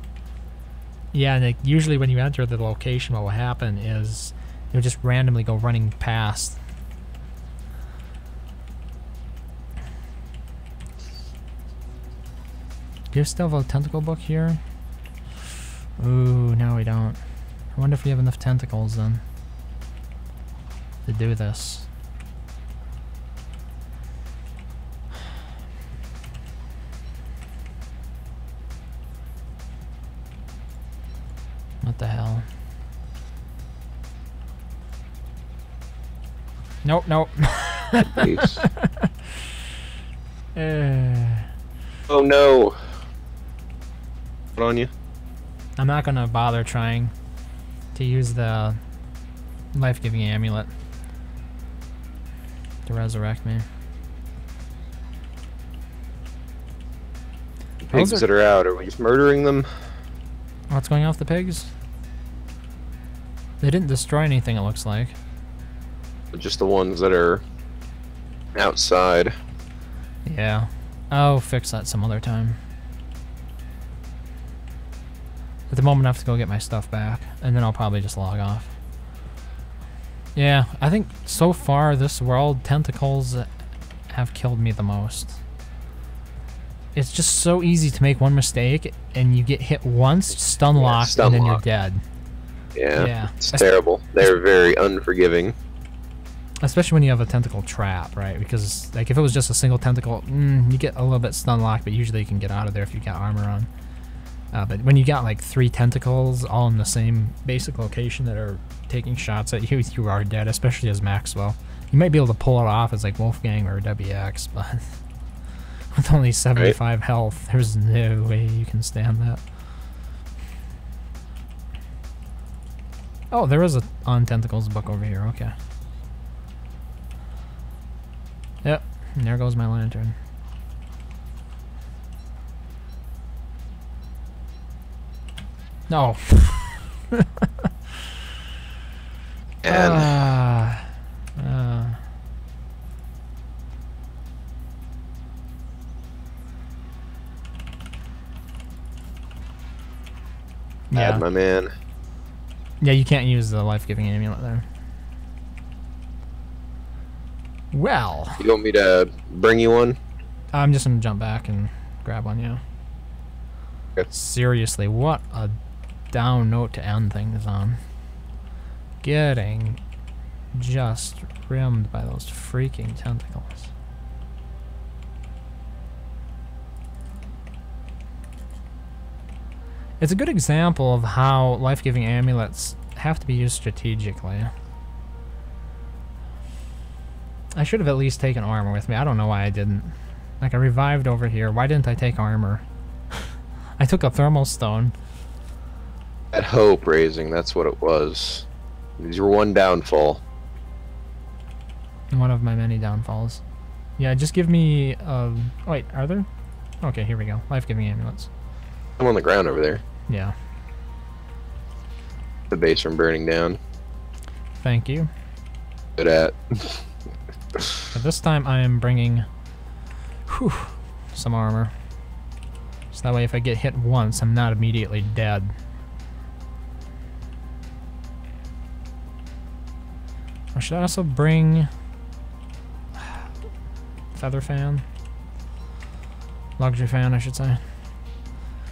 Yeah, and like, usually when you enter the location, what will happen is you'll just randomly go running past. Do you still have a tentacle book here? Ooh, no we don't. I wonder if we have enough tentacles then to do this. What the hell? Nope, nope. Please. Uh, Oh no. What on you? I'm not gonna bother trying to use the life-giving amulet to resurrect me. Pigs Those that are out, are we just murdering them? What's going on with the pigs? They didn't destroy anything, it looks like. Just the ones that are outside. Yeah. I'll fix that some other time. At the moment I have to go get my stuff back, and then I'll probably just log off. Yeah, I think so far this world, tentacles have killed me the most. It's just so easy to make one mistake, and you get hit once, stun locked, stun and then you're locked. dead. Yeah, it's terrible. They're very unforgiving. Especially when you have a tentacle trap, right? Because like if it was just a single tentacle, you get a little bit stun locked, but usually you can get out of there if you got armor on. But when you got like 3 tentacles all in the same basic location that are taking shots at you, you are dead, especially as Maxwell. You might be able to pull it off as like Wolfgang or WX, but with only 75 health, there's no way you can stand that. Oh, there is a On Tentacles book over here, okay. Yep, and there goes my lantern. No. And yeah. my man. Yeah, you can't use the life-giving amulet there. Well, You want me to bring you one? I'm just gonna jump back and grab one, yeah. Okay. Seriously, what a down note to end things on. Getting just rimmed by those freaking tentacles. It's a good example of how life-giving amulets have to be used strategically. I should have at least taken armor with me. I don't know why I didn't. Like, I revived over here. Why didn't I take armor? I took a thermal stone. At hope raising, that's what it was. These were one downfall. One of my many downfalls. Yeah, just give me, wait, are there? Okay, here we go. Life-giving amulets. I'm on the ground over there. Yeah. The base from burning down. Thank you. Good at. But this time I am bringing, whew, some armor. So that way if I get hit once, I'm not immediately dead. Or should I also bring feather fan? Luxury fan, I should say.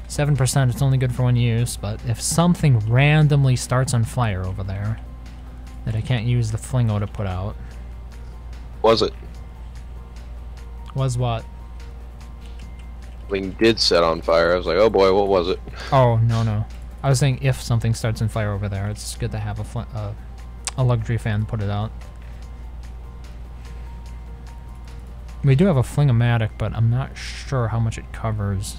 7%, it's only good for one use, but if something randomly starts on fire over there that I can't use the flingo to put out. Was it? Was what? Something did set on fire. I was like, oh boy, what was it? Oh, no. I was saying if something starts on fire over there, it's good to have a luxury fan to put it out. We do have a flingomatic, but I'm not sure how much it covers.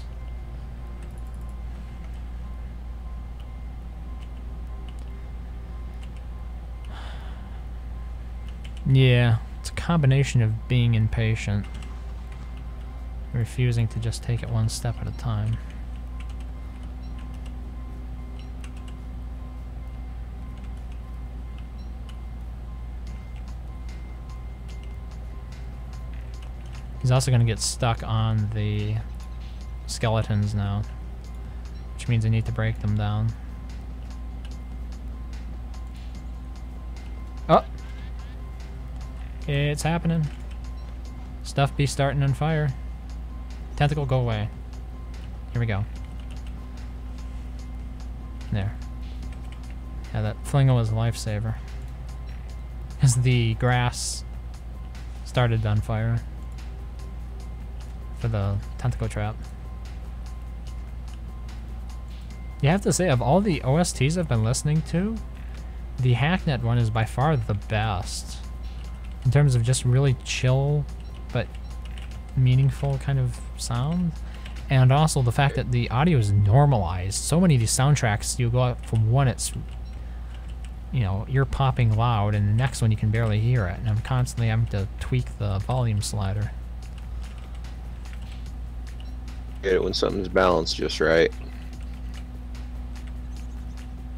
Yeah, it's a combination of being impatient, refusing to just take it one step at a time. He's also going to get stuck on the skeletons now, which means I need to break them down. Oh! It's happening. Stuff be starting on fire. Tentacle, go away. Here we go. There. Yeah, that flingo was a lifesaver. As the grass started on fire for the tentacle trap. You have to say, of all the OSTs I've been listening to, the Hacknet one is by far the best. In terms of just really chill, but meaningful kind of sound. And also the fact that the audio is normalized. So many of these soundtracks, you go up from one, it's, you know, ear popping loud, and the next one you can barely hear it. And I'm constantly having to tweak the volume slider. Get it when something's balanced just right.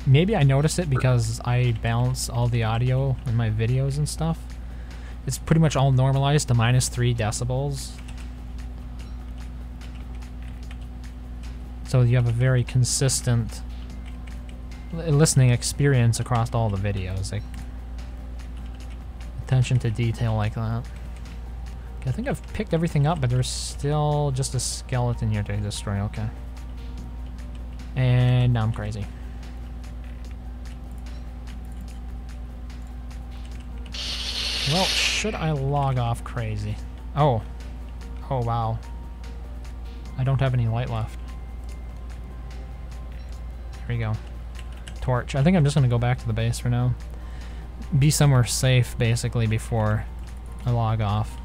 Maybe I notice it because I balance all the audio in my videos and stuff. It's pretty much all normalized to -3 decibels. So you have a very consistent listening experience across all the videos. Like, attention to detail like that. Okay, I think I've picked everything up, but there's still just a skeleton here to destroy. Okay. And now I'm crazy. Well, should I log off crazy? Oh. Oh, wow. I don't have any light left. Here we go. Torch. I think I'm just going to go back to the base for now. Be somewhere safe, basically, before I log off.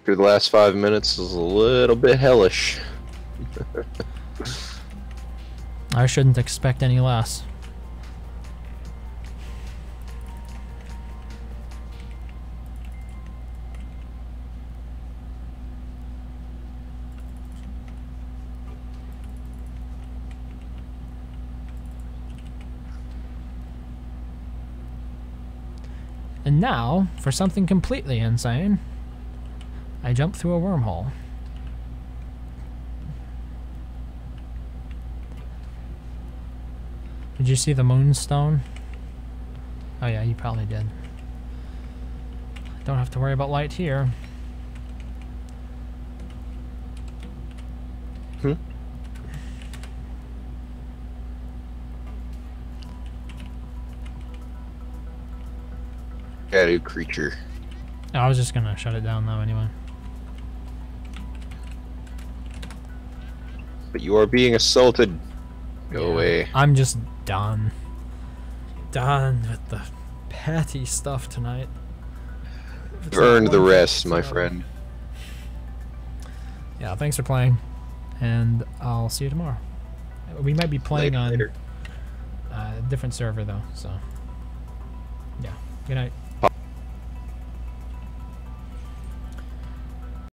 Through the last 5 minutes is a little bit hellish. I shouldn't expect any less. And now, for something completely insane, I jump through a wormhole. Did you see the moonstone? Oh yeah, you probably did. Don't have to worry about light here. Shadow creature. I was just gonna shut it down though anyway. But you are being assaulted. Go away. I'm just done. Done with the petty stuff tonight. You've earned the rest, my friend. Yeah, thanks for playing. And I'll see you tomorrow. We might be playing on a different server though, so yeah. Good night.